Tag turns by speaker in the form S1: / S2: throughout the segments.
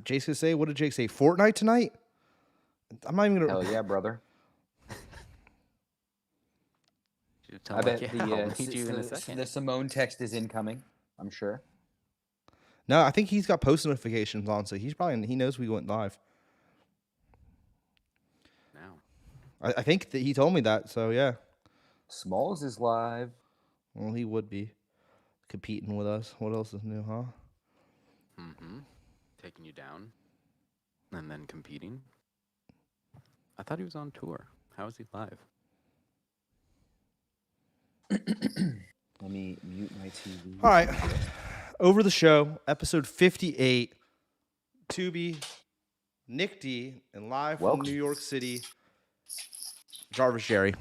S1: Jake's gonna say, what did Jake say? Fortnite tonight? I'm not even gonna.
S2: Hell yeah, brother. I bet the Simone text is incoming. I'm sure.
S1: No, I think he's got post notifications on, so he knows we went live.
S3: Now,
S1: I think that he told me that. So yeah.
S2: Smalls is live.
S1: Well, he would be competing with us. What else is new, huh?
S3: Taking you down, and then competing. I thought he was on tour. How is he live?
S2: Let me mute my TV.
S1: All right. Over the show, episode 58. Tubi, Nick D, and live from New York City, Jarvis Jerry.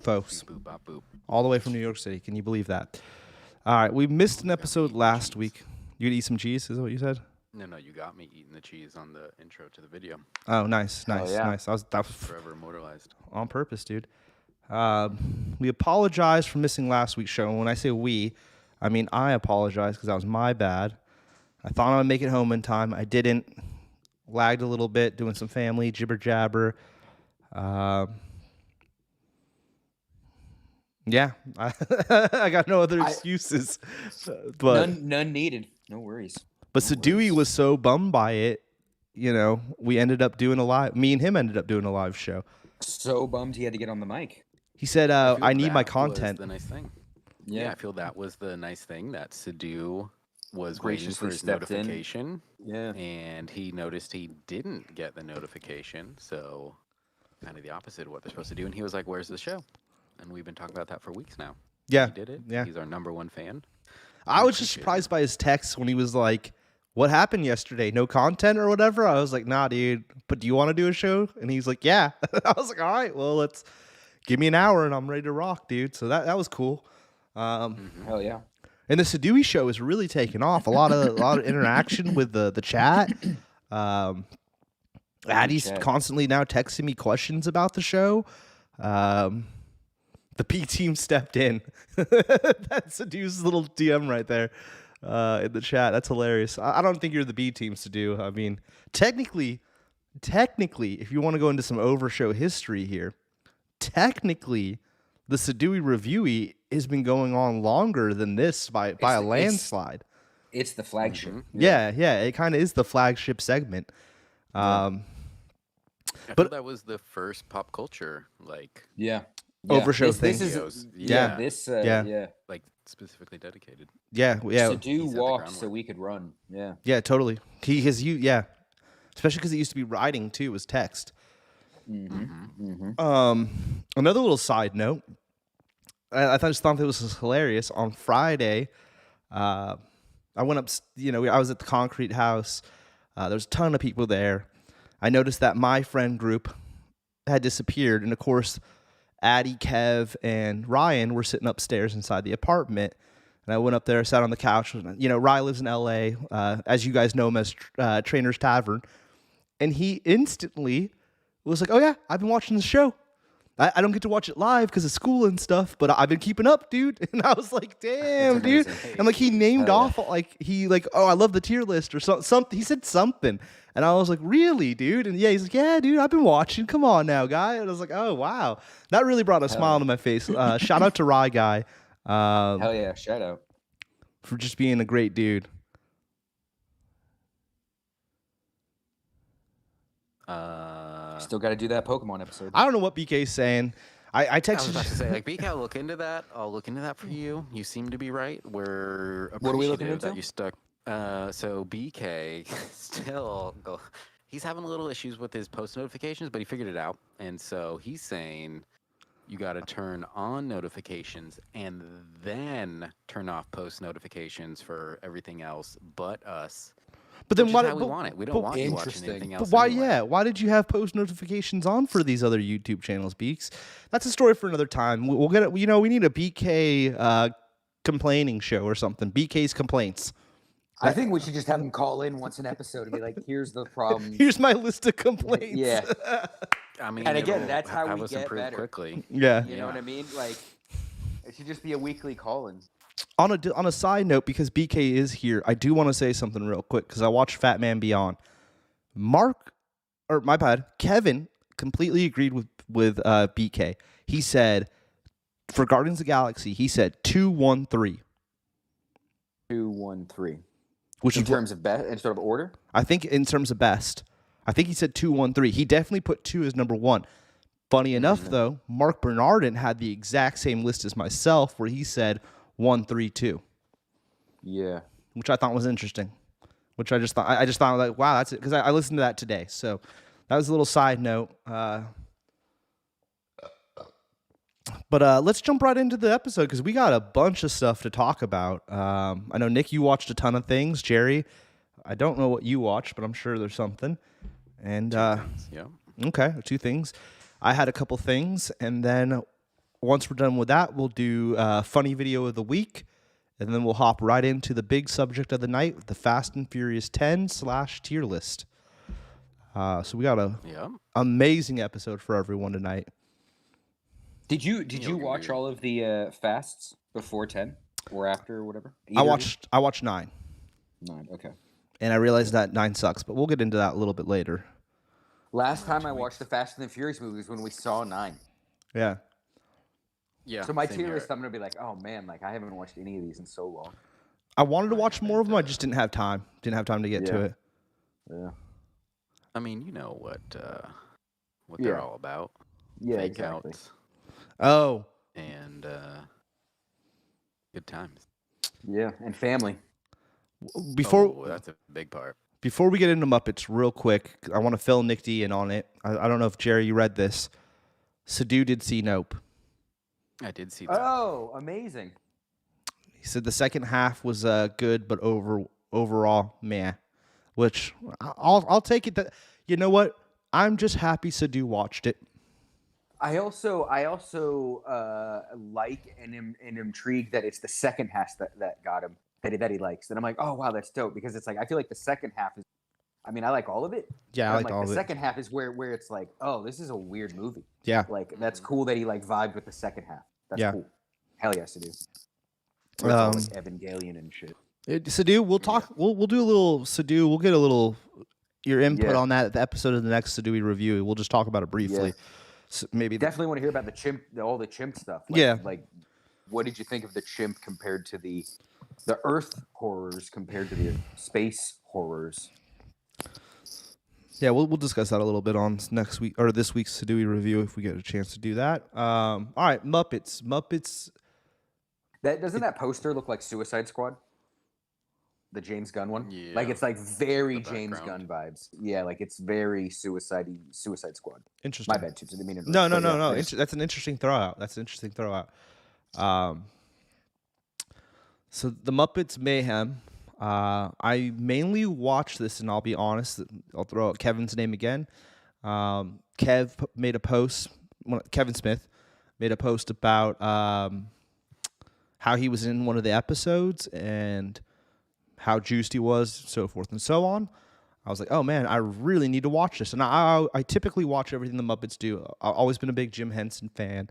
S1: Folks.
S3: Boop, bop, boop.
S1: All the way from New York City. Can you believe that? All right. We missed an episode last week. You gonna eat some cheese? Is that what you said?
S3: No, you got me eating the cheese on the intro to the video.
S1: Oh, nice. That was
S3: Forever immortalized.
S1: On purpose, dude. We apologize for missing last week's show. And when I say we, I mean I apologize because that was my bad. I thought I would make it home in time. I didn't. Lagged a little bit, doing some family jibber jabber. Yeah, I got no other excuses. But
S2: none needed. No worries.
S1: But Sadui was so bummed by it, we ended up doing me and him ended up doing a live show.
S2: So bummed he had to get on the mic.
S1: He said, I need my content.
S3: Was the nice thing.
S2: Yeah,
S3: I feel that was the nice thing, that Sadu was waiting for his notification.
S2: Yeah.
S3: And he noticed he didn't get the notification, so kind of the opposite of what they're supposed to do. And he was like, where's the show? And we've been talking about that for weeks now.
S1: Yeah.
S3: He did it.
S1: Yeah.
S3: He's our #1 fan.
S1: I was just surprised by his text when he was like, what happened yesterday? No content or whatever? I was like, nah, dude. But do you want to do a show? And he's like, yeah. I was like, all right, well, let's give me an hour and I'm ready to rock, dude. So that was cool.
S2: Hell yeah.
S1: And the Sadui show is really taking off. A lot of interaction with the chat. Addie's constantly now texting me questions about the show. The P team stepped in. That's Sadu's little DM right there in the chat. That's hilarious. I don't think you're the B team, Sadu. I mean, technically, if you want to go into some OVerShow history here, technically, the Sadui reviewee has been going on longer than this by a landslide.
S2: It's the flagship.
S1: Yeah, it kind of is the flagship segment.
S3: I thought that was the first pop culture,
S1: OVerShow thing.
S3: Like specifically dedicated.
S1: Yeah.
S2: Sadu walked so we could run. Yeah.
S1: Yeah, totally. Especially because it used to be writing too. It was text. Another little side note. I just thought it was hilarious. On Friday, I went up. I was at the Concrete House. There's a ton of people there. I noticed that my friend group had disappeared, and of course, Addie, Kev, and Ryan were sitting upstairs inside the apartment. And I went up there, sat on the couch. Ryan lives in L.A., as you guys know him as Trainer's Tavern. And he instantly was like, oh, yeah, I've been watching the show. I don't get to watch it live because of school and stuff, but I've been keeping up, dude. And I was like, damn, dude. And he named off, oh, I love the tier list or something. He said something. And I was like, really, dude? And he's like, yeah, dude, I've been watching. Come on now, guy. And I was like, oh, wow. That really brought a smile to my face. Shout out to Rye Guy.
S2: Hell yeah, shout out.
S1: For just being a great dude.
S2: Still got to do that Pokemon episode.
S1: I don't know what BK's saying. I texted.
S3: I was about to say, BK, I'll look into that. I'll look into that for you. You seem to be right. We're appreciative
S2: what are we looking into?
S3: That you stuck. So BK he's having a little issues with his post notifications, but he figured it out. And so he's saying you got to turn on notifications and then turn off post notifications for everything else but us.
S1: But then why?
S3: We want it. We don't want you watching anything else.
S1: But why?
S3: Anyway.
S1: Yeah. Why did you have post notifications on for these other YouTube channels, Beaks? That's a story for another time. We'll get it. We need a BK complaining show or something. BK's complaints.
S2: I think we should just have him call in once an episode and be like, "Here's the problem.
S1: Here's my list of complaints."
S2: Yeah.
S3: I mean,
S2: and again, that's how we get
S3: improve
S2: better.
S3: quickly.
S1: Yeah.
S2: You know what I mean? It should just be a weekly call-in.
S1: On a side note, because BK is here, I do want to say something real quick because I watched Fat Man Beyond. Kevin completely agreed with BK. He said for Guardians of the Galaxy, he said 2-1-3.
S2: 2-1-3.
S1: Which
S2: in terms of best, in sort of order?
S1: I think in terms of best. I think he said 2-1-3. He definitely put 2 as number 1. Funny enough, though, Mark Bernardin had the exact same list as myself, where he said 1-3-2.
S2: Yeah,
S1: which I thought was interesting. Which I just thought like, wow, that's it, because I listened to that today. So that was a little side note. But let's jump right into the episode because we got a bunch of stuff to talk about. I know, Nick, you watched a ton of things. Jerry, I don't know what you watched, but I'm sure there's something. And okay, 2 things. I had a couple things, and then once we're done with that, we'll do funny video of the week, and then we'll hop right into the big subject of the night, the Fast and Furious 10/tier list. So we got a amazing episode for everyone tonight.
S2: Did you watch all of the fasts before 10 or after or whatever?
S1: I watched 9.
S2: 9, okay.
S1: And I realized that 9 sucks, but we'll get into that a little bit later.
S2: Last time I watched the Fast and the Furious movies when we saw 9.
S1: Yeah.
S3: Yeah.
S2: So my tier list, I'm gonna be like, oh man, like I haven't watched any of these in so long.
S1: I wanted to watch more of them. I just didn't have time. Didn't have time to get to it.
S2: Yeah.
S3: I mean, you know what they're all about.
S2: Yeah,
S3: Fake
S2: exactly.
S3: outs
S1: Oh.
S3: and good times.
S2: Yeah, and family.
S3: That's a big part.
S1: Before we get into Muppets, real quick, I want to fill Nick D in on it. I don't know if, Jerry, you read this. Sadu did see Nope.
S3: I did see that.
S2: Oh, amazing.
S1: He said the second half was good, but overall, meh. Which, I'll take it that, you know what? I'm just happy Sadu watched it.
S2: I also like and am intrigued that it's the second half that got him, that he likes. And I'm like, oh, wow, that's dope. Because it's like, I feel like the second half is, I mean, I like all of it.
S1: Yeah, I like all of it.
S2: The second half is where it's like, oh, this is a weird movie.
S1: Yeah.
S2: Like, that's cool that he like vibed with the second half. That's cool. Hell yes, it is. It's all like Evangelion and shit.
S1: Sadu, we'll talk. We'll do a little Sadu. We'll get a little your input on that. The episode of the next Sadu review. We'll just talk about it briefly.
S2: Yeah.
S1: So maybe
S2: definitely want to hear about the chimp, all the chimp stuff. Like, what did you think of the chimp compared to the Earth horrors compared to the space horrors?
S1: Yeah, we'll discuss that a little bit on next week or this week's Sadui review if we get a chance to do that. All right, Muppets.
S2: Doesn't that poster look like Suicide Squad? The James Gunn one?
S3: Yeah.
S2: Like, it's like very James Gunn vibes. Yeah, like it's very Suicide Squad.
S1: Interesting.
S2: My bad, too. Didn't mean to
S1: No. That's an interesting throw out. So the Muppets Mayhem. I mainly watched this, and I'll be honest, I'll throw out Kevin's name again. Kev made a post. Kevin Smith made a post about how he was in one of the episodes and how juiced he was, so forth and so on. I was like, oh man, I really need to watch this. And I typically watch everything the Muppets do. I've always been a big Jim Henson fan.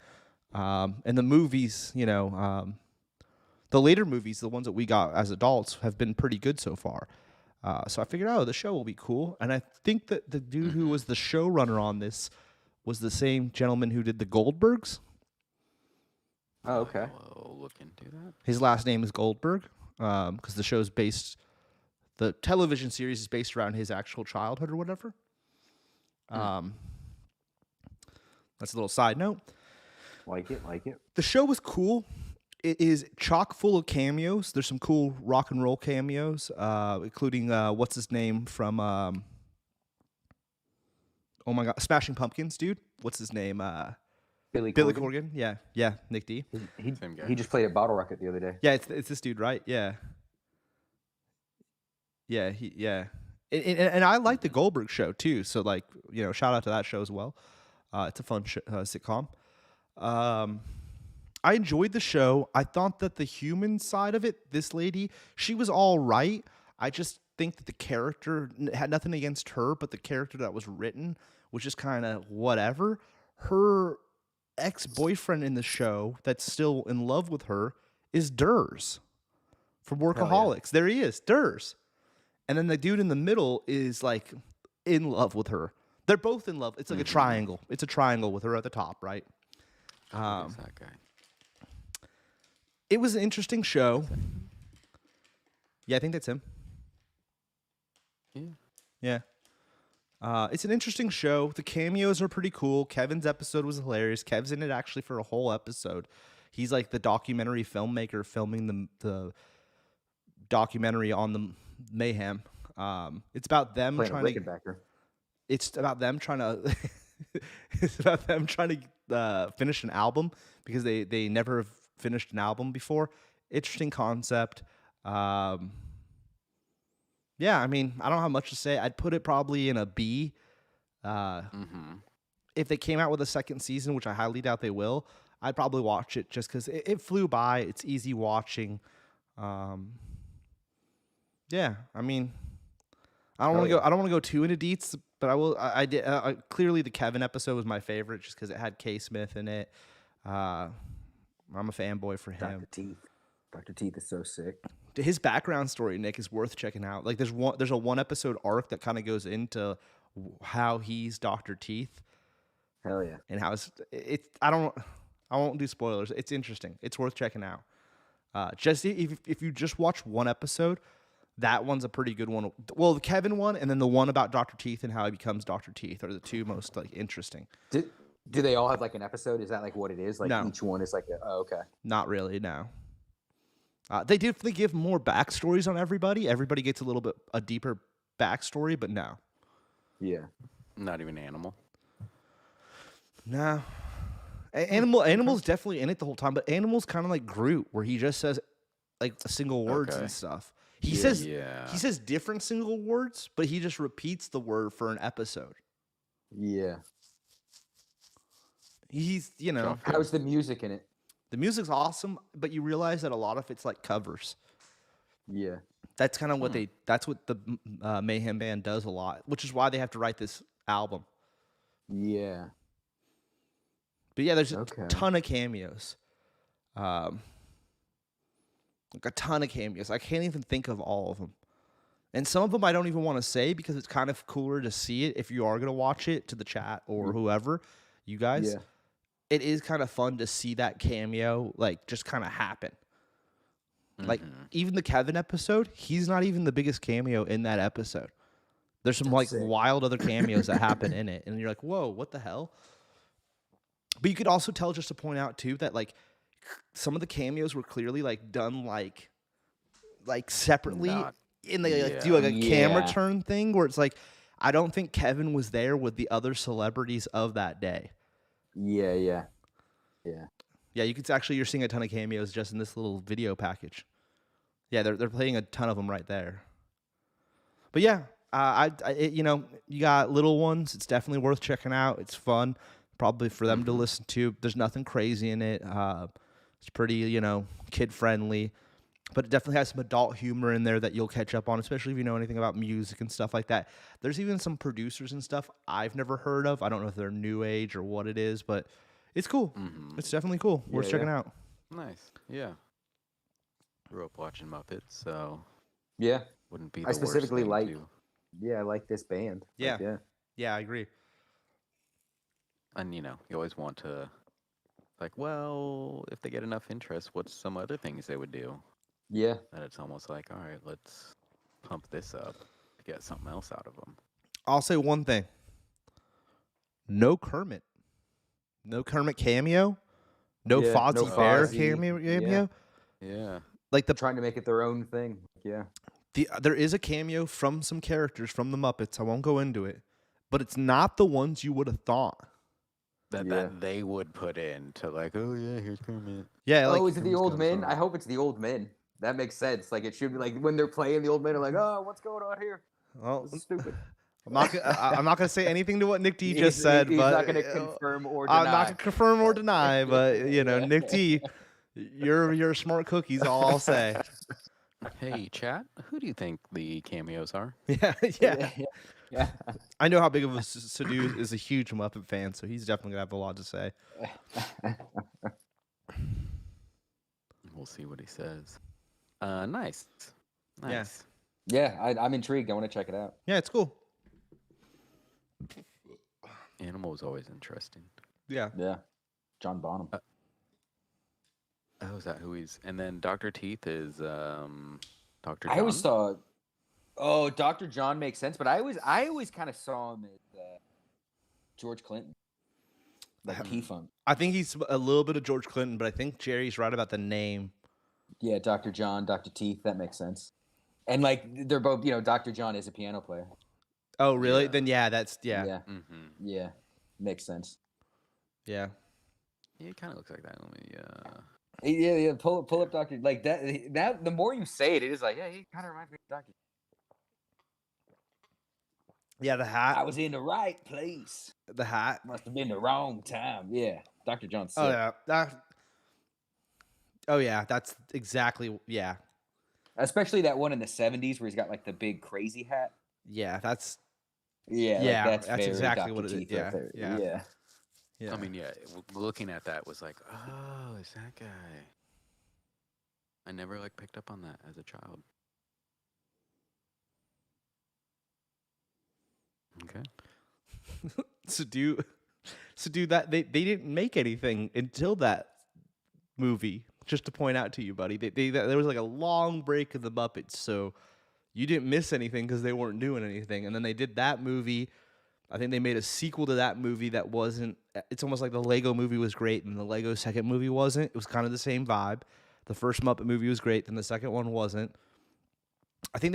S1: And the movies, the later movies, the ones that we got as adults, have been pretty good so far. So I figured, the show will be cool. And I think that the dude who was the showrunner on this was the same gentleman who did the Goldbergs.
S2: Oh, okay.
S3: I'll look into that.
S1: His last name is Goldberg, because the television series is based around his actual childhood or whatever. That's a little side note.
S2: Like it.
S1: The show was cool. It is chock full of cameos. There's some cool rock and roll cameos, including what's his name from oh my god, Smashing Pumpkins, dude. What's his name?
S2: Billy
S1: Corgan. Yeah, Nick D.
S2: He just played a Bottle Rocket the other day.
S1: Yeah, it's this dude, right? Yeah. And I like the Goldberg show too. So like, shout out to that show as well. It's a fun sitcom. I enjoyed the show. I thought that the human side of it, this lady, she was all right. I just think that the character had nothing against her, but the character that was written was just kind of whatever. Her ex-boyfriend in the show that's still in love with her is Durs from Workaholics. There he is, Durs. And then the dude in the middle is like in love with her. They're both in love. It's like a triangle. It's a triangle with her at the top, right?
S3: Who's that guy?
S1: It was an interesting show. Yeah, I think that's him. Yeah. It's an interesting show. The cameos are pretty cool. Kevin's episode was hilarious. Kev's in it actually for a whole episode. He's like the documentary filmmaker filming the documentary on the mayhem. It's about them trying to. It's about them trying to. It's about them trying to finish an album because they never have finished an album before. Interesting concept. Yeah, I mean, I don't have much to say. I'd put it probably in a B. If they came out with a second season, which I highly doubt they will, I'd probably watch it just because it flew by. It's easy watching. Yeah, I mean, I don't want to go. I don't want to go too into deets, but I will. I did. Clearly, the Kevin episode was my favorite just because it had K. Smith in it. I'm a fanboy for him.
S2: Dr. Teeth is so sick.
S1: His background story, Nick, is worth checking out. Like, there's a one episode arc that kind of goes into how he's Dr. Teeth.
S2: Hell yeah!
S1: And how it's I won't do spoilers. It's interesting. It's worth checking out. Just if you just watch one episode, that one's a pretty good one. Well, the Kevin one, and then the one about Dr. Teeth and how he becomes Dr. Teeth are the two most like interesting.
S2: Do they all have like an episode? Is that like what it is? Like
S1: No.
S2: Each one is like okay.
S1: Not really, no. They definitely give more backstories on everybody. Everybody gets a deeper backstory, but no.
S2: Yeah.
S3: Not even Animal.
S1: No. Animal's definitely in it the whole time, but Animal's kind of like Groot, where he just says like single words and stuff. He says different single words, but he just repeats the word for an episode.
S2: Yeah.
S1: He's, you know.
S2: How's the music in it?
S1: The music's awesome, but you realize that a lot of it's like covers.
S2: Yeah.
S1: That's kind of what that's what the Mayhem Band does a lot, which is why they have to write this album.
S2: Yeah.
S1: But yeah, there's a ton of cameos. Like a ton of cameos. I can't even think of all of them. And some of them I don't even want to say because it's kind of cooler to see it if you are going to watch it to the chat or whoever, you guys. Yeah. It is kind of fun to see that cameo like just kind of happen. Like even the Kevin episode, he's not even the biggest cameo in that episode. There's some wild other cameos that happen in it, and you're like, "Whoa, what the hell?" But you could also tell, just to point out too, that like some of the cameos were clearly like done like separately in the do like a camera turn thing where it's like I don't think Kevin was there with the other celebrities of that day.
S2: Yeah.
S1: Yeah, you could actually you're seeing a ton of cameos just in this little video package. Yeah, they're playing a ton of them right there. But yeah, you know, you got little ones. It's definitely worth checking out. It's fun, probably for them to listen to. There's nothing crazy in it. It's pretty, you know, kid friendly, but it definitely has some adult humor in there that you'll catch up on, especially if you know anything about music and stuff like that. There's even some producers and stuff I've never heard of. I don't know if they're new age or what it is, but it's cool. It's definitely cool. Worth checking out.
S3: Nice. Yeah. Grew up watching Muppets, so
S2: yeah,
S3: wouldn't be.
S2: I specifically like. Yeah, I like this band.
S1: Yeah.
S2: Like,
S1: Yeah, I agree.
S3: And you know, you always want to, like, well, if they get enough interest, what's some other things they would do?
S2: Yeah.
S3: And it's almost like, all right, let's pump this up to get something else out of them.
S1: I'll say one thing. No Kermit. No Kermit cameo. No Fozzie Bear cameo.
S3: Yeah.
S1: Like
S2: trying to make it their own thing. Yeah.
S1: There is a cameo from some characters from the Muppets. I won't go into it, but it's not the ones you would have thought
S3: that they would put in to like, oh yeah, here's Kermit.
S1: Yeah. Like,
S2: is it the old men? I hope it's the old men. That makes sense. Like it should be like when they're playing, the old men are like, oh, what's going on here?
S1: Well,
S2: this is stupid.
S1: I'm not gonna say anything to what Nick D just said,
S2: he's
S1: but
S2: not gonna confirm or deny.
S1: I'm not gonna confirm or deny, but you know, Nick D, you're a smart cookie. Is all I'll say.
S3: Hey, chat. Who do you think the cameos are?
S1: Yeah. I know how big of a Sadu is a huge Muppet fan, so he's definitely gonna have a lot to say.
S3: We'll see what he says. Nice. Nice.
S2: Yeah, I'm intrigued. I want to check it out.
S1: Yeah, it's cool.
S3: Animal is always interesting.
S1: Yeah.
S2: Yeah. John Bonham.
S3: Oh, is that who he's? And then Dr. Teeth is Dr. John?
S2: I always thought, Dr. John makes sense, but I always kind of saw him as George Clinton, like P-Funk.
S1: I think he's a little bit of George Clinton, but I think Jerry's right about the name.
S2: Yeah, Dr. John, Dr. Teeth, that makes sense. And like they're both, Dr. John is a piano player.
S1: Oh, really?
S3: Yeah.
S1: Then that's
S2: Yeah.
S3: Mm-hmm.
S2: Yeah. Makes sense.
S1: Yeah.
S3: Yeah, he kind of looks like that. Let me.
S2: Yeah. Pull up Dr. Like that. The more you say it, it is like, yeah, he kind of reminds me of Dr.
S1: Yeah, the hat.
S2: I was in the right place.
S1: The hat.
S2: Must have been the wrong time. Yeah. Dr. John's sick.
S1: Oh yeah. That's exactly. Yeah.
S2: Especially that one in the 70s where he's got like the big crazy hat.
S1: Yeah, that's.
S2: Yeah,
S1: Yeah,
S2: like, that's
S1: very exactly
S2: Dr.
S1: what it is.
S2: Teeth right there. Yeah.
S1: Yeah.
S3: I mean, yeah. Looking at that was like, oh, is that guy? I never picked up on that as a child. Okay.
S1: So do that. They didn't make anything until that movie. Just to point out to you, buddy, there was like a long break of the Muppets, so you didn't miss anything because they weren't doing anything. And then they did that movie. I think they made a sequel to that movie that wasn't. It's almost like the Lego movie was great and the Lego second movie wasn't. It was kind of the same vibe. The first Muppet movie was great, then the second one wasn't. I think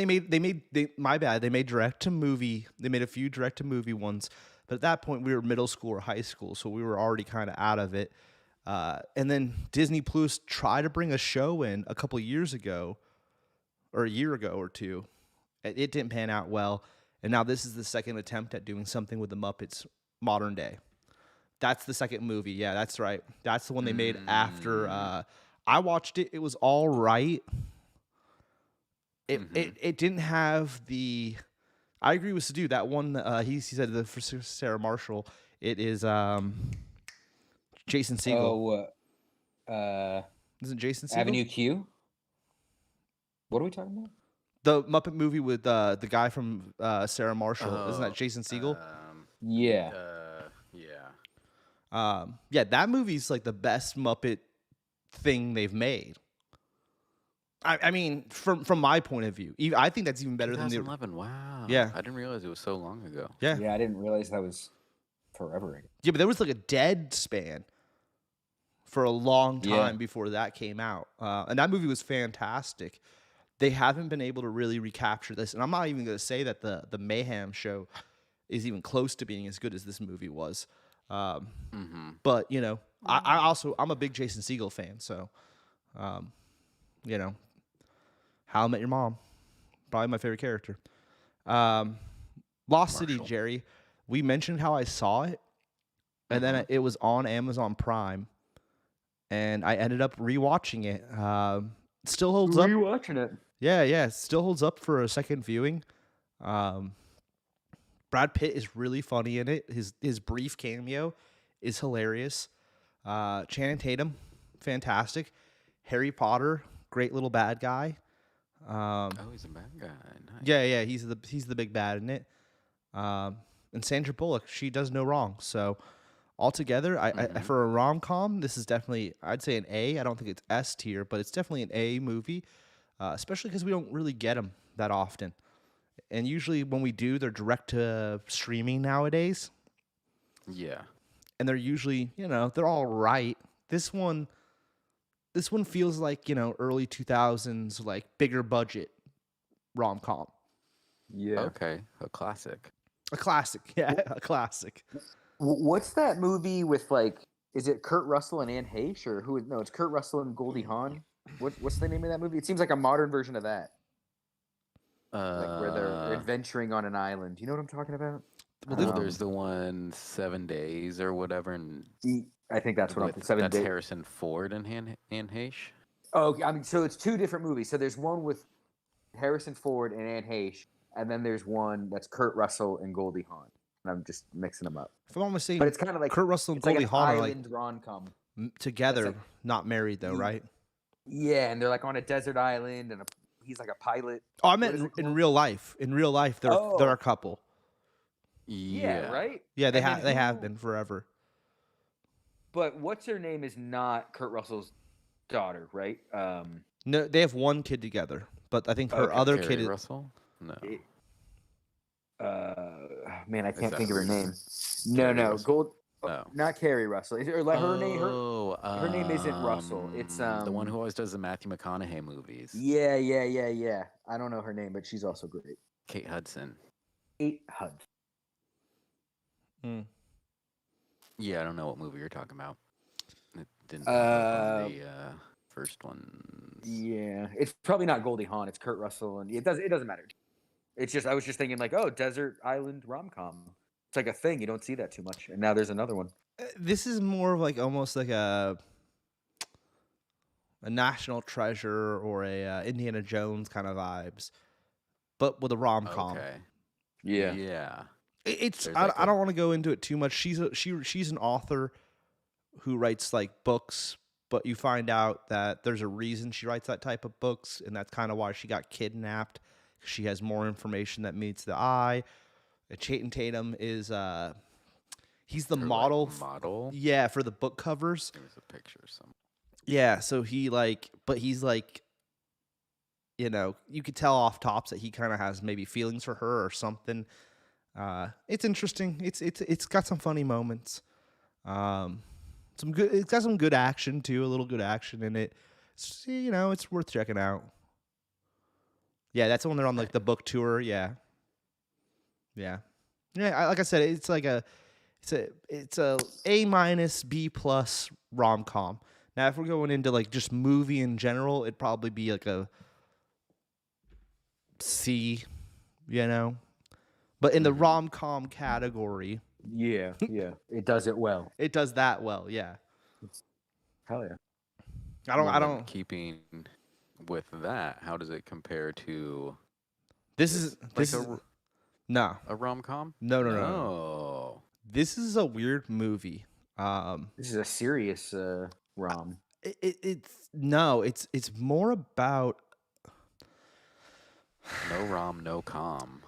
S1: my bad. They made direct to movie. They made a few direct to movie ones, but at that point we were middle school or high school, so we were already kind of out of it. And then Disney Plus tried to bring a show in a couple years ago, or a year ago or two. It didn't pan out well, and now this is the second attempt at doing something with the Muppets modern day. That's the second movie. Yeah, that's right. That's the one they made after. I watched it. It was all right. It didn't have the. I agree with Sadu. That one he said for Sarah Marshall. It is Jason Segel. Isn't Jason Segel?
S2: Avenue Q? What are we talking about?
S1: The Muppet movie with the guy from Sarah Marshall. Isn't that Jason Segel?
S2: Yeah.
S1: Yeah, that movie's like the best Muppet thing they've made. I mean, from my point of view, I think that's even better than the
S3: 2011. Wow.
S1: Yeah.
S3: I didn't realize it was so long ago.
S1: Yeah.
S2: Yeah, I didn't realize that was forever ago.
S1: Yeah, but there was like a dead span for a long time before that came out. And that movie was fantastic. They haven't been able to really recapture this. And I'm not even going to say that the Mayhem show is even close to being as good as this movie was. But, I'm a big Jason Segel fan. So, How I Met Your Mom, probably my favorite character. Lost City, Jerry. We mentioned how I saw it, and then it was on Amazon Prime, and I ended up rewatching it. Still holds up.
S2: Rewatching it.
S1: Yeah, it still holds up for a second viewing. Brad Pitt is really funny in it. His brief cameo is hilarious. Channing Tatum, fantastic. Harry Potter, great little bad guy.
S3: He's a bad guy. Nice.
S1: Yeah, he's the big bad in it. And Sandra Bullock, she does no wrong. So altogether, I for a rom-com, this is definitely, I'd say an A. I don't think it's S tier, but it's definitely an A movie, especially because we don't really get them that often. And usually when we do, they're direct to streaming nowadays.
S3: Yeah.
S1: And they're usually, they're all right. This one feels like, early 2000s, like bigger budget rom-com.
S2: Yeah.
S3: Okay. A classic.
S1: A classic. Yeah, a classic.
S2: What's that movie with is it Kurt Russell and Anne Heche or who? No, it's Kurt Russell and Goldie Hawn. What's the name of that movie? It seems like a modern version of that. Where they're adventuring on an island. You know what I'm talking about?
S3: Well, there's the one 7 Days or whatever, and
S2: I think that's what I'm 7
S3: That's
S2: Days.
S3: Harrison Ford and Anne Heche.
S2: Oh, I mean, so it's two different movies. So there's one with Harrison Ford and Anne Heche, and then there's one that's Kurt Russell and Goldie Hawn. And I'm just mixing them up.
S1: If I'm not mistaken,
S2: but it's kind of like
S1: Kurt Russell and
S2: Goldie
S1: Hawn are like
S2: rom-com
S1: together, not married though, right?
S2: Yeah, and they're like on a desert island, and he's like a pilot.
S1: Oh, I
S2: What
S1: meant
S2: is it
S1: in
S2: called?
S1: real life. In real life, they're
S2: Oh,
S1: a couple.
S2: yeah,
S3: Yeah.
S2: right.
S1: Yeah,
S2: And then
S1: they have
S2: who?
S1: been forever.
S2: But what's her name is not Kurt Russell's daughter, right?
S1: No, they have one kid together, but I think her
S2: Okay.
S1: other
S3: Carrie
S1: kid is.
S3: Russell? No.
S2: It- man, I
S3: Is
S2: can't
S3: that
S2: think of her
S3: who-
S2: name. No,
S3: Carrie
S2: no,
S3: Russell?
S2: Gold.
S3: No.
S2: Not Carrie Russell. Or like her name.
S3: Oh,
S2: Her name isn't Russell. It's
S3: the one who always does the Matthew McConaughey movies.
S2: Yeah. I don't know her name, but she's also great.
S3: Kate Hudson.
S2: Kate Hudson.
S1: Mm.
S3: Yeah, I don't know what movie you're talking about. It didn't pop up on the first ones.
S2: Yeah, it's probably not Goldie Hawn. It's Kurt Russell, and it doesn't matter. It's just I was just thinking like, oh, desert island rom com. It's like a thing you don't see that too much, and now there's another one.
S1: This is more of like almost like a National Treasure or a Indiana Jones kind of vibes, but with a rom com.
S3: Okay.
S2: Yeah.
S3: Yeah.
S1: It's
S3: There's
S1: I,
S3: like
S1: I
S3: a-
S1: don't want to go into it too much. She's an author who writes like books, but you find out that there's a reason she writes that type of books, and that's kind of why she got kidnapped. She has more information that meets the eye. Channing Tatum is he's the
S3: Or, like,
S1: model.
S3: model.
S1: Yeah, for the book covers.
S3: There was a picture or something.
S1: Yeah, so he's like, you could tell off tops that he kind of has maybe feelings for her or something. It's interesting. It's got some funny moments. It's got some good action too. A little good action in it. It's worth checking out. Yeah, that's when they're on like the book tour. Yeah. Like I said, it's like it's a A- B+ rom com. Now, if we're going into like just movie in general, it'd probably be like a C, But in the rom com category,
S2: Yeah. It does it well.
S1: it does that well. Yeah.
S2: Hell yeah.
S1: I
S3: Well, then
S1: don't.
S3: Keeping with that, how does it compare to
S1: This
S3: like
S1: is no.
S3: a rom com?
S1: No.
S3: No.
S1: This is a weird movie.
S2: This is a serious rom.
S1: It's more about
S3: No rom, no com.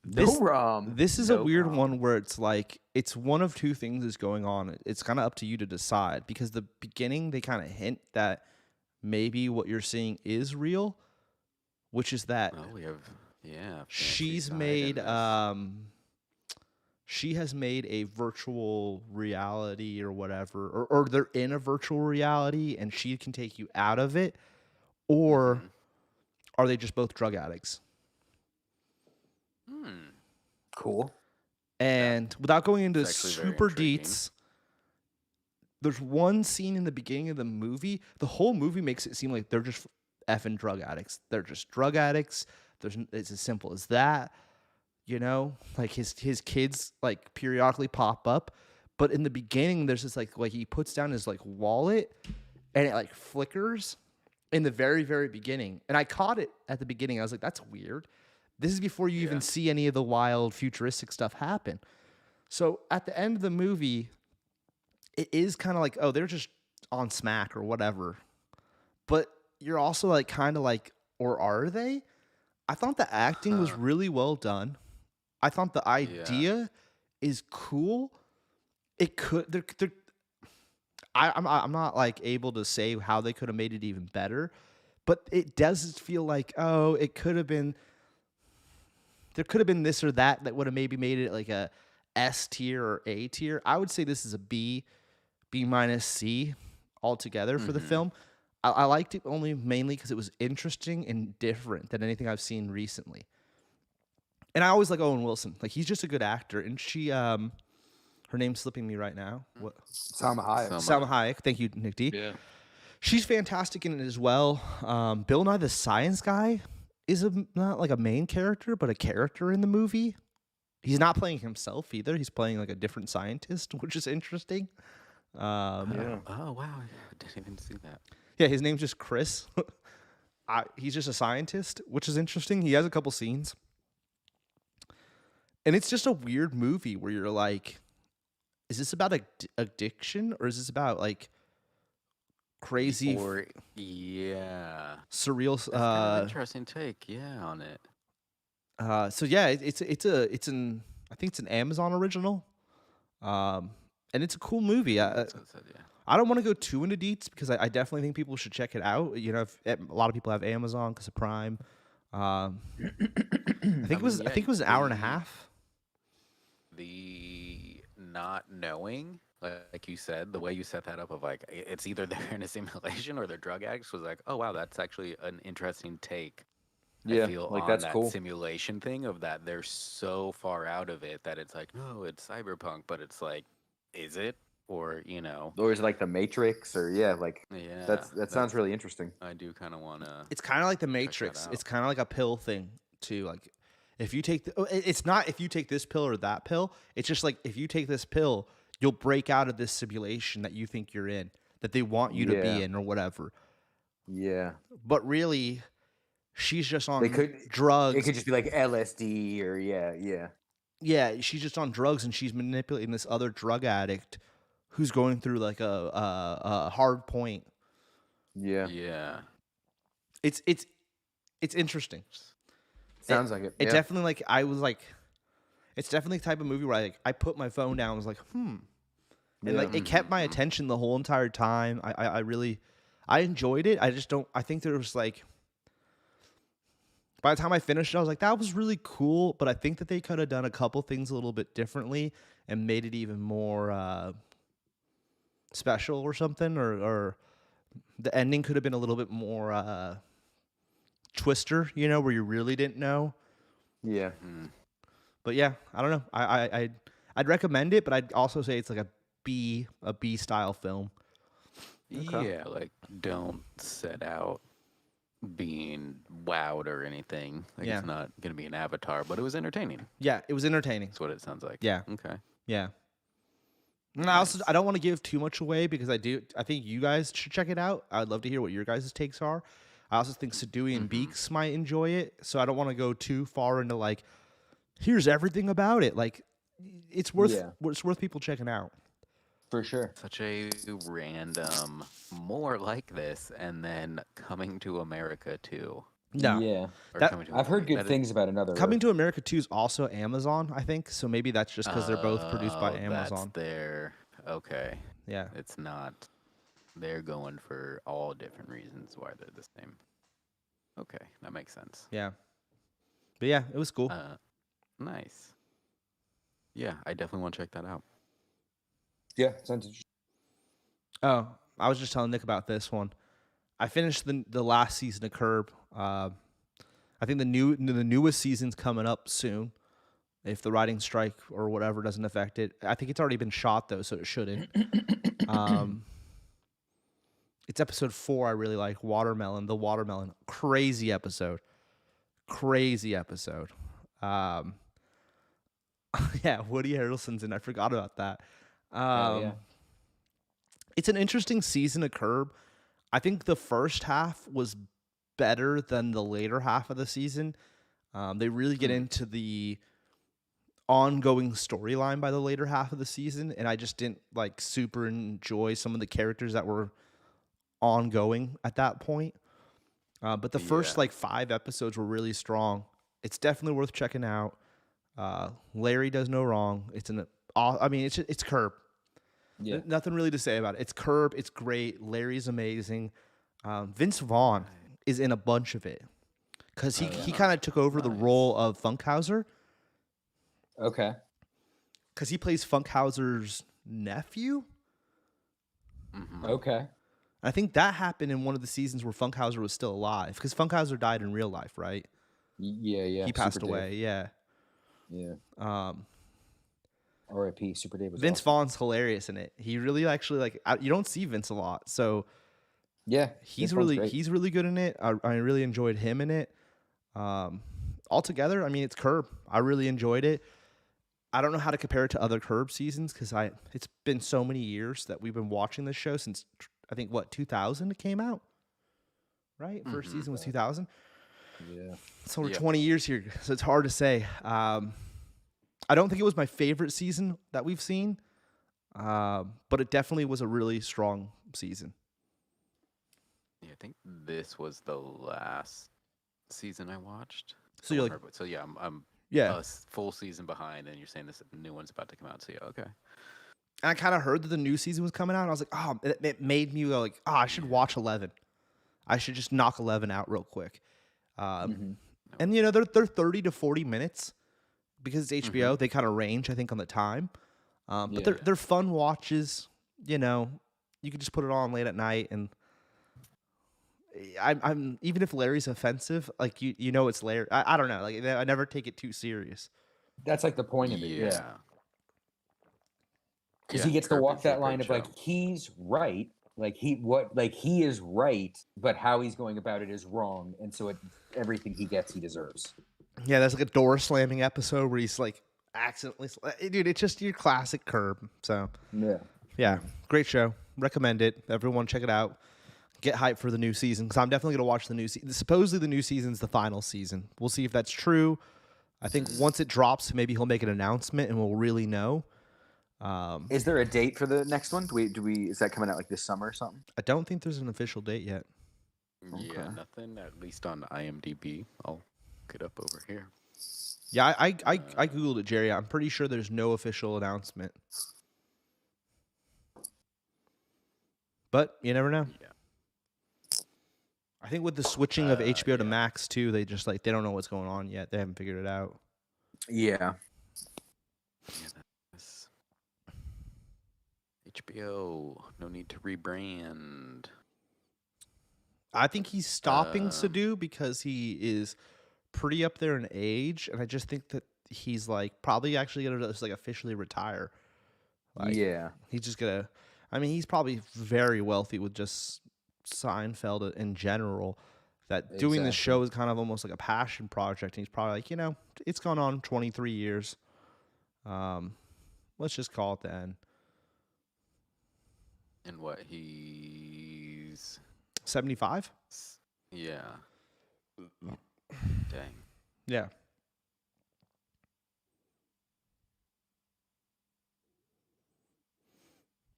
S1: this.
S2: No rom.
S1: This is a
S2: no
S1: weird
S2: com.
S1: one where it's like it's one of two things is going on. It's kind of up to you to decide because the beginning they kind of hint that maybe what you're seeing is real, which is that
S3: Oh, we have
S1: she's
S3: fancy
S1: made
S3: side in this.
S1: she has made a virtual reality or whatever, or they're in a virtual reality and she can take you out of it, or
S3: Mhm.
S1: are they just both drug addicts?
S2: Cool.
S1: And without going into
S3: It's actually very
S1: super
S3: intriguing.
S1: deets, there's one scene in the beginning of the movie. The whole movie makes it seem like they're just effing drug addicts. They're just drug addicts. It's as simple as that. Like his kids like periodically pop up, but in the beginning there's this like he puts down his like wallet and it like flickers in the very very beginning, and I caught it at the beginning. I was like, that's weird. This is before you even see any of the wild futuristic stuff happen. So at the end of the movie, it is kind of like, oh, they're just on smack or whatever. But you're also like kind of like, or are they? I thought the acting was really well done. I thought the idea is cool. It could I'm not like able to say how they could have made it even better, but it does feel like, oh, it could have been there could have been this or that would have maybe made it like a S tier or A tier. I would say this is a B minus C altogether for the film. I liked it mainly because it was interesting and different than anything I've seen recently. And I always like Owen Wilson. Like he's just a good actor. And she, her name's slipping me right now. What?
S2: Salma Hayek.
S1: Salma Hayek. Thank you, Nick D.
S2: Yeah.
S1: She's fantastic in it as well. Bill Nye the Science Guy is not like a main character, but a character in the movie. He's not playing himself either. He's playing like a different scientist, which is interesting.
S2: Yeah.
S3: Oh wow, I didn't even see that.
S1: Yeah, his name's just Chris. He's just a scientist, which is interesting. He has a couple scenes. And it's just a weird movie where you're like, is this about addiction or is this about like crazy,
S3: Or yeah,
S1: surreal.
S3: that's kind of an interesting take. Yeah, on it.
S1: So yeah, it's an I think it's an Amazon original, and it's a cool movie.
S3: That's what it said, yeah.
S1: I don't want to go too into deets because I definitely think people should check it out. You know, a lot of people have Amazon because of Prime. I think it was
S3: yeah,
S1: I think it was an hour and a half.
S3: The not knowing, like you said, the way you set that up of like it's either they're in a simulation or they're drug addicts was like, oh wow, that's actually an interesting take.
S2: Yeah,
S3: I feel
S2: like
S3: on
S2: that's
S3: that
S2: cool.
S3: simulation thing of that they're so far out of it that it's like, no, it's cyberpunk, but it's like, is it? Or,
S2: Or is it like the Matrix? Or like
S3: yeah,
S2: that sounds really interesting.
S3: I do kind of want to.
S1: It's kind of like the
S3: that
S1: Matrix.
S3: out.
S1: It's kind of like a pill thing too. Like if you take it's not if you take this pill or that pill. It's just like if you take this pill, you'll break out of this simulation that you think you're in, that they want you to
S2: Yeah.
S1: be in or whatever.
S2: Yeah,
S1: But really, she's just on
S2: they could
S1: drugs.
S2: It could just be like LSD or yeah.
S1: Yeah, she's just on drugs and she's manipulating this other drug addict who's going through like a hard point.
S2: Yeah.
S3: Yeah.
S1: It's interesting.
S2: Sounds like it.
S1: It
S2: yeah.
S1: definitely like I was like, it's definitely the type of movie where I put my phone down and was like, and like it kept my attention the whole entire time. I really enjoyed it. I just don't. I think there was like. By the time I finished it, I was like, that was really cool, but I think that they could have done a couple things a little bit differently and made it even more special or something, or the ending could have been a little bit more twister, where you really didn't know.
S2: Yeah.
S1: But yeah, I don't know. I'd recommend it, but I'd also say it's like a B style film.
S2: Okay.
S3: Yeah, like don't set out being wowed or anything. Like
S1: Yeah.
S3: it's not gonna be an Avatar, but it was entertaining.
S1: Yeah, it was entertaining.
S3: That's what it sounds like.
S1: Yeah.
S3: Okay.
S1: Yeah. And I don't want to give too much away because I think you guys should check it out. I'd love to hear what your guys' takes are. I also think Sadui and Beaks might enjoy it, so I don't want to go too far into like, here's everything about it. Like, it's worth people checking out.
S2: For sure.
S3: Such a random, more like this, and then Coming to America too.
S1: No,
S2: Yeah.
S3: Or
S1: That-
S3: Coming to
S2: I've heard
S3: America.
S2: good things about another.
S1: Coming to America 2 is also Amazon, I think. So maybe that's just because they're both produced by
S3: That's
S1: Amazon.
S3: their okay.
S1: Yeah.
S3: It's not. They're going for all different reasons why they're the same. Okay, that makes sense.
S1: Yeah. But yeah, it was cool.
S3: Nice. Yeah, I definitely want to check that out.
S2: Yeah, sounds interesting.
S1: Oh, I was just telling Nick about this one. I finished the last season of Curb. I think the newest season's coming up soon. If the writing strike or whatever doesn't affect it, I think it's already been shot though, so it shouldn't. It's episode 4. I really like Watermelon. The Watermelon, crazy episode. Yeah, Woody Harrelson's in. I forgot about that.
S2: Yeah.
S1: It's an interesting season of Curb. I think the first half was better than the later half of the season. They really get into the ongoing storyline by the later half of the season, and I just didn't like super enjoy some of the characters that were ongoing at that point. But the first like 5 episodes were really strong. It's definitely worth checking out. Larry does no wrong. It's Curb.
S2: Yeah.
S1: Nothing really to say about it. It's Curb. It's great. Larry's amazing. Vince Vaughn is in a bunch of it because he kind of took over the role of Funkhauser
S2: Okay.
S1: because he plays Funkhauser's nephew.
S2: Okay.
S1: I think that happened in one of the seasons where Funkhauser was still alive because Funkhauser died in real life, right?
S2: Yeah.
S1: He passed
S2: Super Dave.
S1: away. Yeah.
S2: Yeah. R.I.P. Super Dave was
S1: Vince
S2: awesome.
S1: Vaughn's hilarious in it. He really actually you don't see Vince a lot, so
S2: Yeah.
S1: he's
S2: Vince Vaughn's great.
S1: he's really good in it. I really enjoyed him in it. Altogether, I mean, it's Curb. I really enjoyed it. I don't know how to compare it to other Curb seasons because it's been so many years that we've been watching this show since I think 2000 it came out, right? First season was 2000.
S2: Yeah.
S1: So we're 20 years here, so it's hard to say. I don't think it was my favorite season that we've seen, but it definitely was a really strong season.
S3: Yeah, I think this was the last season I watched.
S1: So you're like,
S3: So yeah, I'm
S1: yeah.
S3: full season behind, and you're saying this new one's about to come out. So yeah, okay.
S1: And I kind of heard that the new season was coming out. And I was like, oh, it made me go like, oh, I should watch 11. I should just knock 11 out real quick. And you know, they're 30 to 40 minutes because it's HBO. They kind of range, I think, on the time. But they're fun watches. You know, you can just put it on late at night, and I'm even if Larry's offensive, like you know it's Larry. I don't know, like I never take it too serious.
S2: That's like the point of it.
S3: Yeah.
S2: Because he gets to walk that line of like he's right, like he is right, but how he's going about it is wrong, and so everything he gets, he deserves.
S1: Yeah, there's like a door slamming episode where he's like accidentally, dude. It's just your classic Curb. So yeah, great show. Recommend it. Everyone check it out. Get hyped for the new season because I'm definitely gonna watch the new season. Supposedly the new season's the final season. We'll see if that's true. I think once it drops, maybe he'll make an announcement and we'll really know.
S2: Is there a date for the next one? Do we? Is that coming out like this summer or something?
S1: I don't think there's an official date yet.
S3: Yeah, nothing. At least on IMDb. I'll get up over here.
S1: Yeah, I googled it, Jerry. I'm pretty sure there's no official announcement. But you never know.
S3: Yeah.
S1: I think with the switching of HBO to Max too, they just they don't know what's going on yet. They haven't figured it out.
S2: Yeah.
S3: HBO, no need to rebrand.
S1: I think he's stopping Sadu because he is pretty up there in age, and I just think that he's probably actually gonna just officially retire. He's just gonna. I mean, he's probably very wealthy with just Seinfeld in general. That doing this show is kind of almost like a passion project, and he's probably it's gone on 23 years. Let's just call it the end.
S3: And what, he's
S1: 75?
S3: Yeah. Dang.
S1: Yeah.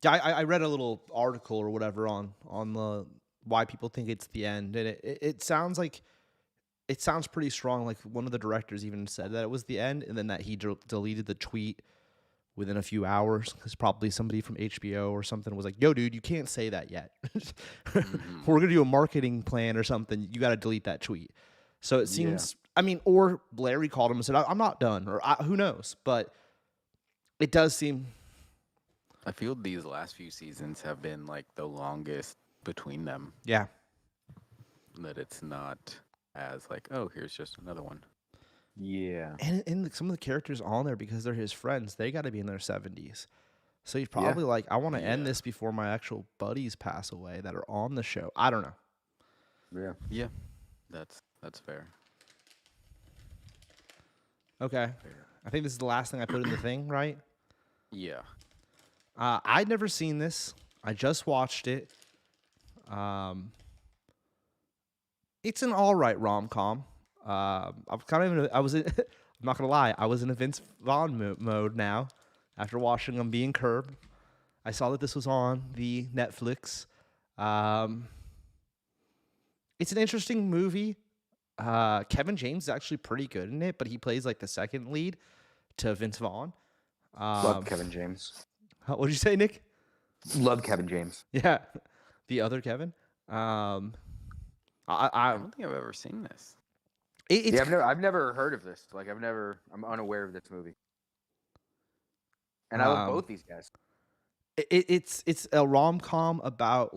S1: Yeah, I read a little article or whatever on the why people think it's the end, and it sounds pretty strong. Like one of the directors even said that it was the end, and then that he deleted the tweet within a few hours because probably somebody from HBO or something was like, "Yo, dude, you can't say that yet. We're gonna do a marketing plan or something. You got to delete that tweet." So it seems. I mean, or Larry called him and said, "I'm not done," or who knows, but it does seem.
S3: I feel these last few seasons have been the longest between them.
S1: Yeah.
S3: That it's not as oh, here's just another one.
S2: Yeah.
S1: And some of the characters on there, because they're his friends, they got to be in their 70s. So he's probably I want to end this before my actual buddies pass away that are on the show. I don't know.
S2: Yeah.
S3: Yeah. That's fair.
S1: Okay. I think this is the last thing I put in the thing, right?
S3: Yeah.
S1: I'd never seen this. I just watched it. It's an all right rom-com. I'm not gonna lie, I was in a Vince Vaughn mode now after watching him being Curb. I saw that this was on the Netflix. It's an interesting movie. Kevin James is actually pretty good in it, but he plays the second lead to Vince Vaughn.
S2: Love Kevin James.
S1: What did you say, Nick?
S2: Love Kevin James.
S1: Yeah, the other Kevin. I
S3: don't think I've ever seen this.
S2: I've never heard of this. I'm unaware of this movie. And I love both these guys.
S1: It's a rom-com about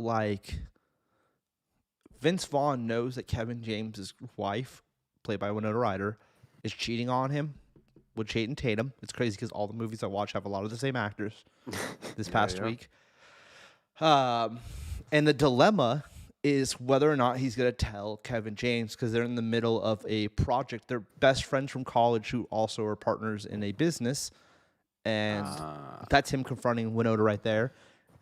S1: Vince Vaughn knows that Kevin James's wife, played by Winona Ryder, is cheating on him with Channing Tatum. It's crazy because all the movies I watch have a lot of the same actors this past week. And the dilemma is whether or not he's going to tell Kevin James because they're in the middle of a project. They're best friends from college who also are partners in a business. And that's him confronting Winona right there.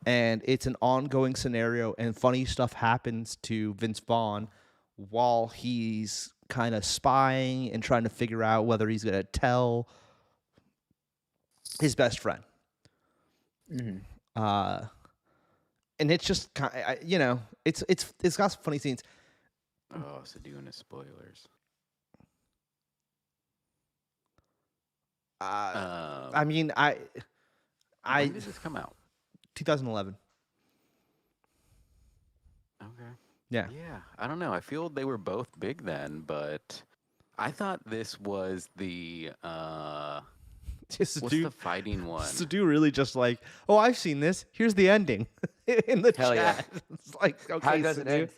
S1: And it's an ongoing scenario, and funny stuff happens to Vince Vaughn while he's kind of spying and trying to figure out whether he's going to tell his best friend. Mm-hmm. and it's just kind of, you know, it's got some funny scenes.
S3: Oh, so doing the spoilers.
S1: I mean, I
S3: when did this come out?
S1: 2011.
S3: Okay.
S1: Yeah.
S3: Yeah, I don't know. I feel they were both big then, but I thought this was the
S1: Just
S3: what's the fighting one?
S1: To do really just like, oh, I've seen this. Here's the ending in the
S2: Hell yeah.
S1: chat. It's like, okay,
S2: How does it
S1: Sadu.
S2: end?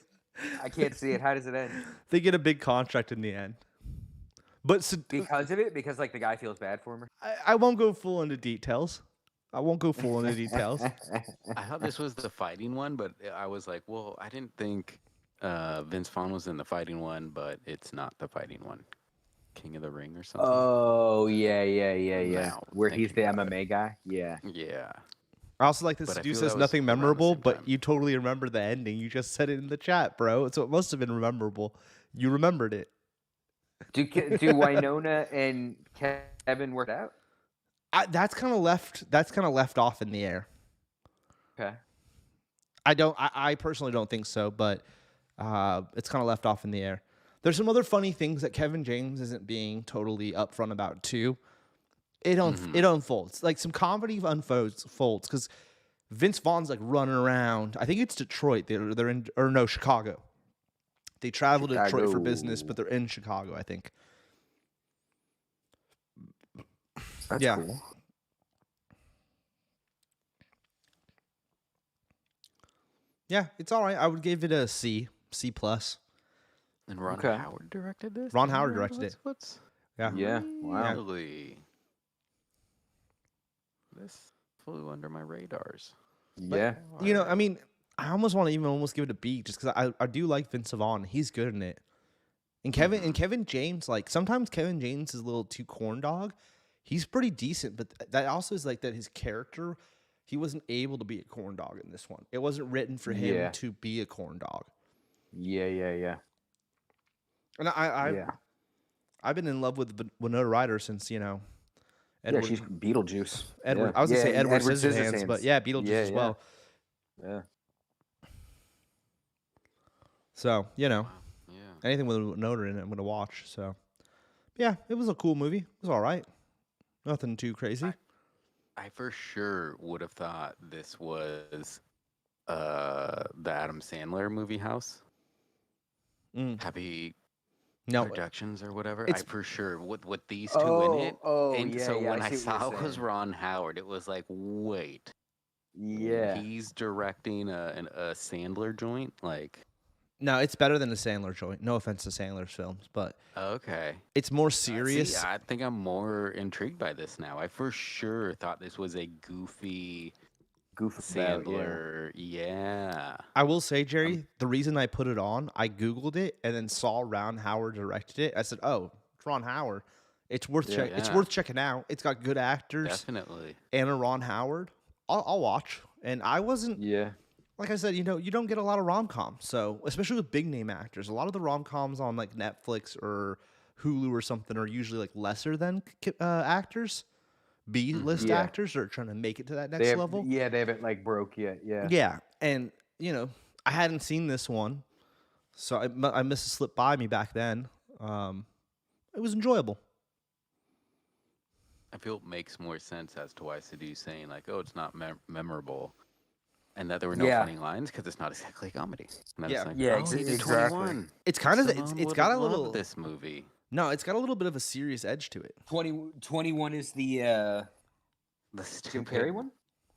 S2: I can't see it. How does it end?
S1: They get a big contract in the end. But
S2: Because of it? Because like the guy feels bad for him?
S1: I won't go full into details. I
S3: I thought this was the fighting one, but I was like, well, I didn't think Vince Vaughn was in the fighting one, but it's not the fighting one. King of the Ring or something.
S2: Oh, yeah.
S3: Now,
S2: Where he's the
S3: thinking about
S2: MMA guy? Yeah.
S3: Yeah.
S1: I also like this.
S3: But I
S1: Sadu
S3: feel
S1: says
S3: that was
S1: nothing
S3: around the
S1: memorable,
S3: same
S1: but
S3: time.
S1: you totally remember the ending. You just said it in the chat, bro. So it must have been memorable. You remembered it.
S2: Do Winona and Kevin work out?
S1: That's kind of left off in the air.
S2: Okay.
S1: I personally don't think so, but it's kind of left off in the air. There's some other funny things that Kevin James isn't being totally upfront about too. It unfolds, like some comedy unfolds because Vince Vaughn's like running around. I think it's Detroit. They're in, or no, Chicago. They travel to Detroit for business, but they're in Chicago, I think.
S2: That's
S1: Yeah.
S2: cool.
S1: Yeah, it's all right. I would give it a C plus.
S3: And Ron
S2: Okay.
S3: Howard directed this?
S1: Ron Howard directed it.
S3: What's
S1: Yeah.
S2: Yeah. Wow.
S3: really? This flew under my radars.
S2: Yeah.
S1: You know, I mean, I almost want to even almost give it a B just because I do like Vince Vaughn. He's good in it. And Kevin James, like sometimes Kevin James is a little too corn dog. He's pretty decent, but that also is like that his character, he wasn't able to be a corn dog in this one. It wasn't written for him to be a corn dog.
S2: Yeah.
S1: And I've been in love with Winona Ryder since, you know,
S2: Edward. Yeah, she's Beetlejuice.
S1: Edward.
S2: Yeah.
S1: I was gonna say Edward
S2: Edward
S1: Scissorhands, but yeah, Beetlejuice as well.
S2: Yeah.
S1: So, you know,
S3: Yeah.
S1: anything with Winona in it, I'm gonna watch. So, yeah, it was a cool movie. It was all right. Nothing too crazy.
S3: I for sure would have thought this was the Adam Sandler movie House. Happy Productions or whatever. I for sure with these two in it. And so when I saw it was Ron Howard, it was like, wait.
S2: Yeah.
S3: He's directing a Sandler joint? Like,
S1: No, it's better than a Sandler joint. No offense to Sandler's films, but
S3: okay.
S1: it's more serious.
S3: See, I think I'm more intrigued by this now. I for sure thought this was a goofy Sandler. Yeah.
S1: I will say, Jerry, the reason I put it on, I Googled it and then saw Ron Howard directed it. I said, "Oh, it's Ron Howard. It's worth It's worth checking out. It's got good actors,
S3: Definitely,
S1: and a Ron Howard. I'll watch." And I wasn't.
S2: Yeah.
S1: Like I said, you know, you don't get a lot of rom-coms, so especially with big name actors. A lot of the rom-coms on like Netflix or Hulu or something are usually like lesser than actors. B-list actors are trying to make it to that next level.
S2: Yeah, they haven't like broke yet. Yeah.
S1: Yeah, and you know, I hadn't seen this one, so I missed a slip by me back then. It was enjoyable.
S3: I feel it makes more sense as to why Sidhu's saying like, "Oh, it's not memorable," and that there were no funny lines because it's not exactly a comedy. And then it's like,
S2: exactly.
S3: 21.
S1: It's kind of it's got a little
S3: this movie.
S1: No, it's got a little bit of a serious edge to it.
S2: 21 is the Jim Carrey one?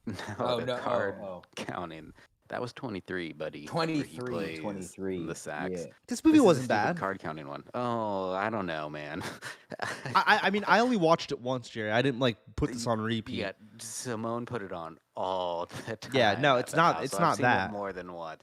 S3: No, card counting. That was 23, buddy.
S2: 23.
S3: The sax.
S2: Yeah.
S1: This movie wasn't
S3: the
S1: bad.
S3: Card counting one. Oh, I don't know, man.
S1: I mean, I only watched it once, Jerry. I didn't like put this on repeat.
S3: Yeah, Simone put it on all the time.
S1: Yeah, no, it's not. It's not
S3: I've seen
S1: that.
S3: it more than once.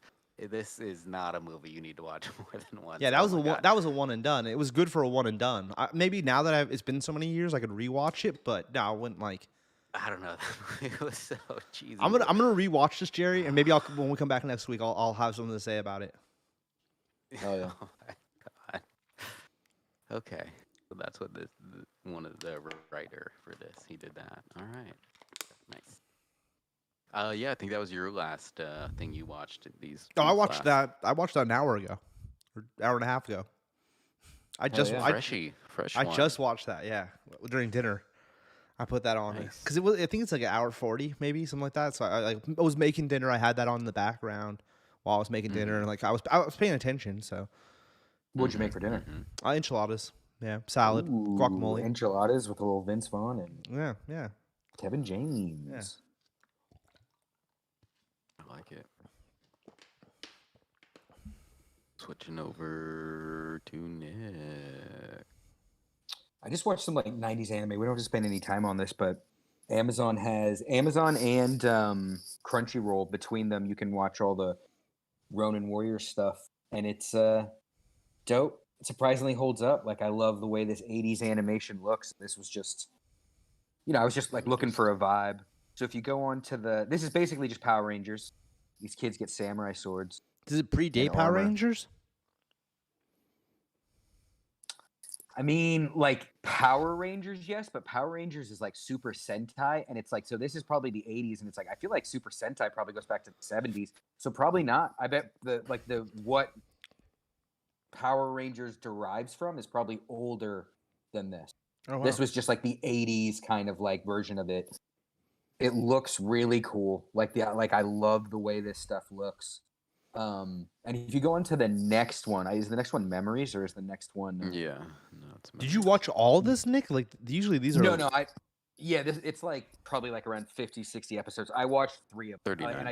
S3: This is not a movie you need to watch more than once.
S1: Yeah, that was that was a one and done. It was good for a one and done. Maybe now that it's been so many years, I could rewatch it. But no, I wouldn't like.
S3: I don't know. It was so cheesy.
S1: I'm gonna rewatch this, Jerry, and maybe when we come back next week, I'll have something to say about it.
S2: Oh yeah.
S3: Oh my god. Okay, so that's what one of the writer for this. He did that. All right, nice. Yeah, I think that was your last thing you watched. These.
S1: Oh, I
S3: these
S1: watched
S3: last-
S1: that. I watched that an hour ago, or hour and a half ago.
S2: Hell yeah.
S3: Fresh
S1: I
S3: one.
S1: just watched that. Yeah, during dinner, I put that on
S3: Nice.
S1: because it was. I think it's like an hour 40, maybe something like that. So I was making dinner. I had that on in the background while I was making dinner, and like I was paying attention. So
S2: What'd you make for dinner?
S1: enchiladas, yeah, salad,
S2: Ooh,
S1: guacamole.
S2: enchiladas with a little Vince Vaughn and
S1: Yeah.
S2: Kevin James.
S3: I like it. Switching over to Nick.
S2: I just watched some like 90s anime. We don't have to spend any time on this, but Amazon and Crunchyroll. Between them, you can watch all the Ronin Warrior stuff, and it's dope. It surprisingly holds up. Like I love the way this 80s animation looks. This was just, I was just like looking for a vibe. So if you go on to this is basically just Power Rangers. These kids get samurai swords.
S1: Does it predate
S2: And
S1: Power
S2: armor.
S1: Rangers?
S2: I mean, like Power Rangers, yes, but Power Rangers is like Super Sentai, and it's like, so this is probably the 80s, and it's like I feel like Super Sentai probably goes back to the 70s, so probably not. I bet what Power Rangers derives from is probably older than this.
S1: Oh, wow.
S2: This was just like the 80s kind of like version of it. It looks really cool. Like I love the way this stuff looks. And if you go into the next one, is the next one Memories or is the next one?
S3: Yeah. No, it's
S1: Did you watch all of this, Nick? Like usually these are
S2: No. It's like probably like around 50, 60 episodes. I watched 3 of them.
S3: 39.
S2: And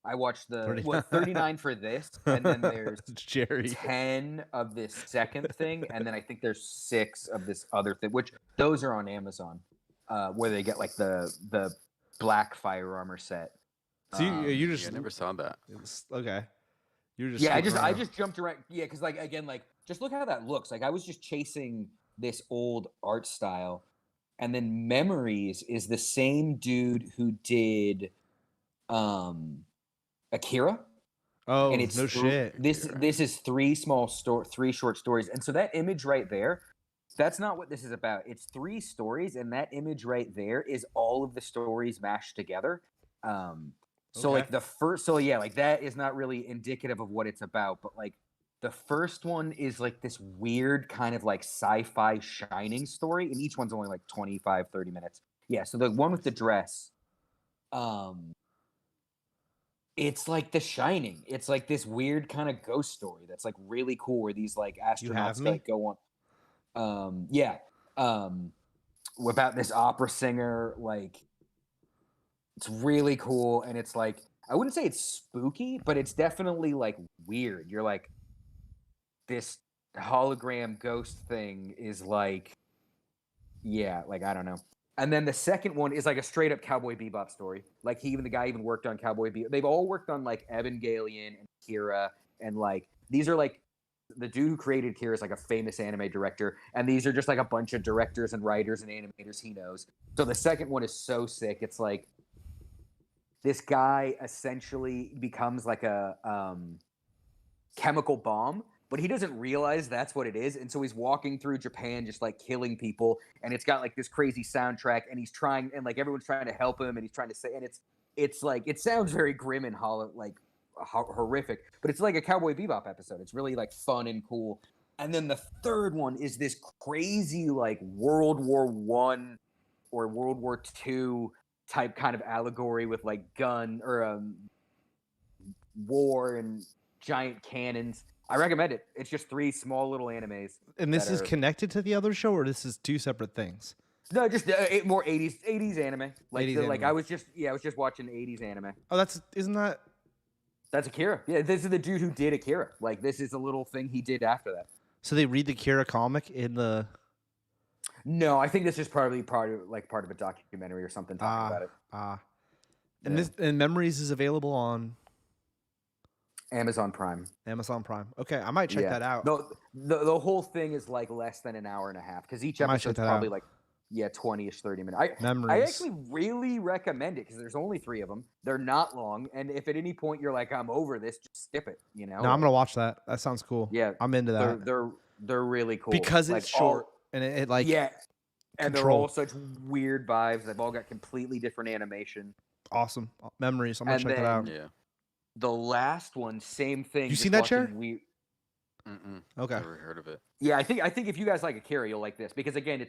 S2: I watched
S1: 39.
S2: 39 for this, and then there's
S1: Jerry.
S2: 10 of this second thing, and then I think there's 6 of this other thing, which those are on Amazon, where they get like the black fire armor set.
S1: So you just
S3: I never saw that.
S1: okay. You're just
S2: Yeah, I
S1: skipping
S2: just jumped around. Yeah, because like again, like just look how that looks. Like I was just chasing this old art style, and then Memories is the same dude who did Akira.
S1: Oh,
S2: And it's
S1: no shit.
S2: This is 3 short stories, and so that image right there, that's not what this is about. It's 3 stories, and that image right there is all of the stories mashed together. So
S1: Okay.
S2: like the first, so yeah, like that is not really indicative of what it's about, but like the first one is like this weird kind of like sci-fi Shining story, and each one's only like 25, 30 minutes. Yeah, so the one with the dress, it's like The Shining. It's like this weird kind of ghost story that's like really cool, where these like
S1: You have
S2: astronauts
S1: me?
S2: like go on. About this opera singer, like it's really cool, and it's like I wouldn't say it's spooky, but it's definitely like weird. You're like, this hologram ghost thing is like, yeah, like I don't know. And then the second one is like a straight up Cowboy Bebop story. Like the guy even worked on Cowboy Bebop. They've all worked on like Evangelion and Kira, and like these are like the dude who created Kira is like a famous anime director, and these are just like a bunch of directors and writers and animators he knows. So the second one is so sick. It's like this guy essentially becomes like a chemical bomb, but he doesn't realize that's what it is, and so he's walking through Japan just like killing people, and it's got like this crazy soundtrack, and he's trying, and like everyone's trying to help him, and he's trying to say, and it's like it sounds very grim and horrific, but it's like a Cowboy Bebop episode. It's really like fun and cool. And then the third one is this crazy like World War I or World War II type kind of allegory with like gun or war and giant cannons. I recommend it. It's just 3 small little animes.
S1: And this is connected to the other show, or this is 2 separate things?
S2: No, just more 80s anime. Like
S1: 80s
S2: like
S1: anime.
S2: I was just watching 80s anime.
S1: Oh, isn't that?
S2: That's Akira. Yeah, this is the dude who did Akira. Like this is a little thing he did after that.
S1: So they read the Kira comic in the.
S2: No, I think this is probably part of a documentary or something talking about it.
S1: And and Memories is available on
S2: Amazon Prime.
S1: Amazon Prime. Okay, I might check that out.
S2: The whole thing is like less than an hour and a half because each
S1: I might
S2: episode's
S1: check that
S2: probably
S1: out.
S2: like 20-ish, 30 minutes. I
S1: Memories.
S2: actually really recommend it because there's only 3 of them. They're not long, and if at any point you're like, I'm over this, just skip it. You know.
S1: No, I'm gonna watch that. That sounds cool.
S2: Yeah,
S1: I'm into that
S2: they're really cool
S1: because it's
S2: like,
S1: short and it like
S2: yeah, and they're
S1: control.
S2: all such weird vibes. They've all got completely different animation.
S1: awesome memories. I'm gonna
S2: And
S1: check that out.
S2: then-
S3: Yeah.
S2: The last one, same thing.
S1: You
S2: just
S1: seen that,
S2: watching
S1: Chair?
S3: Mm-mm.
S1: Okay.
S3: Never heard of it.
S2: Yeah, I think if you guys like Akira, you'll like this because again,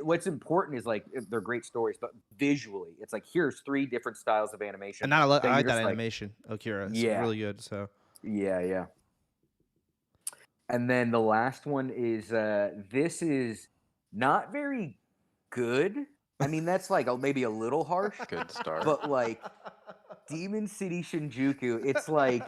S2: what's important is like they're great stories, but visually, it's like here's 3 different styles of animation.
S1: And I
S2: that
S1: like
S2: you're
S1: that
S2: just like,
S1: animation, Akira. It's
S2: Yeah.
S1: really good. So
S2: Yeah. And then the last one is this is not very good. I mean, that's like maybe a little harsh,
S3: Good start.
S2: but like Demon City Shinjuku, it's like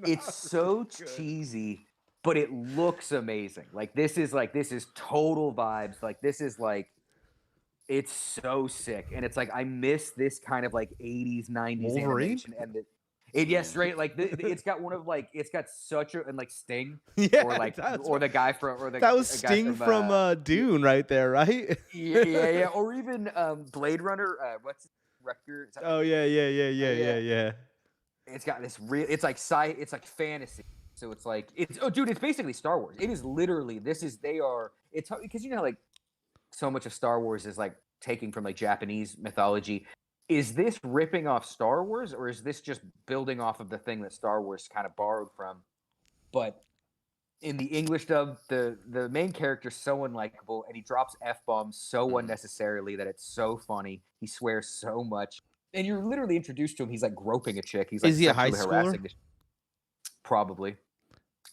S2: it's so cheesy, but it looks amazing. Like this is total vibes. Like this is like it's so sick, and it's like I miss this kind of like 80s 90s
S1: Wolverine?
S2: animation and yes, right. Like it's got one of like it's got such a and like Sting
S1: yeah,
S2: or like
S1: that's
S2: or the guy from or the
S1: that was
S2: guy
S1: Sting from Dune right there, right?
S2: yeah, or even Blade Runner. What's his record?
S1: Oh yeah.
S2: It's got this real. It's like it's like fantasy. So it's like dude. It's basically Star Wars. It is literally. It's because you know like so much of Star Wars is like taking from like Japanese mythology. Is this ripping off Star Wars, or is this just building off of the thing that Star Wars kind of borrowed from? But in the English dub, the main character's so unlikable, and he drops F-bombs so unnecessarily that it's so funny. He swears so much. And you're literally introduced to him. He's like groping a chick. He's like
S1: Is he a high
S2: sexually harassing
S1: schooler?
S2: Probably.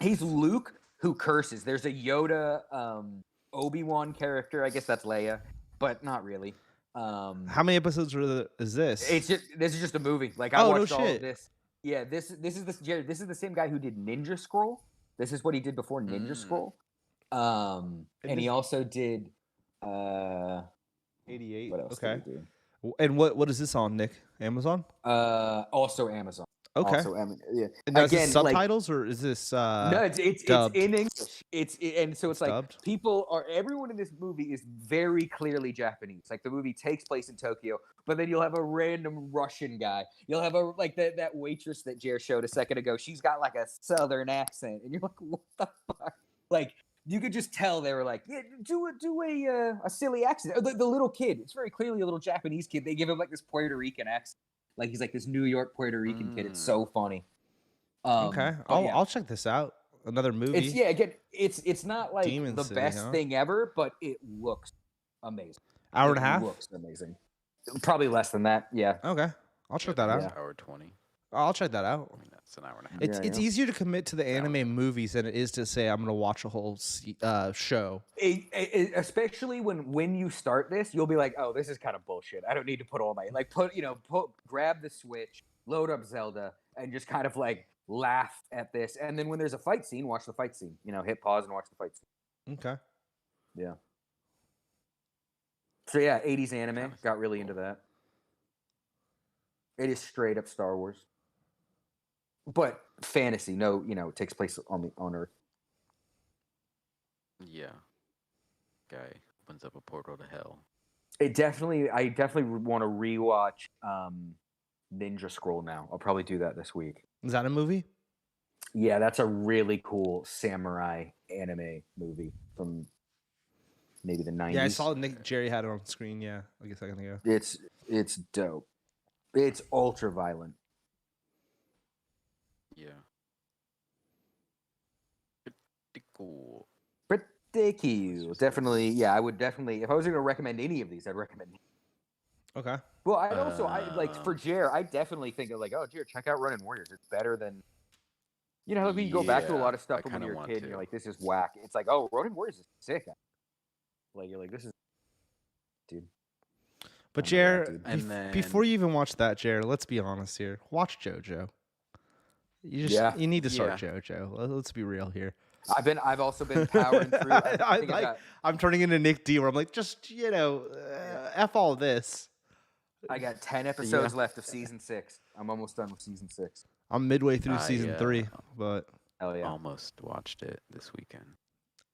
S2: He's Luke who curses. There's a Yoda Obi-Wan character. I guess that's Leia, but not really.
S1: How many episodes is this?
S2: This is just a movie. Like I
S1: Oh, no
S2: watched all of
S1: shit.
S2: this. Yeah, this is Jared. This is the same guy who did Ninja Scroll. This is what he did before Ninja Scroll. And he also did
S1: 88.
S2: what else
S1: Okay.
S2: did he do?
S1: And what is this on, Nick? Amazon?
S2: Also Amazon.
S1: Okay.
S2: Also, yeah.
S1: And that's
S2: Again,
S1: subtitles or is this
S2: no, it's
S1: dubbed?
S2: in English. And so it's like
S1: dubbed?
S2: everyone in this movie is very clearly Japanese. Like the movie takes place in Tokyo, but then you'll have a random Russian guy. You'll have that waitress that Jer showed a second ago. She's got like a southern accent, and you're like, what the fuck? Like you could just tell they were like, yeah, do a silly accent. The little kid, it's very clearly a little Japanese kid. They give him like this Puerto Rican accent. Like he's like this New York Puerto Rican kid. It's so funny.
S1: Okay. I'll check this out. Another movie.
S2: It's not like
S1: Demon
S2: the
S1: City,
S2: best
S1: huh?
S2: thing ever, but it looks amazing.
S1: Hour and a half?
S2: Looks amazing. Probably less than that. Yeah.
S1: Okay. I'll check that out.
S2: Yeah.
S3: Hour 20.
S1: I'll check that out.
S3: I mean, that's an hour and a half.
S1: It's easier to commit to the anime movies than it is to say I'm gonna watch a whole show.
S2: Especially when you start this, you'll be like, oh, this is kind of bullshit. I don't need to put all my grab the Switch, load up Zelda, and just kind of like laugh at this. And then when there's a fight scene, watch the fight scene. Hit pause and watch the fight scene.
S1: Okay.
S2: Yeah. So yeah, 80s anime. Got really into that. It is straight up Star Wars. But fantasy, it takes place on Earth.
S3: Yeah. Guy opens up a portal to hell.
S2: I definitely want to rewatch Ninja Scroll now. I'll probably do that this week.
S1: Is that a movie?
S2: Yeah, that's a really cool samurai anime movie from maybe the 90s.
S1: Yeah, I saw Jerry had it on screen. Yeah, like a second ago.
S2: It's dope. It's ultra violent.
S3: Yeah. Pretty cool.
S2: Pretty cool. Definitely, yeah, I would definitely, if I was going to recommend any of these, I'd recommend.
S1: Okay.
S2: Well, I like for Jer, I definitely think of like, oh, Jer, check out Running Warriors. It's better than, like when you go back to a lot of stuff
S3: I
S2: from when
S3: kinda
S2: you were a
S3: want
S2: kid, and
S3: to.
S2: you're like, this is whack. It's like, oh, Running Warriors is sick. Like you're like, this is, dude.
S1: But
S2: I know
S1: Jer,
S2: that, dude.
S3: And then-
S1: before you even watch that, Jer, let's be honest here. Watch JoJo. You need to start JoJo. Let's be real here.
S2: I've also been powering through. I think
S1: I'm turning into Nick D, where I'm like, just f all this.
S2: I got 10 episodes left of season 6. I'm almost done with season 6.
S1: I'm midway through season 3, but
S2: Hell yeah!
S3: Almost watched it this weekend.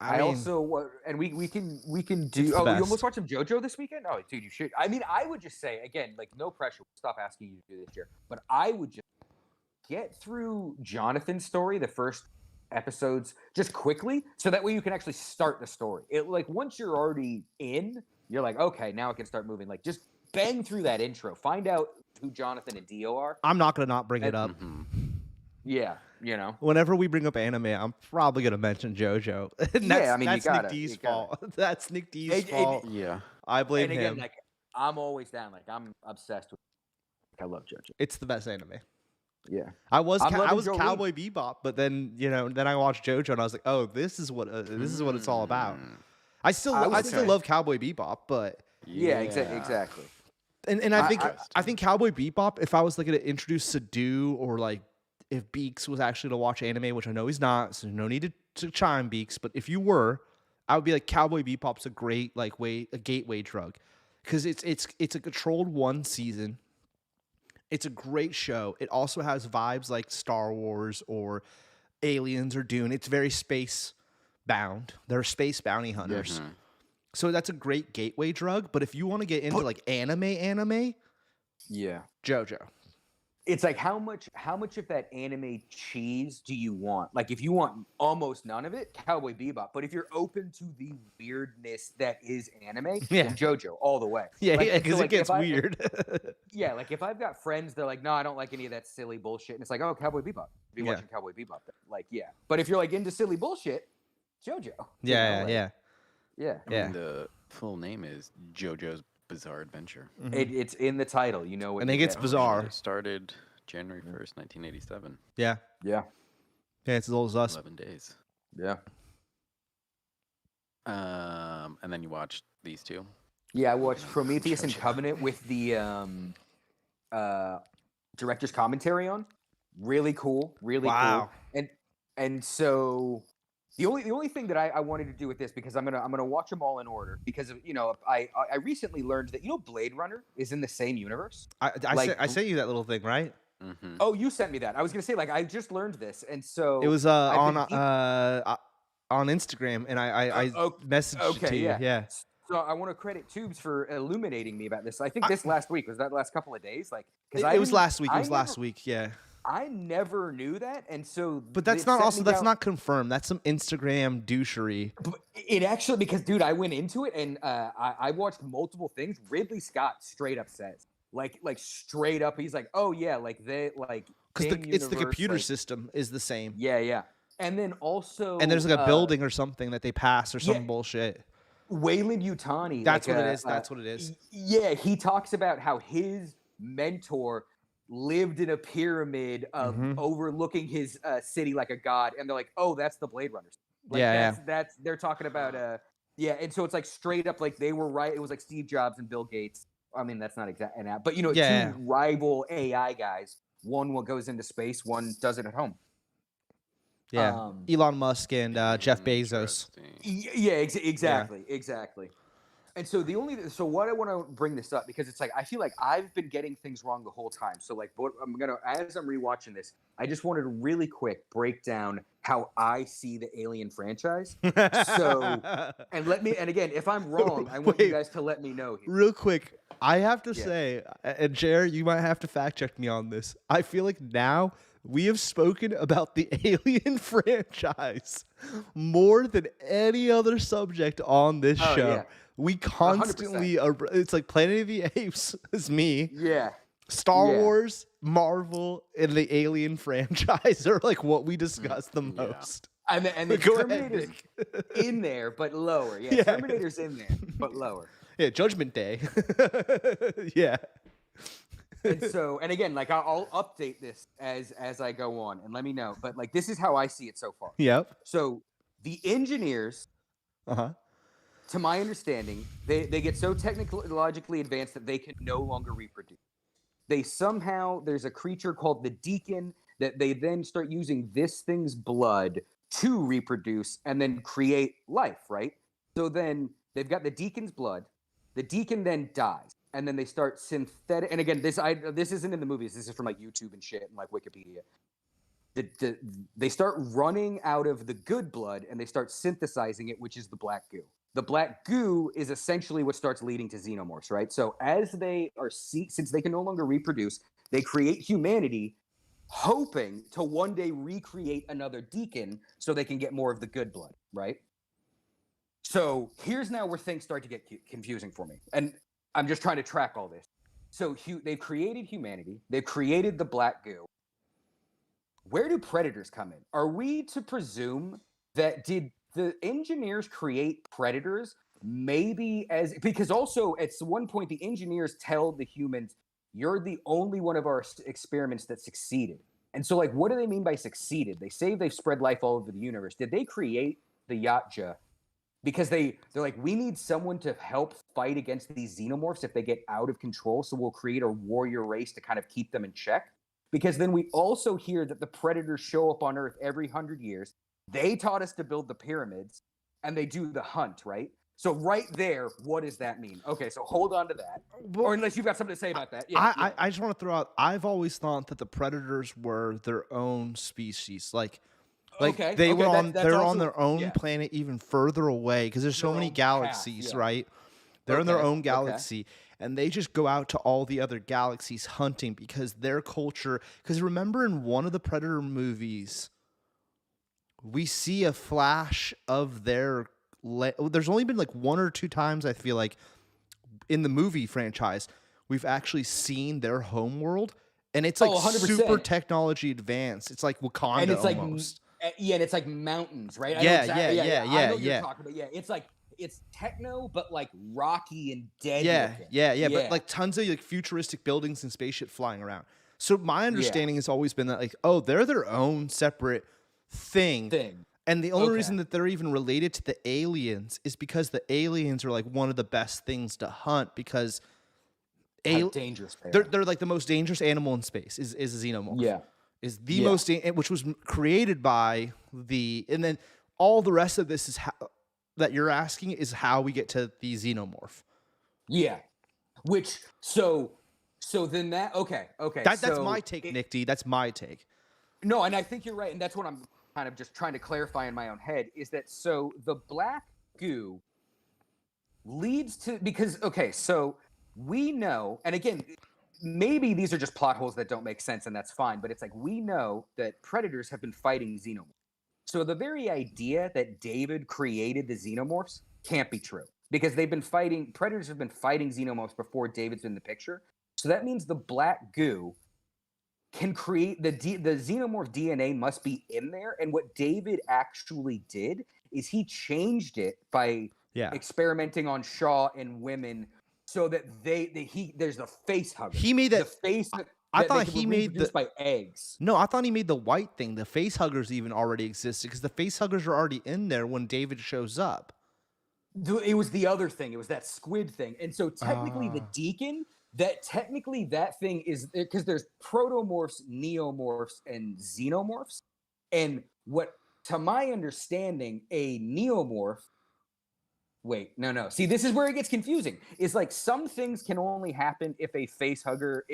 S2: I
S1: mean,
S2: also and we can do.
S1: the
S2: Oh,
S1: best.
S2: you almost watched some JoJo this weekend? Oh, dude, you should. I mean, I would just say again, like no pressure. Stop asking you to do this year, but I would just get through Jonathan's story, the first episodes, just quickly, so that way you can actually start the story. It like once you're already in, you're like, okay, now I can start moving. Like just bang through that intro. Find out who Jonathan and Dio are.
S1: I'm not gonna not bring it up.
S2: Yeah, you know.
S1: Whenever we bring up anime, I'm probably gonna mention JoJo. And
S2: Yeah, I mean,
S1: that's
S2: you gotta,
S1: Nick D's
S2: you gotta.
S1: fault. That's Nick D's fault.
S3: Yeah.
S1: I blame
S2: And again,
S1: him.
S2: like, I'm always down. Like, I'm obsessed with. I love JoJo.
S1: It's the best anime.
S2: Yeah,
S1: I was
S2: I'm loving
S1: Cowboy
S2: Jolene.
S1: Bebop, but then then I watched JoJo and I was like, oh, this is what it's all about. I still love Cowboy Bebop, but
S2: yeah, exactly.
S1: and I think Cowboy Bebop, if I was like gonna introduce Sadu, or like if Beaks was actually to watch anime, which I know he's not, so no need to chime Beaks, but if you were, I would be like, Cowboy Bebop's a great a gateway drug, because it's a controlled one season. It's a great show. It also has vibes like Star Wars or Aliens or Dune. It's very space bound. They're space bounty hunters.
S3: Mm-hmm.
S1: So that's a great gateway drug. But if you want to get into like anime,
S2: Yeah.
S1: JoJo.
S2: It's like, how much of that anime cheese do you want? Like, if you want almost none of it, Cowboy Bebop. But if you're open to the weirdness that is anime, then JoJo all the way.
S1: Yeah,
S2: like,
S1: because it gets weird.
S2: Yeah, like if I've got friends, they're like, no, I don't like any of that silly bullshit. And it's like, oh, Cowboy Bebop. Be watching Cowboy Bebop then. Like, yeah. But if you're like into silly bullshit, JoJo.
S1: Yeah.
S3: I mean, the full name is JoJo's Bizarre Adventure.
S2: Mm-hmm. It's in the title. You know what?
S1: And it gets bizarre.
S3: It started January 1st, 1987.
S1: Yeah.
S2: Yeah.
S1: Yeah, it's as old as us.
S3: 11 days.
S2: Yeah.
S3: And then you watched these two.
S2: Yeah, I watched Prometheus and Covenant with the director's commentary on. Really cool. Really cool. And so the only thing that I wanted to do with this, because I'm gonna watch them all in order, because of, I recently learned that Blade Runner is in the same universe.
S1: I sent you that little thing, right?
S3: Mm-hmm.
S2: Oh, you sent me that. I was gonna say, like, I just learned this, and so
S1: it was on Instagram, and I messaged it to you. Yeah.
S2: So I want to credit Tubes for illuminating me about this. I think this last week, was that last couple of days, like, because
S1: it was last week. It was last week. Yeah.
S2: I never knew that, and so.
S1: But that's not confirmed. That's some Instagram douchery.
S2: But it actually, because dude, I went into it and I watched multiple things. Ridley Scott straight up says, like straight up, he's like, oh yeah, like they like,
S1: because it's the computer system is the same.
S2: Yeah. And then also,
S1: and there's like a building or something that they pass or some bullshit.
S2: Wayland Yutani.
S1: That's what it is. That's what it is.
S2: Yeah, he talks about how his mentor lived in a pyramid of overlooking his city like a god, and they're like, oh, that's the Blade Runners. Like, that's they're talking about and so it's like straight up, like, they were right. It was like Steve Jobs and Bill Gates. I mean, that's not exact, but two rival AI guys. One goes into space, one does it at home.
S1: Yeah, Elon Musk and Jeff Bezos.
S2: Yeah, exactly. And so so what I want to bring this up, because it's like, I feel like I've been getting things wrong the whole time. So like, as I'm rewatching this, I just wanted to really quick break down how I see the Alien franchise. So, and again, if I'm wrong, I want you guys to let me know here.
S1: Real quick, I have to say, and Jared, you might have to fact check me on this. I feel like now we have spoken about the Alien franchise more than any other subject on this show. Yeah. We constantly, it's like Planet of the Apes is me.
S2: Yeah.
S1: Star Wars, Marvel, and the Alien franchise are like what we discuss the most.
S2: And the Terminator's in there, but lower. Yeah, Terminator's in there, but lower.
S1: Yeah, Judgment Day. Yeah.
S2: And again, like, I'll update this as I go on, and let me know. But like, this is how I see it so far.
S1: Yep.
S2: So the engineers, to my understanding, they get so technologically advanced that they can no longer reproduce. There's a creature called the Deacon that they then start using this thing's blood to reproduce and then create life, right? So then they've got the Deacon's blood. The Deacon then dies, and then they start synthetic. And again, this isn't in the movies. This is from like YouTube and shit and like Wikipedia. They start running out of the good blood, and they start synthesizing it, which is the black goo. The black goo is essentially what starts leading to xenomorphs, right? So as they are, since they can no longer reproduce, they create humanity, hoping to one day recreate another Deacon so they can get more of the good blood, right? So here's now where things start to get confusing for me. And I'm just trying to track all this. So they've created humanity. They've created the black goo. Where do predators come in? Are we to presume that did the engineers create predators maybe because also at one point the engineers tell the humans, you're the only one of our experiments that succeeded. And so like, what do they mean by succeeded? They say they've spread life all over the universe. Did they create the Yatja because they're like, we need someone to help fight against these xenomorphs if they get out of control, so we'll create a warrior race to kind of keep them in check? Because then we also hear that the predators show up on Earth every 100 years. They taught us to build the pyramids, and they do the hunt, right? So right there, what does that mean? Okay, so hold on to that.
S1: Well,
S2: or unless you've got something to say about that. Yeah,
S1: I just want to throw out, I've always thought that the predators were their own species. Like
S2: Okay,
S1: they were
S2: okay,
S1: on
S2: that's
S1: they're
S2: also-
S1: on their own
S2: yeah.
S1: planet even further away because there's so
S2: Their
S1: many
S2: own path,
S1: galaxies,
S2: yeah.
S1: right? They're in their
S2: Okay,
S1: own
S2: okay.
S1: galaxy, and they just go out to all the other galaxies hunting because their culture. Because remember, in one of the Predator movies, we see a flash of their. There's only been like one or two times I feel like in the movie franchise we've actually seen their home world, and it's like
S2: 100%.
S1: super technology advanced. It's like Wakanda
S2: And it's like
S1: almost.
S2: yeah, and it's like mountains, right? I know
S1: Yeah,
S2: exactly,
S1: yeah,
S2: I know what
S1: yeah.
S2: you're talking about. Yeah, it's like it's techno, but like rocky and dead.
S1: Yeah,
S2: looking.
S1: yeah. But like tons of like futuristic buildings and spaceship flying around. So my understanding has always been that like, oh, they're their own separate thing. And the only reason that they're even related to the aliens is because the aliens are like one of the best things to hunt because
S2: How dangerous they are.
S1: they're like the most dangerous animal in space is a xenomorph.
S2: Yeah.
S1: Is the most which was created by and then all the rest of this is how that you're asking is how we get to the xenomorph.
S2: Yeah. Which so then that okay.
S1: That's my take, Nick D. That's my take.
S2: No, and I think you're right, and that's what I'm kind of just trying to clarify in my own head is that so the black goo leads to because so we know, and again, maybe these are just plot holes that don't make sense, and that's fine, but it's like we know that predators have been fighting xenomorphs. So the very idea that David created the xenomorphs can't be true because predators have been fighting xenomorphs before David's in the picture. So that means the black goo can create the xenomorph DNA must be in there. And what David actually did is he changed it by experimenting on Shaw and women so that there's the face hugger.
S1: He made that.
S2: The face.
S1: I thought he made
S2: by eggs.
S1: No, I thought he made the white thing. The face huggers even already existed because the face huggers are already in there when David shows up.
S2: It was the other thing. It was that squid thing. And so technically the deacon, that thing is because there's protomorphs, neomorphs, and xenomorphs. And what, to my understanding, a neomorph. Wait, no. See, this is where it gets confusing. It's like some things can only happen if a face hugger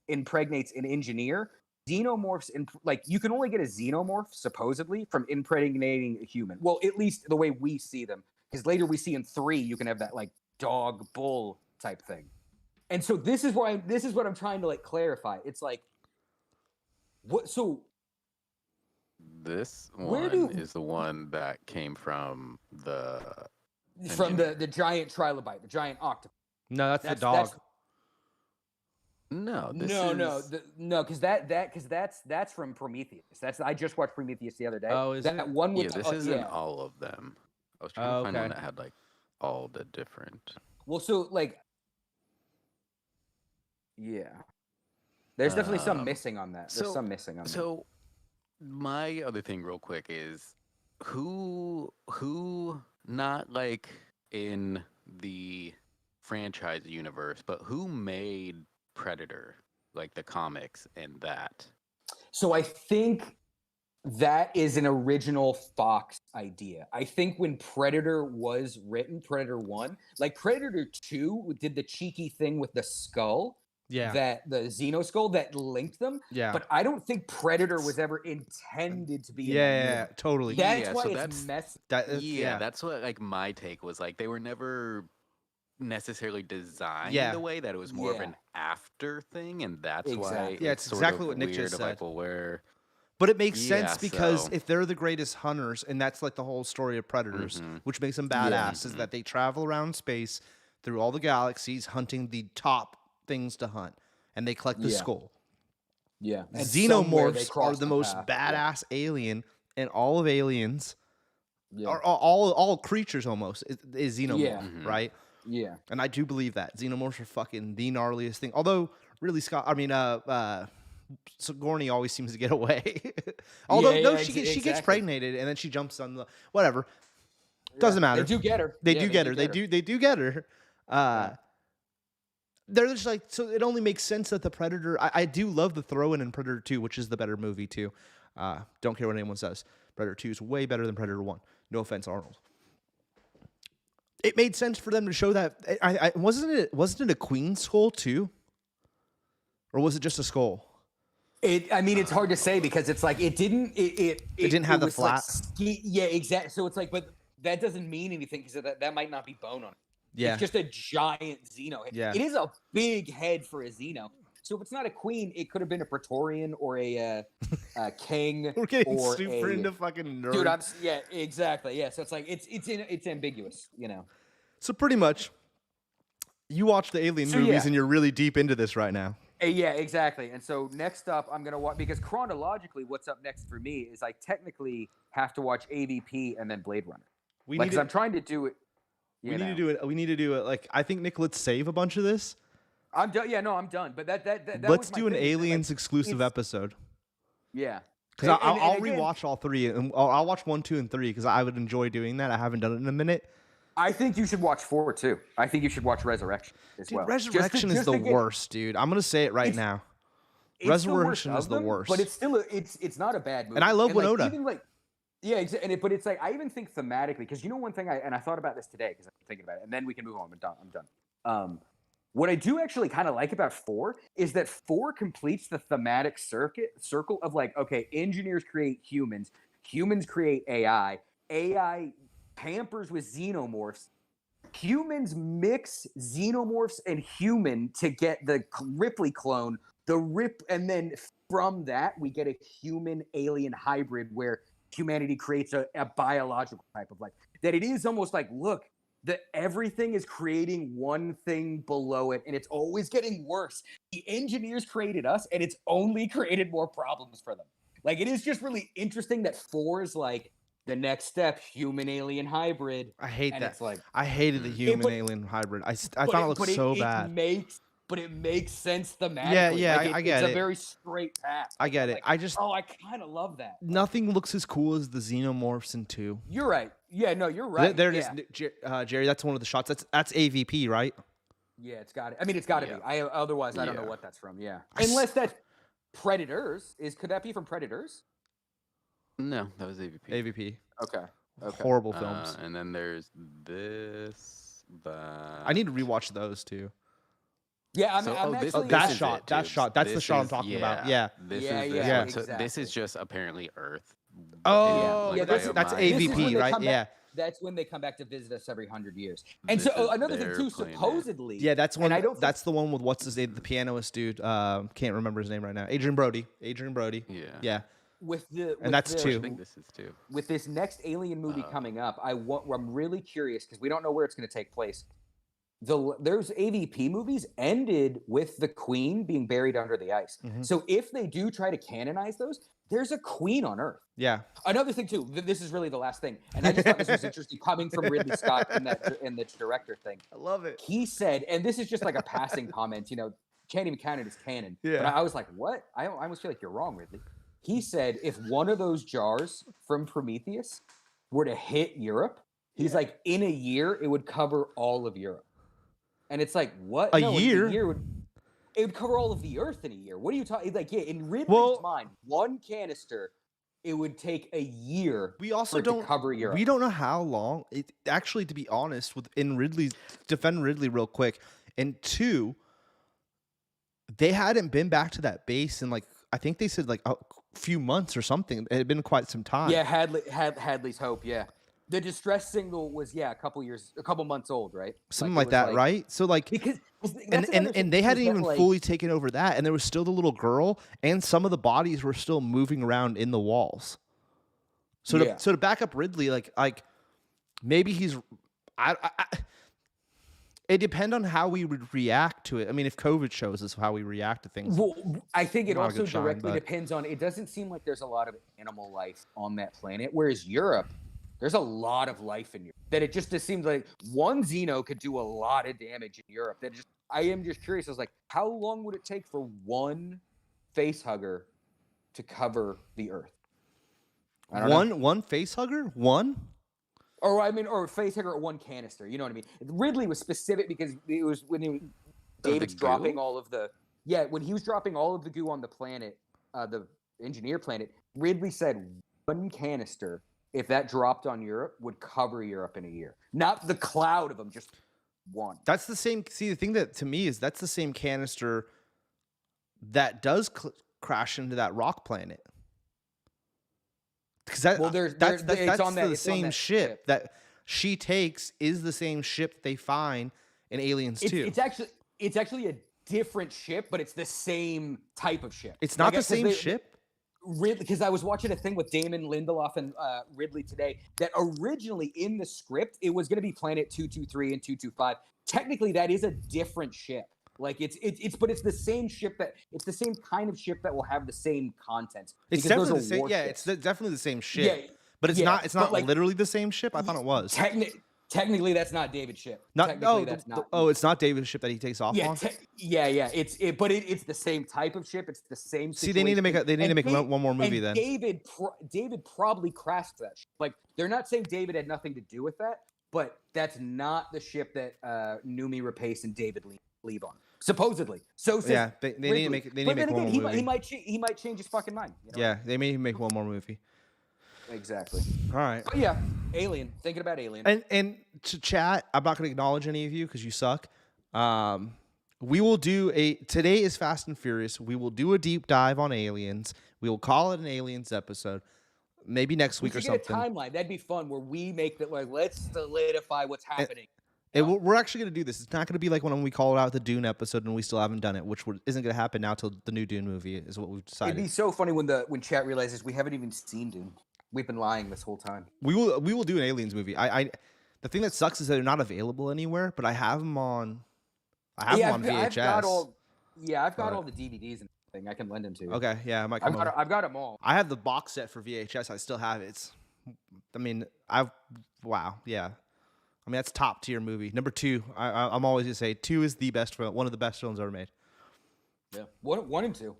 S2: impregnates an engineer. Xenomorphs, like you can only get a xenomorph supposedly from impregnating a human. Well, at least the way we see them, because later we see in 3 you can have that like dog bull type thing. And so this is what I'm trying to like clarify. It's like what? So
S3: this one is the one that came from the
S2: giant trilobite, the giant octopus.
S1: No, that's the dog.
S3: No,
S2: because that's from Prometheus. I just watched Prometheus the other day.
S1: Oh, is
S2: that one with
S3: this isn't all of them. I was trying to find one that had like all the different.
S2: Well, so like, yeah, there's definitely some missing on that. There's some missing on that.
S3: So my other thing, real quick, is who not like in the franchise universe, but who made Predator, like the comics and that?
S2: So I think that is an original Fox idea. I think when Predator was written, Predator 1, like Predator 2 did the cheeky thing with the skull.
S1: Yeah.
S2: That the Xeno skull that linked them.
S1: Yeah.
S2: But I don't think Predator was ever intended to be.
S1: Yeah, totally.
S2: That's why it's messy.
S3: That's what like my take was. Like they were never necessarily designed the way that it was more of an after thing, and that's why
S1: it's exactly what Nick just said.
S3: Like, well, where
S1: But it makes sense because if they're the greatest hunters, and that's like the whole story of Predators, which makes them badass, is that they travel around space, through all the galaxies hunting the top things to hunt, and they collect the skull.
S2: Yeah. And somewhere they
S1: Xenomorphs are
S2: cross
S1: the most
S2: path.
S1: badass alien in all of aliens.
S2: Yeah.
S1: Or all creatures almost is xenomorph,
S2: Yeah.
S1: right?
S2: Yeah.
S1: And I do believe that xenomorphs are fucking the gnarliest thing. Although Ridley Scott, Sigourney always seems to get away. Although she gets pregnated and then she jumps on the whatever. Doesn't matter.
S2: They do get her.
S1: They do get her. They do get her. They're just like, so it only makes sense that the Predator. I do love the throw-in in Predator 2, which is the better movie too. Don't care what anyone says. Predator 2 is way better than Predator 1. No offense, Arnold. It made sense for them to show that. Wasn't it a queen skull too, or was it just a skull?
S2: It's hard to say because it's like it didn't
S1: have the flat.
S2: Yeah, exactly. So it's like, but that doesn't mean anything because that might not be bone on it.
S1: Yeah,
S2: it's just a giant Xeno head.
S1: Yeah,
S2: it is a big head for a Xeno. So if it's not a queen, it could have been a Praetorian or a king.
S1: We're getting
S2: or
S1: super into fucking nerd.
S2: Dude, yeah, exactly. Yeah, so it's like it's ambiguous, you know.
S1: So pretty much, you watch the Alien movies and you're really deep into this right now.
S2: Yeah, exactly. And so next up, I'm gonna watch because chronologically, what's up next for me is I technically have to watch AVP and then Blade Runner. I'm trying to do it. We need
S1: to do it. Like I think Nick, let's save a bunch of this.
S2: I'm done. Yeah, no, I'm done. But that
S1: let's do an Aliens exclusive episode.
S2: Yeah.
S1: Because I'll rewatch all three, and I'll watch 1, 2, and 3 because I would enjoy doing that. I haven't done it in a minute.
S2: I think you should watch 4 too. I think you should watch Resurrection as well.
S1: Resurrection is the worst, dude. I'm gonna say it right now. Resurrection is the worst.
S2: But it's still it's not a bad movie.
S1: And I love Winona.
S2: But it's like I even think thematically because you know one thing I thought about this today because I'm thinking about it, and then we can move on. I'm done. What I do actually kind of like about 4 is that 4 completes the thematic circle of like, okay, engineers create humans, humans create AI tampers with xenomorphs, humans mix xenomorphs and human to get the Ripley clone, and then from that we get a human alien hybrid where humanity creates a biological type of life. That it is almost like, look, that everything is creating one thing below it, and it's always getting worse. The engineers created us, and it's only created more problems for them. Like, it is just really interesting that 4 is like the next step, human-alien hybrid.
S1: I hate that.
S2: It's like,
S1: I hated the human-alien hybrid. I thought it looked so bad.
S2: But it makes sense thematically.
S1: Yeah,
S2: like
S1: I get it.
S2: It's a very straight path.
S1: I get it.
S2: Like,
S1: I
S2: kind of love that.
S1: Nothing looks as cool as the xenomorphs in 2.
S2: You're right. Yeah, no, you're right.
S1: There it is, Jerry. That's one of the shots. That's AVP, right?
S2: Yeah, it's got it. I mean, it's got to be. Otherwise, I don't know what that's from. Yeah, unless that's Predators. Could that be from Predators?
S3: No, that was AVP.
S1: AVP.
S2: Okay.
S1: Horrible films.
S3: And then there's this.
S1: I need to rewatch those too.
S2: Yeah, I'm actually.
S1: That shot. That's the shot I'm talking about. Yeah.
S3: So this is just apparently Earth.
S1: Oh, that's AVP, right? Yeah.
S2: That's when they come back to visit us every 100 years. And so another thing too, supposedly.
S1: Yeah, that's one. That's the one with what's his name, the pianist dude. Can't remember his name right now. Adrian Brody. Yeah. That's 2.
S3: I think this is 2.
S2: With this next Alien movie coming up, I'm really curious because we don't know where it's going to take place. There's AVP movies ended with the Queen being buried under the ice. Mm-hmm. So if they do try to canonize those, there's a Queen on Earth. Yeah. Another thing too. This is really the last thing, and I just thought this was interesting coming from Ridley Scott in the director thing.
S1: I love it.
S2: He said, and this is just like a passing comment. You know, can't even count it as canon. Yeah. But I was like, what? I almost feel like you're wrong, Ridley. He said if one of those jars from Prometheus were to hit Europe, he's like, in a year it would cover all of Europe. And it's like, what?
S1: A year
S2: it would cover all of the Earth in a year. What are you talking? Like, yeah, in Ridley's mind, one canister, it would take a year.
S1: We also don't
S2: cover Europe.
S1: We don't know how long. It actually, to be honest, defend Ridley real quick. And 2, they hadn't been back to that base in I think they said a few months or something. It had been quite some time.
S2: Yeah, Hadley's Hope. Yeah. The distress single was a couple months old, right?
S1: Something like that, right? So because and they hadn't even fully taken over that, and there was still the little girl, and some of the bodies were still moving around in the walls. So to back up Ridley, like maybe he's It depends on how we would react to it. I mean, if COVID shows us how we react to things.
S2: Well, I think it
S1: Not a
S2: also
S1: good sign,
S2: directly
S1: but-
S2: depends on. It doesn't seem like there's a lot of animal life on that planet, whereas Europe, there's a lot of life in Europe. That it just seems like one Xeno could do a lot of damage in Europe. I am just curious. I was like, how long would it take for one face hugger to cover the Earth? I don't know.
S1: One face hugger? One?
S2: Or face hugger or one canister. You know what I mean? Ridley was specific because it was when David's dropping all of the when he was dropping all of the goo on the planet, the engineer planet. Ridley said one canister, if that dropped on Europe, would cover Europe in a year. Not the cloud of them, just one.
S1: That's the same. See, the thing that to me is that's the same canister that does crash into that rock planet. Because that's the same ship that she takes is the same ship they find in Aliens 2.
S2: It's actually a different ship, but it's the same type of ship.
S1: It's not the same ship?
S2: Because I was watching a thing with Damon Lindelof and Ridley today that originally in the script, it was going to be Planet 223 and 225. Technically, that is a different ship. Like but it's the same ship it's the same kind of ship that will have the same contents.
S1: It's definitely the same. Yeah, it's definitely the same ship. Yeah, but it's not. It's not like, literally the same ship. I thought it was.
S2: Technically, that's not David's ship.
S1: It's not David's ship that he takes off on.
S2: But it's the same type of ship. It's the same.
S1: See, they need to make one more movie then.
S2: David probably crashed that ship. Like they're not saying David had nothing to do with that, but that's not the ship that Noomi Rapace and David leave on. Supposedly.
S1: Yeah, they need to make one more movie.
S2: He might change his fucking mind. You know?
S1: Yeah, they may make one more movie.
S2: Exactly.
S1: All right.
S2: But yeah, Alien. Thinking about Alien.
S1: And to chat, I'm not going to acknowledge any of you because you suck. We will do today is Fast and Furious. We will do a deep dive on Aliens. We will call it an Aliens episode. Maybe next week or something.
S2: Get a timeline. That'd be fun where we make that let's solidify what's happening.
S1: We're actually going to do this. It's not going to be like when we call it out the Dune episode and we still haven't done it, which isn't going to happen now till the new Dune movie is what we've decided.
S2: It'd be so funny when chat realizes we haven't even seen Dune. We've been lying this whole time.
S1: We will do an Aliens movie. The thing that sucks is that they're not available anywhere, but I have them on. I have them on VHS.
S2: I've got all the DVDs and everything. I can lend them to you.
S1: Okay, yeah, I might come over.
S2: I've got them all.
S1: I have the box set for VHS. I still have it. Yeah. I mean, that's top tier movie. Number 2, I'm always gonna say 2 is the best film, one of the best films ever made.
S2: Yeah, one and two,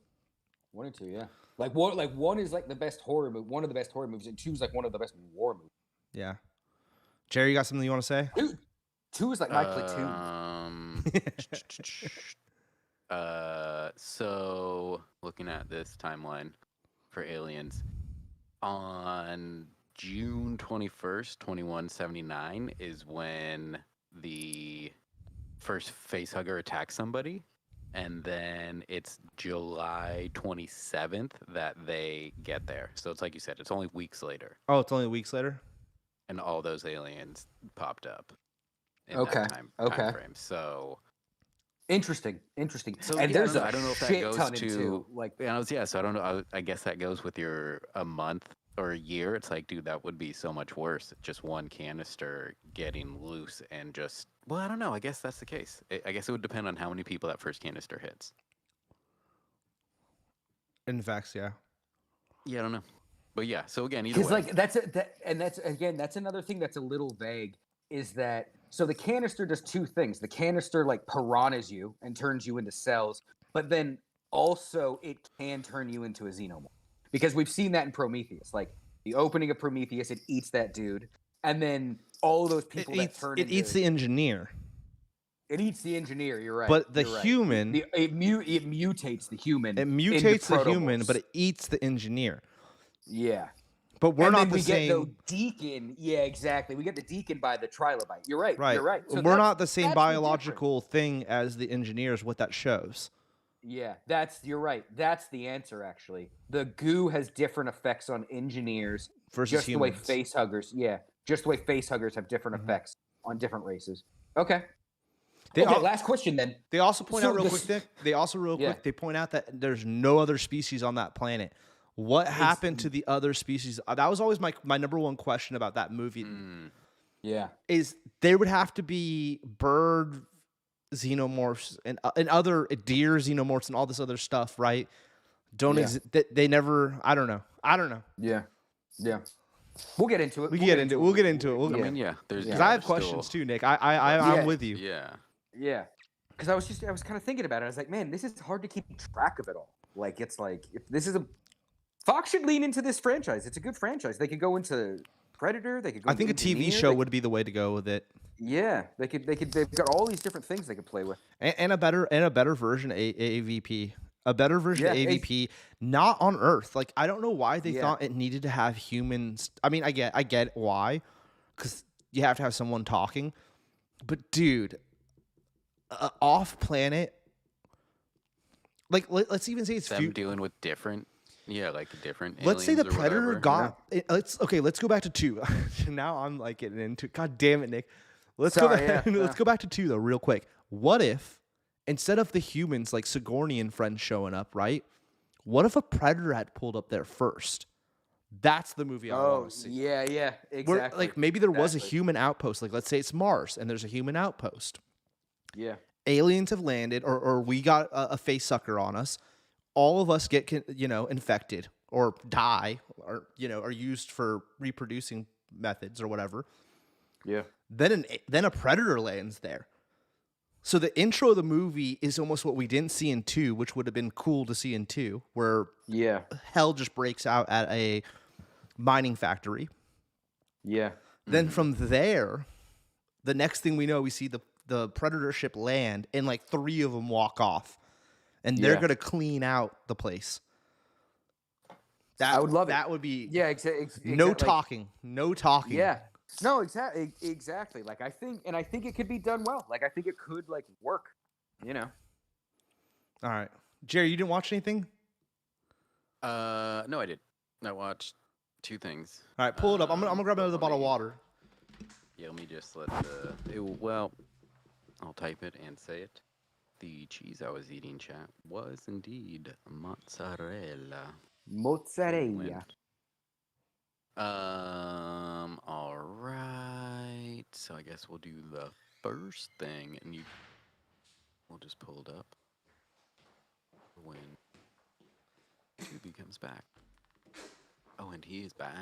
S2: yeah. Like one is like the best horror movie, one of the best horror movies, and 2 is like one of the best war movies.
S1: Yeah. Jerry, you got something you want to say?
S2: 2 is like my platoon.
S3: So looking at this timeline for Aliens, on June 21st, 2179 is when the first facehugger attacks somebody. And then it's July 27th that they get there. So it's like you said, it's only weeks later.
S1: Oh, it's only weeks later?
S3: And all those aliens popped up in
S2: that
S3: time frame. So
S2: interesting. So
S3: and
S2: there's
S3: I don't know if that goes
S2: to
S3: so I don't know. I guess that goes with your a month or a year. It's like, dude, that would be so much worse. Just one canister getting loose and just, well, I don't know. I guess that's the case. I guess it would depend on how many people that first canister hits.
S1: In fact, yeah.
S3: Yeah, I don't know. But yeah, so again, either way.
S2: Like that's another thing that's a little vague is that, so the canister does 2 things. The canister like piranhas you and turns you into cells, but then also it can turn you into a xenomorph. Because we've seen that in Prometheus. Like, the opening of Prometheus, it eats that dude. And then all of those people
S1: It eats the engineer.
S2: It eats the engineer, you're right.
S1: But the human...
S2: It mutates the human.
S1: It mutates the human, but it eats the engineer.
S2: Yeah.
S1: But we're not the same...
S2: we get the deacon. Yeah, exactly. We get the deacon by the trilobite. You're right.
S1: Right.
S2: You're right. So
S1: we're not the same biological thing as the engineers, what that shows.
S2: Yeah, you're right. That's the answer, actually. The goo has different effects on engineers
S1: versus humans.
S2: The way just the way facehuggers have different effects on different races. Okay. Last question then.
S1: They also point out real quick, they point out that there's no other species on that planet. What happened to the other species? That was always my number one question about that movie.
S2: Yeah.
S1: Is there would have to be bird xenomorphs and other deer xenomorphs and all this other stuff, right? Don't
S2: Yeah.
S1: exist. They never. I don't know.
S2: Yeah. We'll get into it.
S1: We'll get into it.
S3: I mean, yeah, there's.
S1: Because
S3: yeah,
S1: I have
S3: there's
S1: questions
S3: still,
S1: too, Nick. I'm with you.
S3: Yeah.
S2: Yeah. Because I was kind of thinking about it. I was like, man, this is hard to keep track of it all. Like, it's like, if this is Fox should lean into this franchise. It's a good franchise. They could go into Predator. They could go
S1: I think a
S2: into
S1: TV
S2: Engineer.
S1: show would be the way to go with it,
S2: Yeah, they've got all these different things they could play with.
S1: and a better version of AVP. A better version of
S2: Yeah,
S1: AVP, not on Earth. Like I don't know why they
S2: Yeah.
S1: thought it needed to have humans. I mean, I get why, because you have to have someone talking. But dude, off planet, like let's even say it's
S3: them dealing with different. Yeah, like different.
S1: Let's say the
S3: aliens or
S1: Predator
S3: whatever.
S1: got. Let's go back to 2. Now I'm like getting into. God damn it, Nick. Let's
S2: Sorry,
S1: go back.
S2: yeah,
S1: Let's go back to 2 though, real quick. What if instead of the humans like Sigourney and friends showing up, right? What if a Predator had pulled up there first? That's the movie I want to see.
S2: yeah,
S1: Where,
S2: exactly.
S1: like maybe there was a
S2: Exactly.
S1: human outpost. Like let's say it's Mars and there's a human outpost.
S2: Yeah,
S1: Aliens have landed, or we got a face sucker on us. All of us get infected or die, or are used for reproducing methods or whatever.
S2: yeah,
S1: Then a predator lands there. So the intro of the movie is almost what we didn't see in 2, which would have been cool to see in 2, where
S2: yeah,
S1: hell just breaks out at a mining factory.
S2: yeah.
S1: Then from there, the next thing we know, we see the predator ship land, and like 3 of them walk off, and they're
S2: Yeah.
S1: gonna clean out the place.
S2: I would love it.
S1: That would be
S2: Yeah,
S1: no talking.
S2: Yeah. No, exactly. Like I think it could be done well. Like I think it could work.
S1: All right, Jerry, you didn't watch anything?
S3: No, I did. I watched 2 things.
S1: All right, pull it up. I'm gonna grab another
S3: let
S1: bottle of
S3: me-
S1: water.
S3: Yeah, let me just let I'll type it and say it. The cheese I was eating, chat, was indeed mozzarella.
S2: Mozzarella.
S3: All right. So I guess we'll do the first thing, and we'll just pull it up when Tubi comes back. Oh, and he is back.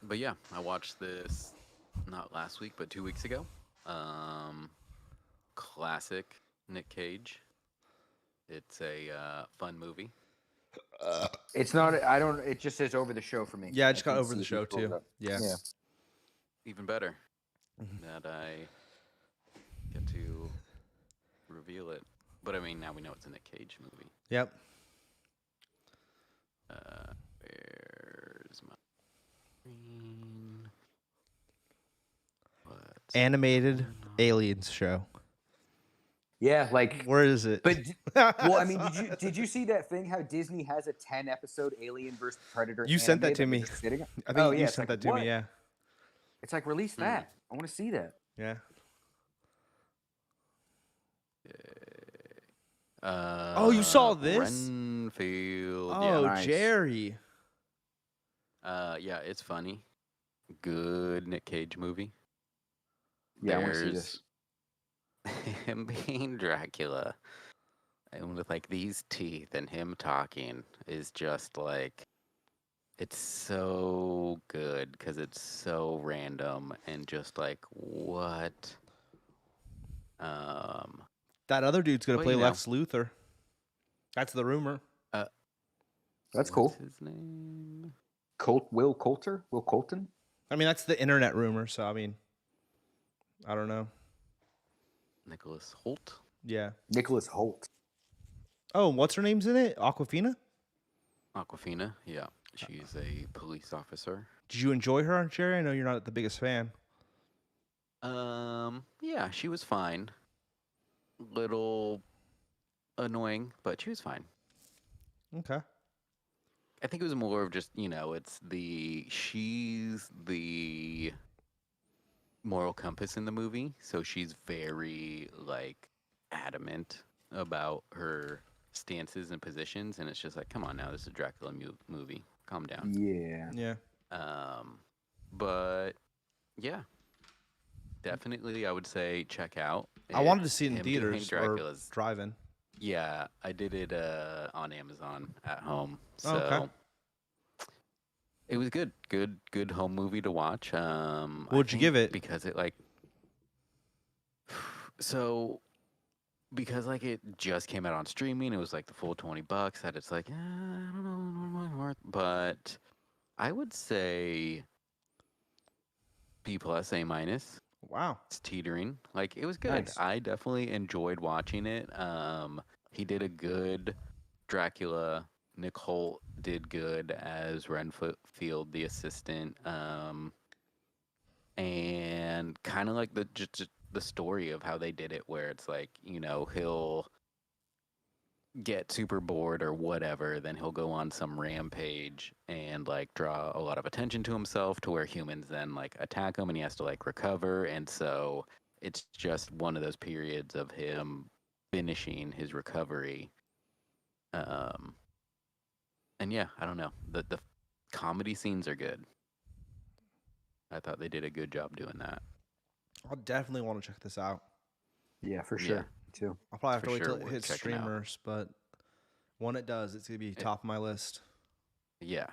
S3: But yeah, I watched this not last week, but 2 weeks ago. Classic Nick Cage. It's a fun movie.
S2: It's not. I don't. It just says over the show for me.
S1: Yeah, I just got
S2: can
S1: over the
S2: see
S1: show
S2: if you pulled
S1: too.
S2: up.
S1: Yeah.
S2: Yeah.
S3: Even better that I get to reveal it. But I mean, now we know it's a Nick Cage movie.
S1: Yep.
S3: Where's my screen? What's
S1: Animated aliens show.
S2: Yeah, like.
S1: Where is it?
S2: But well, I mean, did you see that thing? How Disney has a 10-episode Alien vs Predator?
S1: You sent that
S2: animated
S1: to me.
S2: they're just sitting-
S1: I think
S2: Oh,
S1: you
S2: yeah, it's
S1: sent
S2: like,
S1: that to
S2: what?
S1: me. Yeah.
S2: It's like release that. I want to see that.
S1: Yeah. Oh, you saw this?
S3: Renfield.
S1: Oh,
S2: nice.
S1: Jerry.
S3: Yeah, it's funny. Good Nick Cage movie.
S2: Yeah, I want to see
S3: There's
S2: this.
S3: him being Dracula, and with like these teeth and him talking is just like, it's so good because it's so random and just like what.
S1: That other dude's gonna
S3: Well,
S1: play
S3: you know.
S1: Lex Luthor. That's the rumor.
S2: That's cool.
S3: What's his name?
S2: Will Coulter? Will Colton?
S1: I mean, that's the internet rumor. So I mean, I don't know.
S3: Nicholas Holt.
S1: Yeah.
S2: Nicholas Holt.
S1: Oh, what's her name's in it? Aquafina.
S3: Aquafina. Yeah, she's a police officer.
S1: Did you enjoy her, Jerry? I know you're not the biggest fan.
S3: Yeah, she was fine. Little annoying, but she was fine.
S1: Okay.
S3: I think it was more of just, she's the moral compass in the movie, so she's very adamant about her stances and positions, and it's just like, come on now, this is a Dracula movie. Calm down.
S2: Yeah.
S1: Yeah.
S3: But yeah, definitely I would say check out.
S1: I wanted to see it in
S3: Him doing
S1: theaters or
S3: Dracula's.
S1: drive-in.
S3: Yeah, I did it on Amazon at home.
S1: Oh, okay.
S3: So it was good. Good home movie to watch. I
S1: What'd you give
S3: think
S1: it?
S3: because it like so because like it just came out on streaming, it was like the full $20 that it's like, I don't know what am I worth, but I would say B plus, A minus.
S1: Wow.
S3: It's teetering. Like it was good.
S2: Nice.
S3: I definitely enjoyed watching it. He did a good Dracula. Nick Holt did good as Renfield, the assistant. And kind of like just the story of how they did it, where it's like he'll get super bored or whatever, then he'll go on some rampage and like draw a lot of attention to himself to where humans then like attack him and he has to like recover. And so it's just one of those periods of him finishing his recovery. And yeah, I don't know. The comedy scenes are good. I thought they did a good job doing that.
S1: I'll definitely want to check this out.
S2: Yeah, for
S3: Yeah.
S2: sure. Me too.
S1: I'll probably have
S3: For
S1: to wait
S3: sure
S1: till it
S3: worth
S1: hits
S3: checking out.
S1: streamers, but when it does, it's gonna be top of my list.
S3: Yeah.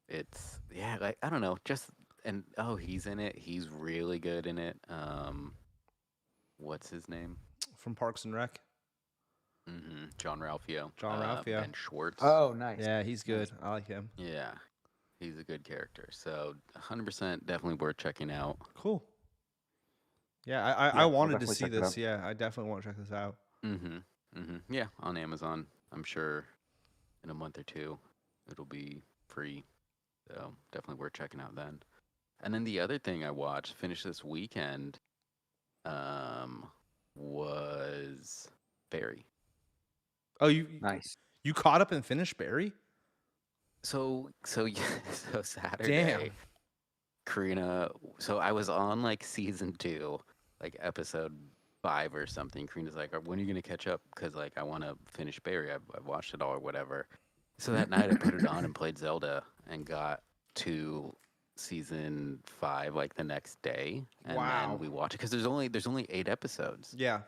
S3: It's like I don't know, just and he's in it. He's really good in it. What's his name?
S1: From Parks and Rec.
S3: John Ralphio.
S1: John Ralphio.
S3: Ben Schwartz.
S2: Oh, nice.
S1: Yeah, he's good. I like him.
S3: Yeah. He's a good character. So 100% definitely worth checking out.
S1: Cool. Yeah,
S2: Yeah,
S1: I
S2: I'll
S1: wanted to
S2: definitely
S1: see
S2: check it
S1: this.
S2: out.
S1: Yeah, I definitely want to check this out.
S3: Yeah, on Amazon. I'm sure in a month or two it'll be free. So definitely worth checking out then. And then the other thing I watched, finished this weekend, was Barry.
S1: Oh, you
S2: Nice.
S1: caught up and finished Barry?
S3: So yeah, so Saturday,
S1: Damn.
S3: Karina. So I was on like season 2, like episode 5 or something. Karina's like, "When are you gonna catch up? Because like I want to finish Barry. I've watched it all or whatever." So that night I put it on and played Zelda and got to season 5 like the next day, and
S1: Wow.
S3: then we watched it because there's only 8 episodes,
S1: Yeah.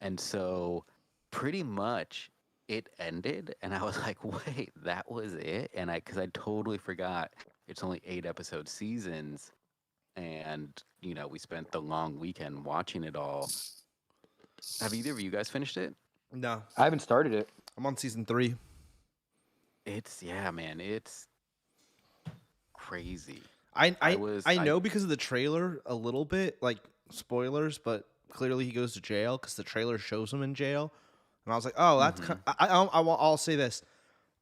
S3: and so pretty much it ended, and I was like, "Wait, that was it?" And because I totally forgot it's only 8 episode seasons, and we spent the long weekend watching it all. Have either of you guys finished it?
S1: No,
S2: I haven't started it.
S1: I'm on season 3.
S3: Man, it's crazy.
S1: I
S3: I
S1: know because of the trailer a little bit, like spoilers, but clearly he goes to jail because the trailer shows him in jail, and I was like, oh, that's I'll say this,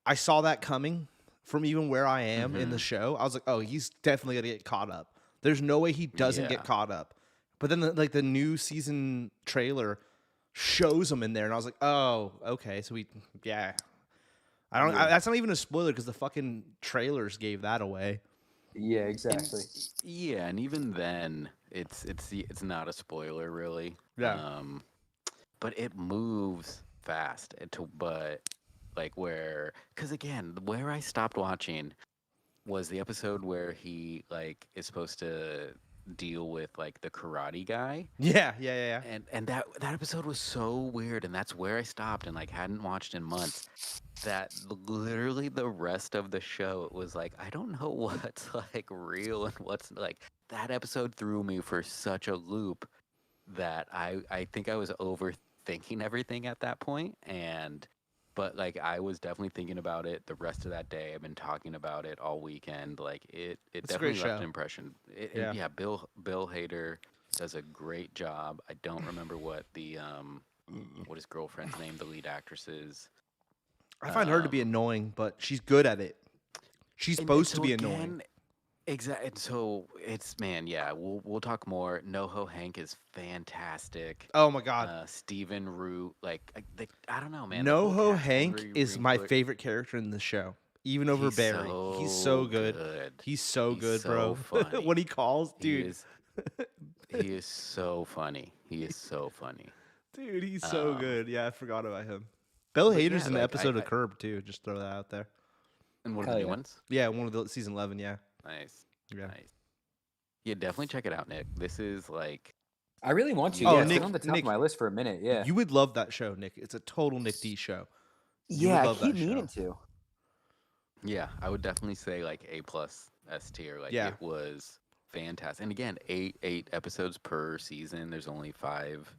S1: I saw that coming from even where I am in the show. I was like, oh, he's definitely gonna get caught up. There's no way he doesn't
S3: Yeah.
S1: get caught up. But then the new season trailer shows him in there, and I was like, oh, okay, so that's not even a spoiler because the fucking trailers gave that away.
S2: Yeah, exactly.
S3: Yeah, and even then, it's not a spoiler really.
S1: Yeah.
S3: But it moves fast. But like because again, where I stopped watching was the episode where he like is supposed to deal with like the karate guy.
S1: Yeah.
S3: And that episode was so weird, and that's where I stopped and like hadn't watched in months. That literally the rest of the show, it was like I don't know what's like real and what's like. That episode threw me for such a loop that I think I was overthinking everything at that point. But like I was definitely thinking about it the rest of that day. I've been talking about it all weekend. Like it
S1: It's a great
S3: definitely left
S1: show.
S3: an impression.
S1: Yeah.
S3: Bill Hader does a great job. I don't remember what what his girlfriend's name, the lead actress is.
S1: I find her to be annoying, but she's good at it. She's supposed to be
S3: again,
S1: annoying.
S3: Exactly. So it's yeah. We'll talk more. NoHo Hank is fantastic.
S1: Oh my god.
S3: Stephen Root, I don't know, man. the whole
S1: NoHo
S3: cast,
S1: Hank
S3: Henry
S1: is my
S3: Winkler-
S1: favorite character in the show, even over
S3: He's
S1: Barry. He's so good. He's so
S3: He's
S1: good,
S3: so
S1: bro.
S3: funny.
S1: When he calls, dude.
S3: He is so funny. He is so funny.
S1: Dude, he's so good. Yeah, I forgot about him. Bill
S3: but
S1: Hader's
S3: yeah,
S1: in the
S3: like,
S1: episode
S3: I-
S1: of Curb too. Just throw that out there.
S3: And one of
S2: Hell
S3: the new
S2: yeah.
S3: ones.
S1: Yeah, one of the season 11. Yeah.
S3: Nice.
S1: Yeah.
S3: Nice. Yeah, definitely check it out, Nick. This is like
S2: I really want to.
S3: Oh,
S2: Yeah, it's
S1: Nick-
S2: been on the top
S1: Nick,
S2: of my list for a minute. Yeah.
S1: You would love that show, Nick. It's a total Nick D show. You would
S2: Yeah, I
S1: love
S2: keep
S1: that show.
S2: meaning to.
S3: Yeah, I would definitely say like A plus S tier. Like
S1: Yeah.
S3: it was fantastic. And again, eight episodes per season. There's only 5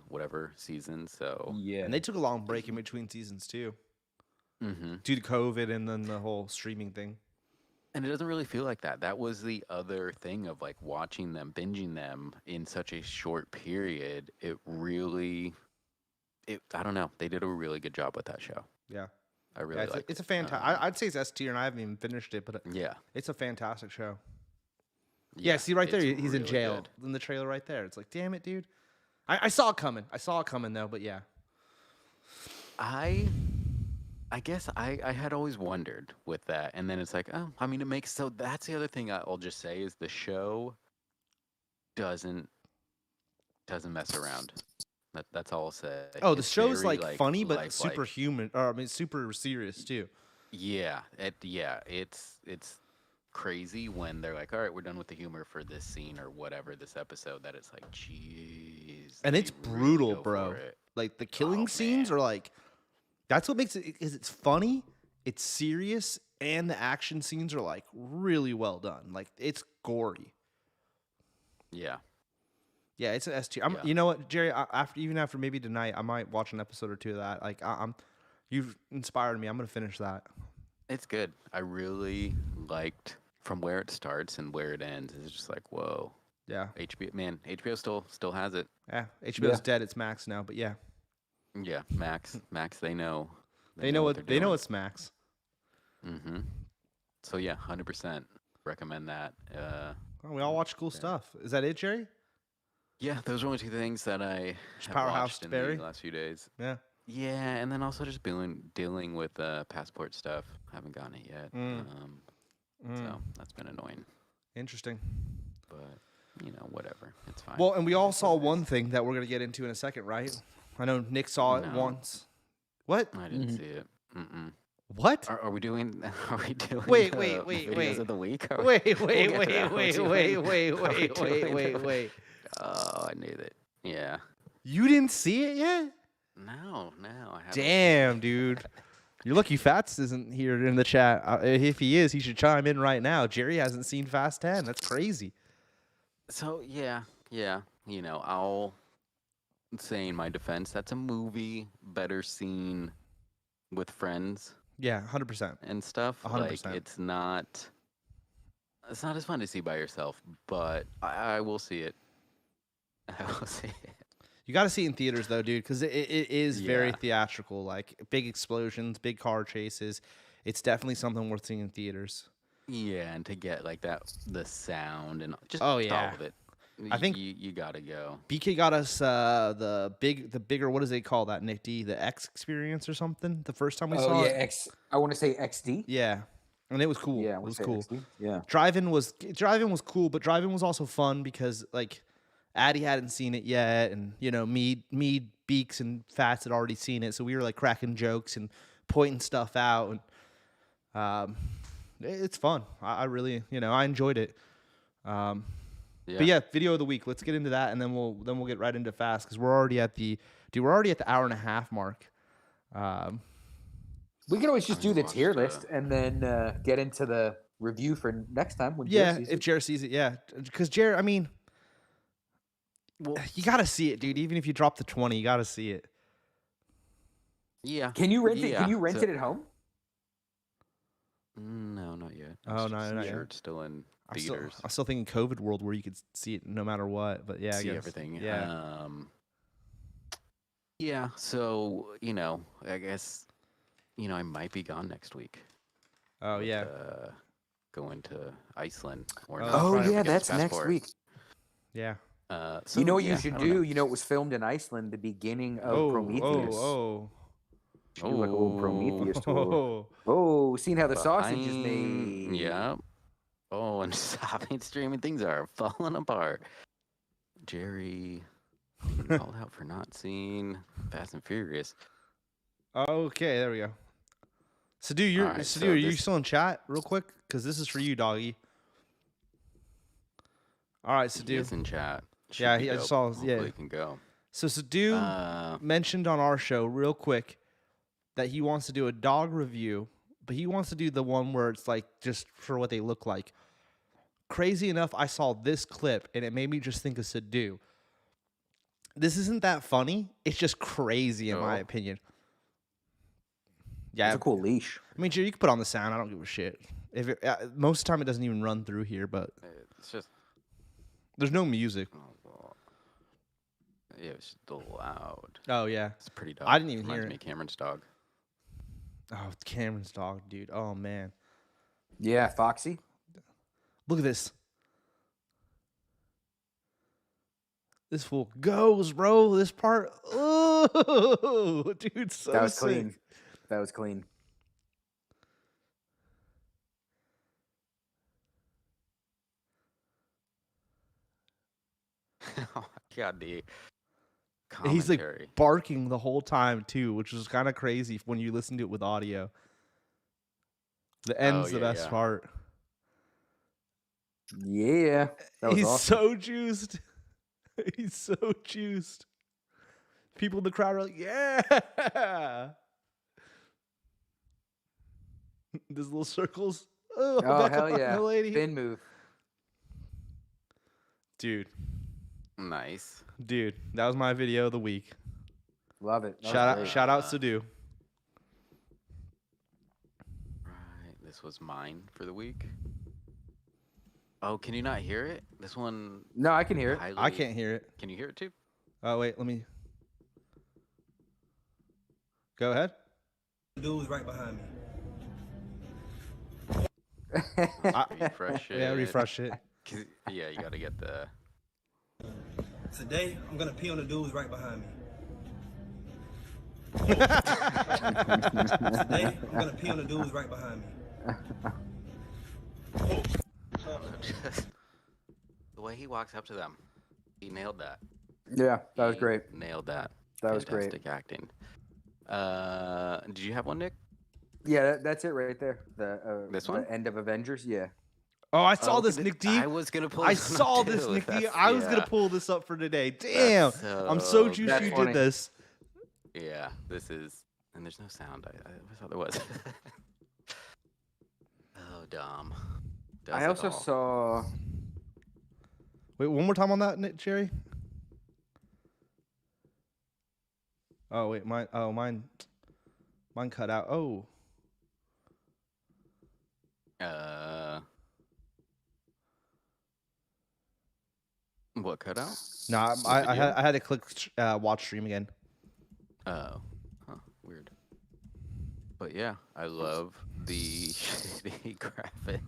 S3: whatever seasons. So
S2: Yeah.
S1: And they took a long break in between seasons too,
S3: hmm
S1: due to COVID and then the whole streaming thing.
S3: And it doesn't really feel like that. That was the other thing of like watching them, binging them in such a short period. It really, I don't know. They did a really good job with that show.
S1: Yeah.
S3: I really
S1: Yeah,
S3: like.
S1: it's a fantastic. I'd say it's S tier, and I haven't even finished it, but
S3: Yeah.
S1: it's a fantastic show. Yeah, see right there,
S3: it's
S1: he's in
S3: really
S1: jail
S3: good.
S1: in the trailer right there. It's like, damn it, dude. I saw it coming. I saw it coming though, but yeah.
S3: I guess I had always wondered with that, and then it's like, oh, I mean, it makes so. That's the other thing I'll just say is the show doesn't mess around. That's all I'll say.
S1: Oh, the
S3: It's
S1: show's
S3: very,
S1: like funny, but
S3: lifelike.
S1: super human. Or I mean, super serious too.
S3: Yeah, it's crazy when they're like, all right, we're done with the humor for this scene or whatever this episode. That it's like, jeez,
S1: And
S3: they
S1: it's
S3: really
S1: brutal,
S3: go
S1: bro.
S3: for it.
S1: Like the killing scenes
S3: man.
S1: are like, that's what makes it. Is it's funny, it's serious, and the action scenes are like really well done. Like it's gory.
S3: Yeah.
S1: Yeah, it's an S tier.
S3: Yeah.
S1: You know what, Jerry? After maybe tonight, I might watch an episode or two of that. Like you've inspired me. I'm gonna finish that.
S3: It's good. I really liked from where it starts and where it ends. It's just like, whoa.
S1: Yeah,
S3: HBO still has it.
S1: yeah. HBO's dead. It's Max now, but yeah,
S3: Yeah, Max, they know.
S1: they know what they know. It's Max.
S3: Mm-hmm. So yeah, 100% recommend that.
S1: Oh, we all watch cool stuff. Is that it, Jerry?
S3: Yeah, those are only 2 things that I have
S1: Powerhouse
S3: watched in
S1: Barry?
S3: the last few days.
S1: Yeah.
S3: Yeah, and then also just dealing with passport stuff. Haven't gotten it yet. So that's been annoying.
S1: Interesting.
S3: But whatever. It's fine.
S1: Well, and we all saw one thing that we're gonna get into in a second, right? I know Nick saw it
S3: No.
S1: once. What?
S3: I didn't see it. Mm-mm.
S1: What?
S3: Are we doing? Are we doing?
S1: Wait,
S3: the
S1: wait,
S3: videos
S1: wait.
S3: of the week? Are
S1: Wait,
S3: we-
S1: wait,
S3: we'll get to that.
S1: wait,
S3: Are we
S1: wait,
S3: doing-
S1: wait,
S3: are we
S1: wait, wait,
S3: doing
S1: wait,
S3: the-
S1: wait.
S3: Oh, I knew that. Yeah.
S1: You didn't see it yet?
S3: No, I haven't.
S1: Damn, dude. You're lucky Fats isn't here in the chat. If he is, he should chime in right now. Jerry hasn't seen Fast 10. That's crazy.
S3: So yeah. I'll say in my defense, that's a movie better seen with friends
S1: Yeah, 100%.
S3: and stuff.
S1: 100%.
S3: Like it's not as fun to see by yourself, but I will see it. I will see it.
S1: You got to see it in theaters, though, dude, because it is very
S3: Yeah.
S1: theatrical. Like, big explosions, big car chases. It's definitely something worth seeing in theaters.
S3: Yeah, and to get like that, the sound and just
S1: Oh,
S3: all
S1: yeah.
S3: of it.
S1: I think-
S3: you gotta go.
S1: BK got us the bigger, what does they call that, Nick D? The X experience or something? The first time we saw
S2: Oh yeah,
S1: it?
S2: I want to say XD.
S1: Yeah. And it was cool.
S2: Yeah, I
S1: it
S2: wanna
S1: was
S2: say
S1: cool.
S2: XD. Yeah.
S1: Drive-in was cool, but drive-in was also fun because like Addie hadn't seen it yet, and me, Beaks, and Fats had already seen it, so we were like cracking jokes and pointing stuff out, and it's fun. I really, I enjoyed it. But yeah, video of the week. Let's get into that, and then we'll get right into Fast because we're already at the hour and a half mark.
S2: We can always just do the
S3: watched,
S2: tier list and then get into the review for next time when
S1: Yeah,
S2: Joe sees
S1: if
S2: it.
S1: Jared sees it, yeah, because Jared, I mean.
S3: Well,
S1: You gotta see it, dude. Even if you drop the 20, you gotta see it.
S3: yeah.
S2: Can you rent it?
S3: Yeah,
S2: Can you rent
S3: so-
S2: it at home?
S3: No, not yet.
S1: Oh, not yet.
S3: Sure, it's still in
S1: I'm still,
S3: theaters.
S1: I'm still thinking COVID world where you could see it no matter what. But yeah, I
S3: See
S1: guess.
S3: everything.
S1: Yeah.
S3: Yeah. So I guess I might be gone next week.
S1: Oh
S3: with,
S1: yeah.
S3: Going to Iceland. Or
S1: Oh,
S3: not,
S2: Oh
S3: trying to
S2: yeah,
S3: get this
S2: that's next
S3: passport.
S2: week.
S1: Yeah.
S3: So,
S2: You know what
S3: yeah,
S2: you should
S3: I don't know.
S2: do? You know it was filmed in Iceland, the beginning of
S1: Oh,
S2: Prometheus.
S1: oh,
S2: Should do like a little Prometheus
S1: oh.
S2: tour.
S1: Oh.
S2: Oh, seeing how the sausage is
S3: Behind-
S2: made.
S3: Yeah. Oh, and stopping streaming, things are falling apart. Jerry being called out for not seeing Fast and Furious.
S1: Okay, there we go. Sadu,
S3: Alright,
S1: Sadu,
S3: so
S1: are you
S3: this-
S1: still in chat real quick? Because this is for you, doggy. All right,
S3: He
S1: Sadu.
S3: is in chat. Should
S1: Yeah,
S3: be
S1: I
S3: dope.
S1: saw.
S3: Hopefully
S1: Yeah.
S3: it can go.
S1: So Sadu mentioned on our show real quick that he wants to do a dog review, but he wants to do the one where it's like just for what they look like. Crazy enough, I saw this clip and it made me just think of Sadu. This isn't that funny. It's just crazy in my opinion. Yeah,
S2: It's a cool leash.
S1: I mean, you can put on the sound. I don't give a shit. If most of the time it doesn't even run through here, but
S3: It's just.
S1: there's no music.
S3: Oh, well, yeah, it's still loud.
S1: Oh yeah,
S3: It's pretty dog.
S1: I didn't even
S3: Reminds
S1: hear
S3: me
S1: it.
S3: of Cameron's dog.
S1: Oh, it's Cameron's dog, dude. Oh man,
S2: Yeah, Foxy.
S1: look at this. This fool goes, bro. This part, oh, dude, so
S2: That was
S1: sick.
S2: clean. That was clean.
S3: Oh my god, the
S1: He's like
S3: commentary.
S1: barking the whole time too, which is kind of crazy when you listen to it with audio. The end's the
S3: yeah,
S1: best
S3: yeah.
S1: part.
S2: Yeah. That was
S1: He's
S2: awesome.
S1: so juiced. He's so juiced. People in the crowd are like, yeah. These little circles. Oh,
S2: Oh,
S1: back
S2: hell
S1: up on
S2: yeah.
S1: the lady.
S2: Spin move.
S1: Dude,
S3: Nice.
S1: that was my video of the week.
S2: Love it. That was
S1: Shout
S2: great.
S1: out Sadu.
S3: Right. This was mine for the week. Oh, can you not hear it? This one.
S2: No, I can hear it.
S1: I can't hear it.
S3: Can you hear it too?
S1: Oh wait, let me. Go ahead.
S4: Dude's right behind me.
S3: Refresh it.
S1: Yeah, refresh it.
S3: 'Cause- yeah, you gotta get the.
S4: Today, I'm gonna pee on the dudes right behind me. Today, I'm gonna pee on the dudes right behind me.
S3: The way he walks up to them, he nailed that.
S2: Yeah, that was
S3: He
S2: great.
S3: Nailed that.
S2: That was great.
S3: Fantastic acting. Did you have one, Nick?
S2: Yeah, that's it right there. The
S3: This one?
S2: the end of Avengers. Yeah.
S1: Oh, I saw
S3: Oh,
S1: this,
S3: th-
S1: Nick D.
S3: I was gonna pull.
S1: I
S3: this one
S1: saw
S3: up
S1: this,
S3: too,
S1: Nick
S3: if
S1: D.
S3: that's-
S1: I was gonna
S3: yeah.
S1: pull this up for today. Damn, I'm so juiced
S2: That's
S1: you
S2: funny.
S1: did this.
S3: Yeah, this is, and there's no sound. I thought there was. Oh, Dom. Does
S2: I
S3: it
S2: also
S3: all.
S2: saw.
S1: Wait, one more time on that, Nick Cherry. Oh wait, mine cut out. Oh,
S3: What cut out?
S1: no, I had to click watch stream again.
S3: Oh, huh, weird. But yeah, I love the shitty graphic.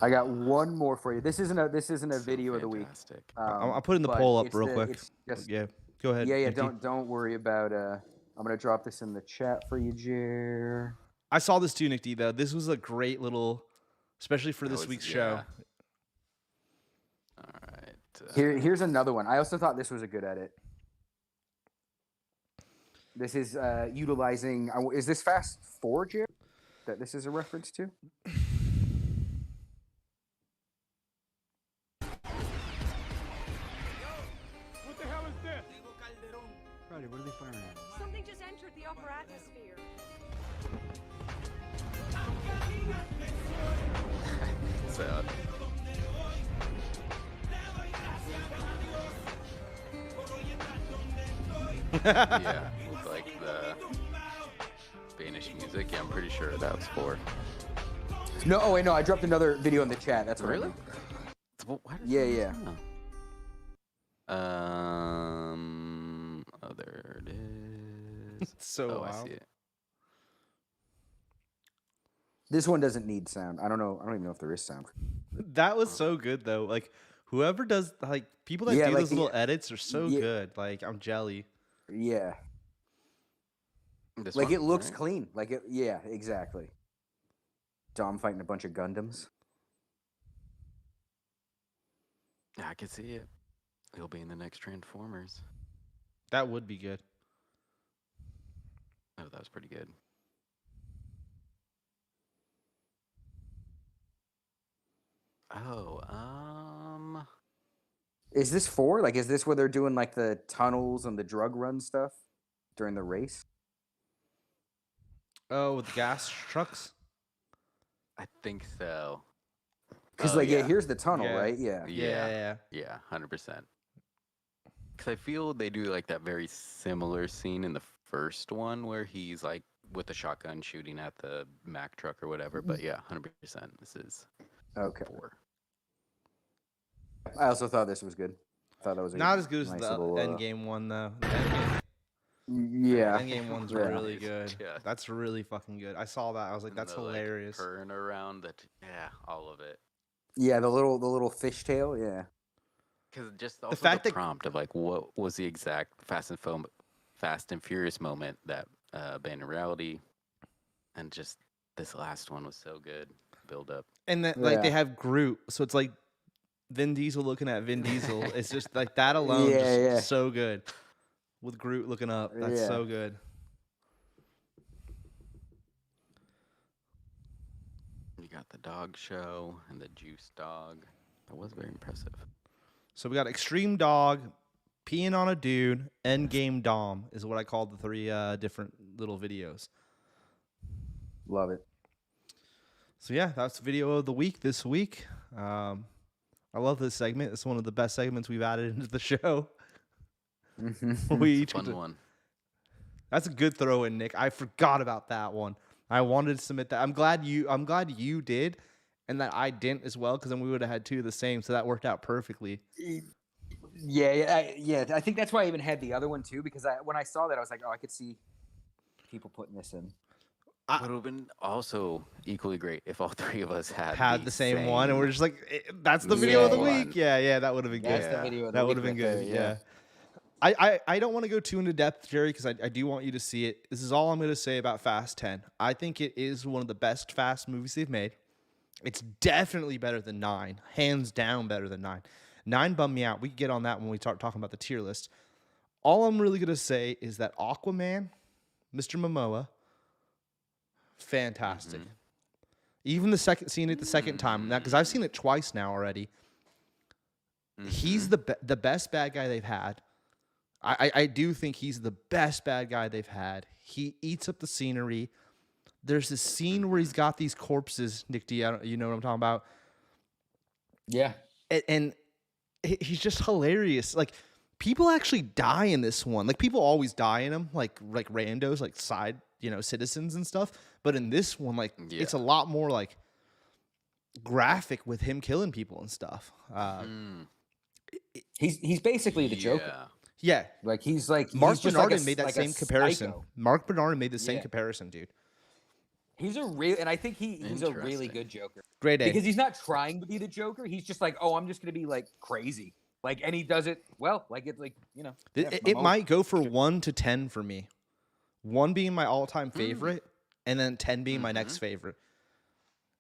S2: I got one more for you. This isn't a
S3: So
S2: video of the week.
S3: fantastic.
S1: I'm putting the
S2: but
S1: poll up
S2: it's
S1: real
S2: the-
S1: quick.
S2: it's just-
S1: Yeah, go ahead.
S2: yeah.
S1: Nick D.
S2: Don't worry about. I'm gonna drop this in the chat for you, Jer.
S1: I saw this too, Nick D. Though this was a great little, especially for
S3: That
S1: this
S3: was-
S1: week's
S3: yeah.
S1: show.
S3: All right.
S2: Here's another one. I also thought this was a good edit. This is utilizing. Is this Fast 4, Jer? That this is a reference to?
S5: What the hell is this?
S6: Friday, what are they firing at?
S7: Something just entered the upper atmosphere.
S3: So. Yeah, with like the Spanish music. Yeah, I'm pretty sure that's for.
S2: No. Oh wait, no. I dropped another video in the chat. That's what I
S3: Really?
S2: meant.
S3: Well, why does
S2: Yeah,
S3: it-
S2: yeah.
S3: Oh, there it is.
S1: So
S3: Oh, I
S1: wild.
S3: see it.
S2: This one doesn't need sound. I don't know. I don't even know if there is sound.
S1: That was so good though. Like whoever does like people that
S2: Yeah,
S1: do
S2: like
S1: those
S2: the-
S1: little edits are so
S2: yeah.
S1: good. Like I'm jelly.
S2: Yeah.
S3: This
S2: Like
S3: one,
S2: it looks
S3: right?
S2: clean. Like it. Yeah. Exactly. Dom fighting a bunch of Gundams.
S3: Yeah, I could see it. He'll be in the next Transformers.
S1: That would be good.
S3: Oh, that was pretty good. Oh,
S2: Is this 4? Like, is this where they're doing like the tunnels and the drug run stuff during the race?
S1: Oh, with the gas trucks.
S3: I think so.
S2: Because
S3: Oh,
S2: like, yeah,
S3: yeah.
S2: here's the tunnel,
S1: Yeah.
S2: right? Yeah.
S3: Yeah, 100%. Because I feel they do like that very similar scene in the first one where he's like with the shotgun shooting at the Mack truck or whatever. But yeah, 100%. This is
S2: Okay.
S3: 4.
S2: I also thought this was good. I thought that was
S1: Not as good as
S2: nice
S1: the
S2: little,
S1: Endgame one though. The
S2: Yeah.
S1: Endgame one's
S2: Yeah.
S1: really good.
S3: Yeah.
S1: That's really fucking good. I saw that. I was like,
S3: And
S1: that's
S3: the,
S1: hilarious.
S3: Like, turn around all of it.
S2: Yeah, the little fishtail. Yeah.
S3: Because just also
S1: fact
S3: the
S1: that-
S3: prompt of like what was the exact Fast and Furious moment that abandoned reality, and just this last one was so good. Build up.
S1: And then like they
S2: Yeah.
S1: have Groot, so it's like Vin Diesel looking at Vin Diesel. It's just like that alone,
S2: Yeah,
S1: just
S2: yeah.
S1: so good. With Groot looking up, that's
S2: Yeah.
S1: so good.
S3: You got the dog show and the juice dog. That was very impressive.
S1: So we got Extreme Dog, peeing on a dude, Endgame Dom is what I called the 3 different little videos.
S2: Love it.
S1: So yeah, that's video of the week this week. I love this segment. It's one of the best segments we've added into the show. We each get
S3: Fun
S1: to-
S3: one.
S1: That's a good throw in, Nick. I forgot about that one. I wanted to submit that. I'm glad you did, and that I didn't as well, because then we would have had 2 of the same. So that worked out perfectly.
S2: Yeah. I think that's why I even had the other one too, because when I saw that, I was like, oh, I could see people putting this in.
S3: It would have been also equally great if all 3 of us
S1: Had the same one, and we're just like, that's the video of the
S3: one.
S1: week. Yeah, that would have been
S2: That's
S1: good.
S2: the video of the
S1: That
S2: week
S1: would have been
S2: right
S1: good.
S2: there,
S1: Yeah. I don't want to go too into depth, Jerry, because I do want you to see it. This is all I'm going to say about Fast 10. I think it is one of the best Fast movies they've made. It's definitely better than 9. Hands down better than 9. 9 bummed me out. We can get on that when we start talking about the tier list. All I'm really going to say is that Aquaman, Mr. Momoa, fantastic. Even the second seeing it the second time, because I've seen it twice now already. He's the best bad guy they've had. I do think he's the best bad guy they've had. He eats up the scenery. There's this scene where he's got these corpses, Nick D. You know what I'm talking about?
S2: Yeah.
S1: And he's just hilarious. Like, people actually die in this one. Like, people always die in them, like randos, like side, citizens and stuff. But in this one, like, it's a lot more like graphic with him killing people and stuff.
S2: He's basically the Joker.
S1: Yeah.
S2: Like he's like
S1: Mark
S2: he's just like
S1: Bernardin
S2: a-
S1: made that
S2: like
S1: same
S2: a
S1: comparison.
S2: psycho.
S1: Mark Bernardin made the same
S2: Yeah.
S1: comparison, dude.
S2: He's a real, and I think he's a really
S3: Interesting.
S2: good Joker
S1: Great A.
S2: because he's not trying to be the Joker. He's just like, oh, I'm just gonna be like crazy, like, and he does it well. Like it's like yeah,
S1: It might go for 1 to 10 for me. 1 being my all-time favorite, and then 10 being my next favorite.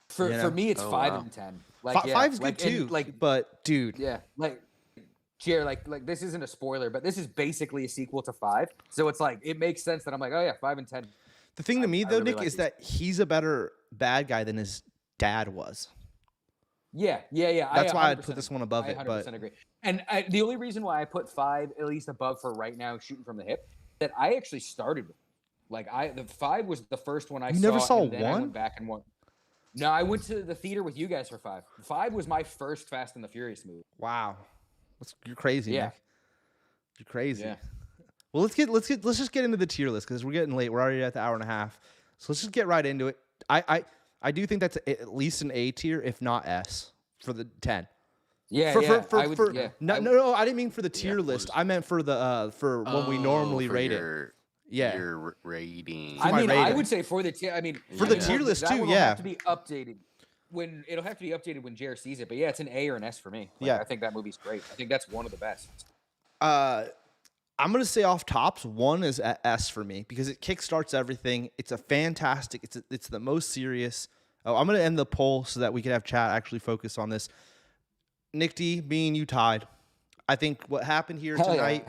S2: for
S1: you know?
S2: me it's
S3: Oh,
S2: 5
S3: wow.
S2: and 10. Like yeah,
S1: 5's
S2: like,
S1: good too.
S2: and, like
S1: but dude,
S2: yeah, like. Jared, like this isn't a spoiler, but this is basically a sequel to 5. So it's like it makes sense that I'm like, oh yeah, 5 and 10.
S1: the thing to me
S2: I
S1: though,
S2: really
S1: Nick,
S2: like
S1: is
S2: these.
S1: that he's a better bad guy than his dad was.
S2: Yeah.
S1: That's why I'd
S2: 100%
S1: put this one above
S2: I
S1: it.
S2: 100%
S1: But
S2: agree. And the only reason why I put 5 at least above for right now, shooting from the hip, that I actually started with. Like the 5 was the first one I
S1: You
S2: saw.
S1: never saw
S2: and then I
S1: 1?
S2: went back and won. No, I went to the theater with you guys for 5. 5 was my first Fast and the Furious movie.
S1: wow, you're crazy,
S2: Yeah.
S1: Nick. You're crazy.
S2: Yeah.
S1: Well, let's just get into the tier list because we're getting late. We're already at the hour and a half, so let's just get right into it. I do think that's at least an A tier, if not S, for the 10.
S2: Yeah,
S1: No, I didn't mean for the tier list. I meant for the for when we normally
S3: for
S1: rate it.
S3: your,
S1: Yeah.
S3: Your rating.
S2: I
S1: my
S2: mean, I
S1: rating.
S2: would say for the tier. I mean,
S1: For the
S2: I mean,
S1: tier list
S2: that
S1: too,
S2: one will
S1: yeah.
S2: have to be updated when it'll have to be updated when Jared sees it. But yeah, it's an A or an S for me. Like,
S1: Yeah.
S2: I think that movie's great. I think that's one of the best.
S1: I'm gonna say off tops. 1 is at S for me because it kickstarts everything. It's a fantastic. It's the most serious. Oh, I'm gonna end the poll so that we can have chat actually focus on this. Nick D, me and you tied. I think what happened here
S2: Hell yeah.
S1: tonight.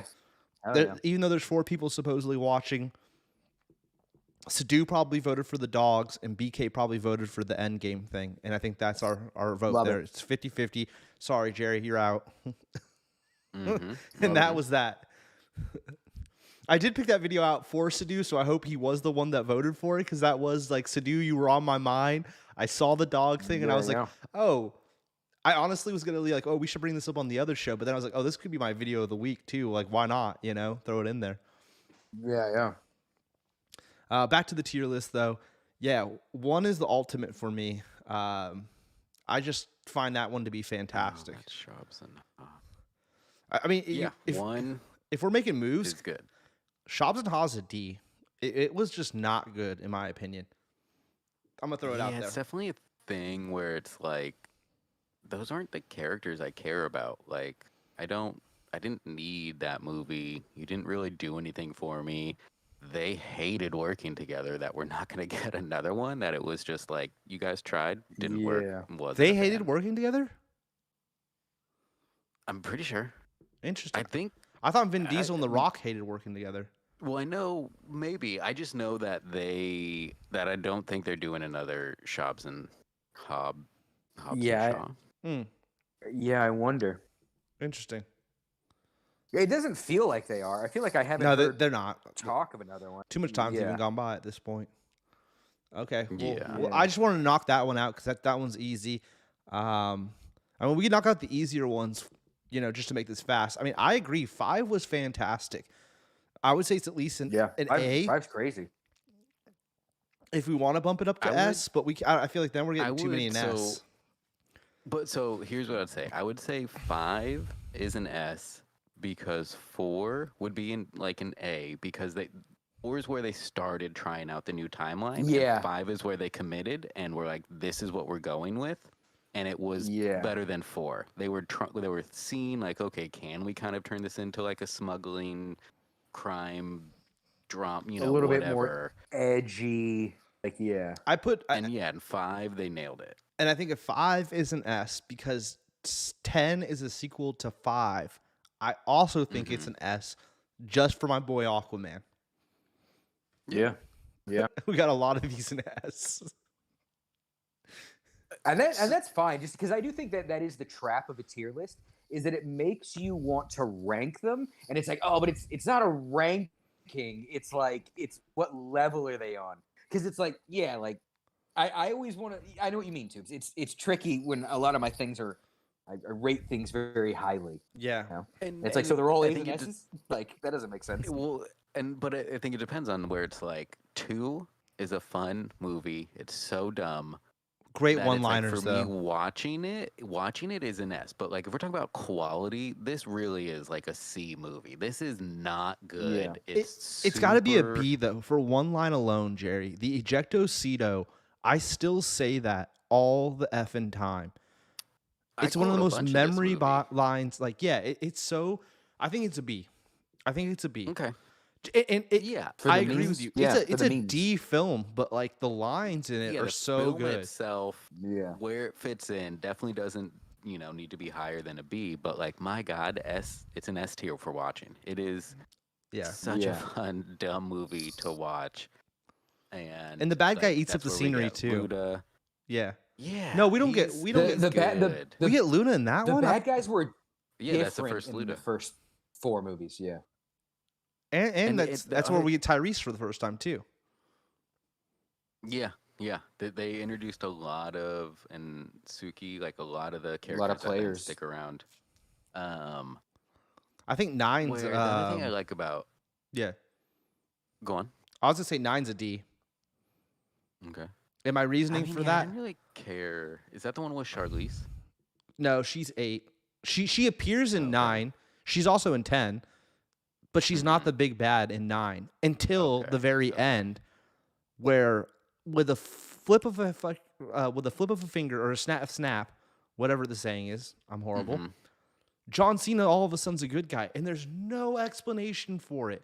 S2: Hell
S1: There,
S2: yeah.
S1: even though there's 4 people supposedly watching, Sadu probably voted for the dogs, and BK probably voted for the end game thing. And I think that's our vote
S2: Love
S1: there.
S2: it.
S1: It's 50-50. Sorry, Jerry, you're out. And that was that. I did pick that video out for Sadu, so I hope he was the one that voted for it, because that was like, Sadu, you were on my mind. I saw the dog thing, and I was like, oh, I honestly was going to be like, oh, we should bring this up on the other show. But then I was like, oh, this could be my video of the week, too. Like, why not? You know, throw it in there.
S2: Yeah.
S1: Back to the tier list, though. Yeah, 1 is the ultimate for me. I just find that one to be fantastic. I mean,
S3: yeah,
S1: if we're making moves,
S3: is good.
S1: Shobbs and Haas a D. It was just not good, in my opinion. I'm going to throw it out there.
S3: It's definitely a thing where it's like, those aren't the characters I care about. Like, I didn't need that movie. You didn't really do anything for me. They hated working together, that we're not going to get another one, that it was just like, you guys tried, didn't work.
S1: They hated working together?
S3: I'm pretty sure.
S1: Interesting.
S3: I
S1: thought Vin Diesel and The Rock hated working together.
S3: Well, I know, maybe. I just know that I don't think they're doing another Shobbs and Hobbs and Shaw.
S2: Yeah, I wonder.
S1: Interesting.
S2: It doesn't feel like they are. I feel like I haven't heard
S1: they're not.
S2: talk of another one.
S1: Too much time's even gone by at this point. Okay.
S3: Yeah.
S1: Well, I just want to knock that one out, because that one's easy. I mean, we can knock out the easier ones, you know, just to make this fast. I mean, I agree. 5 was fantastic. I would say it's at least an A.
S2: 5's crazy.
S1: If we want to bump it up to S, but I feel like then we're getting too many in S.
S3: But so here's what I'd say. I would say 5 is an S, because 4 would be in like an A, because 4 is where they started trying out the new timeline.
S2: Yeah.
S3: And 5 is where they committed and were like, this is what we're going with. And it was better than 4. They were seeing like, okay, can we kind of turn this into like a smuggling crime drama, you know,
S2: a little
S3: whatever.
S2: bit more edgy. Like, yeah.
S3: In 5, they nailed it.
S1: And I think if 5 is an S, because 10 is a sequel to 5. I also think it's an S, just for my boy Aquaman.
S2: Yeah.
S1: We got a lot of these in S.
S2: And that's fine, just because I do think that is the trap of a tier list, is that it makes you want to rank them, and it's like, oh, but it's not a ranking. It's like, it's what level are they on? Because it's like, yeah, like I always want to. I know what you mean, Tubes. It's tricky when a lot of my things are. I rate things very highly.
S1: Yeah,
S2: you know? And so they're all A's and S's. Like, that doesn't make sense.
S3: Well, but I think it depends on where it's like 2 is a fun movie. It's so dumb.
S1: Great one-liners,
S3: like, for
S1: though.
S3: me, watching it is an S. But like, if we're talking about quality, this really is like a C movie. This is not good.
S1: Yeah. It's got to be a B, though, for one line alone, Jerry. The ejectocito, I still say that all the effing time. It's one of the most memory lines. Like, yeah, it's so. I think it's a B.
S3: Okay.
S1: And I agree with you. It's a D film, but like the lines in it are so good.
S3: Itself, where it fits in, definitely doesn't need to be higher than a B. But like, my God, it's an S tier for watching. It is such a fun, dumb movie to watch. And
S1: the bad guy eats up the scenery too.
S3: Luda.
S1: Yeah.
S3: Yeah.
S1: No, we don't get we get Luna in that one.
S2: The bad guys were
S3: that's the first Luda.
S2: In the first 4 movies. Yeah.
S1: And that's where we get Tyrese for the first time too.
S3: Yeah. They introduced a lot of, and Suki, like a lot of the characters, a lot of
S2: players
S3: stick around.
S1: I think 9's.
S3: The other thing I like about.
S1: Yeah.
S3: Go on.
S1: I was gonna say 9's a D.
S3: Okay.
S1: And my reasoning for that?
S3: I don't really care. Is that the one with Charlize?
S1: No, she's 8. She appears in 9. She's also in 10, but she's not the big bad in 9 until the very end, where with a flip of a finger or a snap, whatever the saying is, I'm horrible. John Cena all of a sudden's a good guy, and there's no explanation for it.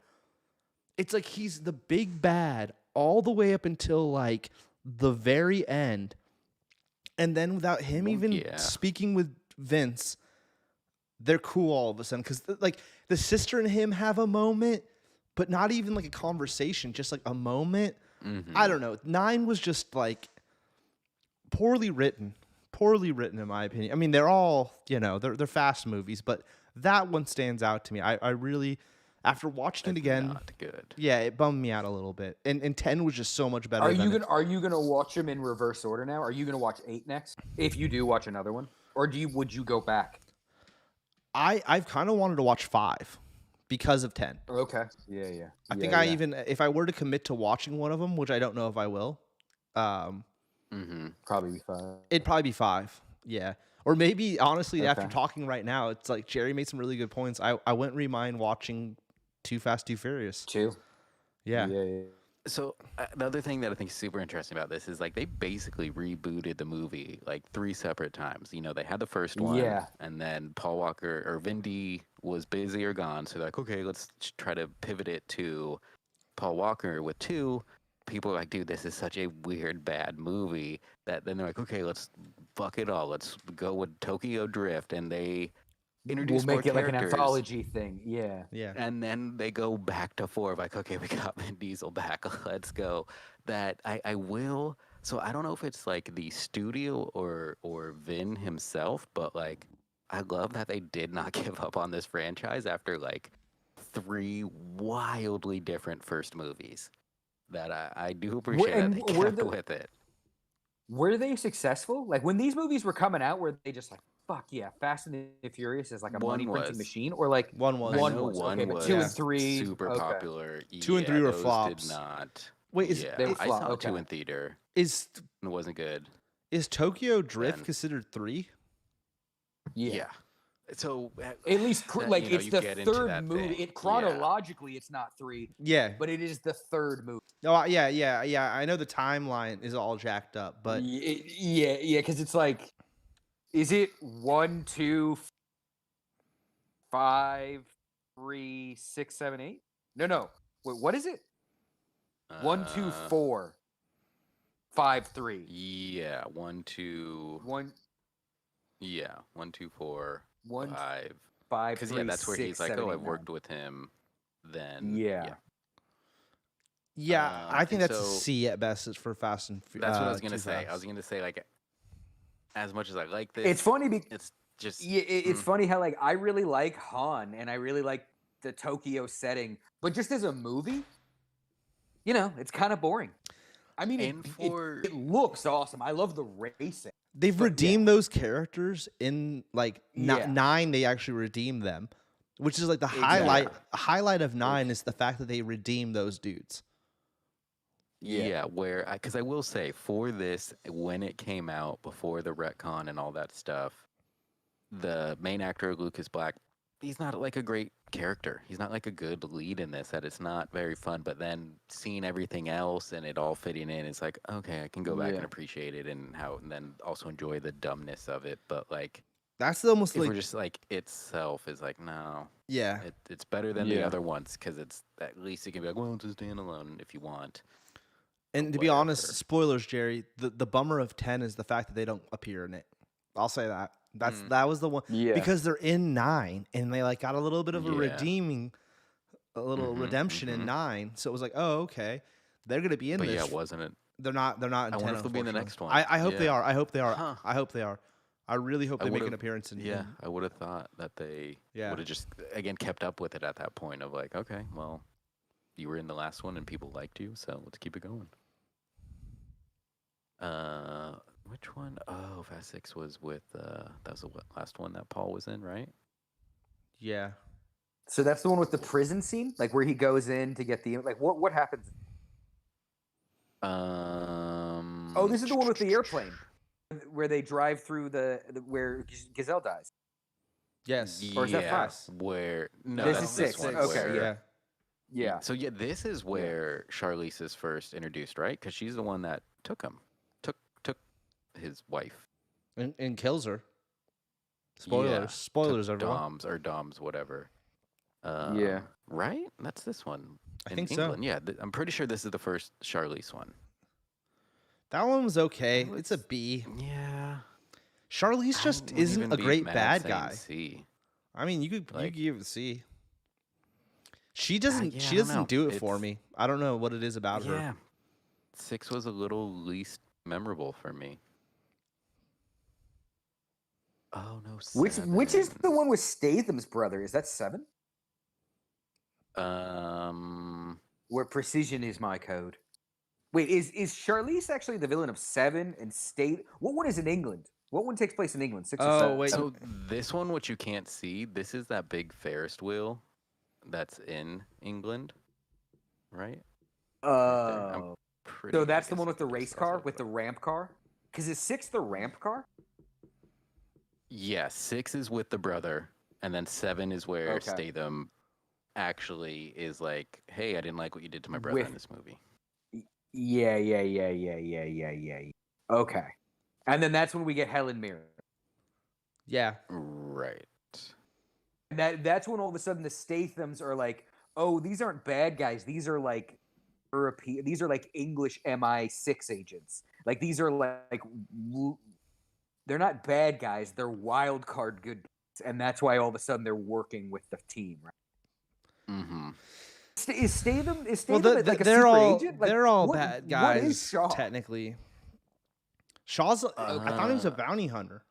S1: It's like he's the big bad all the way up until like the very end, and then without him even speaking with Vince, they're cool all of a sudden, because like the sister and him have a moment, but not even like a conversation, just like a moment. I don't know. 9 was just like poorly written in my opinion. I mean, they're all they're fast movies, but That one stands out to me. I really, after watching it again,
S3: Not good.
S1: yeah, it bummed me out a little bit. And 10 was just so much better.
S2: Are
S1: than
S2: you gonna watch them in reverse order now? Are you gonna watch 8 next? If you do, watch another one, or would you go back?
S1: I've kind of wanted to watch 5 because of 10.
S2: Okay. Yeah.
S1: I think even if I were to commit to watching one of them, which I don't know if I will,
S2: probably be fine.
S1: it'd probably be 5. Yeah. Or maybe, honestly, after
S2: Okay.
S1: talking right now, it's like Jerry made some really good points. I wouldn't mind watching Too Fast, Too Furious.
S2: 2.
S1: Yeah.
S2: Yeah.
S3: So the other thing that I think is super interesting about this is like they basically rebooted the movie like 3 separate times. You know, they had the first one,
S2: Yeah.
S3: and then Paul Walker or Vin D was busy or gone, so they're like, okay, let's try to pivot it to Paul Walker with 2. People are like, dude, this is such a weird, bad movie that then they're like, okay, let's fuck it all. Let's go with Tokyo Drift, and they introduce
S2: We'll make
S3: more
S2: it like an
S3: characters.
S2: anthology thing. Yeah.
S1: Yeah.
S3: And then they go back to 4 of like, okay, we got Vin Diesel back. Let's go. That I will. So I don't know if it's like the studio or Vin himself, but like I love that they did not give up on this franchise after like 3 wildly different first movies. That I do appreciate that they kept with it.
S2: Were they successful? Like when these movies were coming out, were they just like, fuck yeah, Fast and the Furious is like a money printing machine? Or like
S1: One was.
S3: I know
S2: was.
S3: one
S2: Okay, but
S3: was
S2: 2 and 3
S3: super
S2: okay.
S3: popular.
S1: 2 and 3 were
S3: those
S1: flops.
S3: Did not.
S1: Wait, is
S2: They were
S3: I
S2: flop,
S3: saw
S2: okay.
S3: 2 in theater.
S1: is
S3: It wasn't good.
S1: Tokyo Drift
S3: Then-
S1: considered 3?
S2: Yeah.
S3: So
S2: At least like
S3: you know,
S2: it's
S3: you
S2: the
S3: get into
S2: third
S3: that
S2: movie.
S3: thing.
S2: It chronologically it's not 3,
S1: Yeah.
S2: but it is the third movie.
S1: Oh, yeah. I know the timeline is all jacked up, but
S2: yeah, because it's like, is it 1, 2, 5, 3, 6, 7, 8? No. Wait, what is it? 1, 2, 4, 5, 3.
S3: Yeah, 1, 2.
S2: 1,
S3: Yeah, 1, 2, 4,
S2: 1,
S3: 5.
S2: 5,
S3: Because
S2: 3,
S3: that's where
S2: 6,
S3: he's like,
S2: 7,
S3: oh,
S2: 8,
S3: I've
S2: 9.
S3: worked with him. Then
S2: Yeah.
S1: yeah, I think
S3: and
S1: that's a
S3: so-
S1: C at best for Fast and Furious.
S3: That's what I was gonna say. I was gonna say like, as much as I like this,
S2: It's funny because
S3: it's just
S2: it's funny how like I really like Han and I really like the Tokyo setting, but just as a movie, you know, it's kind of boring. I mean,
S3: And for-
S2: it looks awesome. I love the racing.
S1: They've
S2: But,
S1: redeemed those characters in like
S2: Yeah.
S1: 9. They actually redeemed them, which is like the
S2: Exactly.
S1: highlight of 9 is the fact that they redeemed those dudes.
S3: Yeah, where because I will say for this when it came out before the retcon and all that stuff, the main actor Lucas Black, he's not like a great character. He's not like a good lead in this. That it's not very fun. But then seeing everything else and it all fitting in, it's like okay, I can go back and appreciate it and then also enjoy the dumbness of it. But like
S1: That's almost
S3: if
S1: like
S3: we're just like itself is like no,
S1: yeah.
S3: it's better than the other ones because it's at least it can be like well, it's a standalone if you want.
S1: And to be honest,
S3: whatever.
S1: spoilers, Jerry. The bummer of 10 is the fact that they don't appear in it. I'll say that. That was the one because they're in 9 and they like got a little bit of a redemption in 9. So it was like, oh, okay, they're gonna be in
S3: But
S1: this.
S3: yeah, wasn't it?
S1: They're not in 10.
S3: I wonder if they'll be in the
S1: unfortunately.
S3: next one.
S1: I hope they
S3: Yeah.
S1: are. I hope they are.
S3: Huh.
S1: I hope they are. I really hope
S3: I
S1: they make an
S3: would've-
S1: appearance in.
S3: Yeah, I would have thought that they
S1: Yeah.
S3: would have just again kept up with it at that point of like, okay, well, you were in the last one and people liked you, so let's keep it going. Which one? Oh, Fast 6 was with that was the last one that Paul was in, right?
S1: Yeah.
S2: So that's the one with the prison scene, like where he goes in to get the like what happens? Oh, this is the one with the airplane, where they drive through where Gazelle dies.
S1: Yes.
S2: Or is that
S3: Yeah,
S2: five?
S3: where no,
S2: This
S3: that's
S2: is
S3: this
S2: 6.
S3: one
S2: Okay,
S3: where-
S1: Yeah.
S2: Yeah.
S3: So yeah, this is where Charlize is first introduced, right? Because she's the one that took him, took his wife.
S1: And kills her. Spoilers.
S3: Yeah,
S1: Spoilers,
S3: took
S1: everyone.
S3: Doms, whatever.
S2: Yeah.
S3: Right? That's this one.
S1: I
S3: in
S1: think so.
S3: England. Yeah, I'm pretty sure this is the first Charlize one.
S1: That one was okay.
S3: That
S1: It's a
S3: was-
S1: B.
S3: Yeah.
S1: Charlize just
S3: wouldn't
S1: isn't
S3: even
S1: a
S3: be
S1: great
S3: mad
S1: bad
S3: saying
S1: guy.
S3: C.
S1: I mean, you could
S3: Like-
S1: give it a C. She doesn't.
S3: yeah,
S1: she
S3: I don't
S1: doesn't
S3: know.
S1: do it for
S3: It's-
S1: me. I don't know what it is about her.
S3: Yeah. 6 was a little least memorable for me. Oh no.
S2: Which is the
S3: 7.
S2: one with Statham's brother? Is that 7? Where precision is my code. Wait, is Charlize actually the villain of 7 and State? What one is in England? What one takes place in England? 6 or 7?
S1: wait.
S3: So this one, what you can't see, this is that big Ferris wheel that's in England, right? Right there. I'm pretty.
S2: So
S3: I
S2: that's the
S3: guess
S2: one
S3: I
S2: with the
S3: can just
S2: race
S3: cross
S2: car,
S3: it
S2: with the
S3: over.
S2: ramp car? Because is 6 the ramp car?
S3: Yeah, 6 is with the brother, and then 7 is where
S2: Okay.
S3: Statham actually is like, "Hey, I didn't like what you did to my brother in
S2: With-
S3: this movie."
S2: Yeah. Okay. And then that's when we get Helen Mirren.
S1: Yeah.
S3: Right.
S2: And that's when all of a sudden the Stathams are like, oh, these aren't bad guys. These are like European. These are like English MI6 agents. Like these are like they're not bad guys. They're wild card good guys. And that's why all of a sudden they're working with the team. Right?
S3: Mm-hmm.
S2: Is Statham?
S1: Well,
S2: Like a
S1: they're
S2: super
S1: all
S2: agent? Like,
S1: they're all
S2: what-
S1: bad
S2: What
S1: guys
S2: is Shaw?
S1: technically. Shaw's. I thought he was a bounty hunter.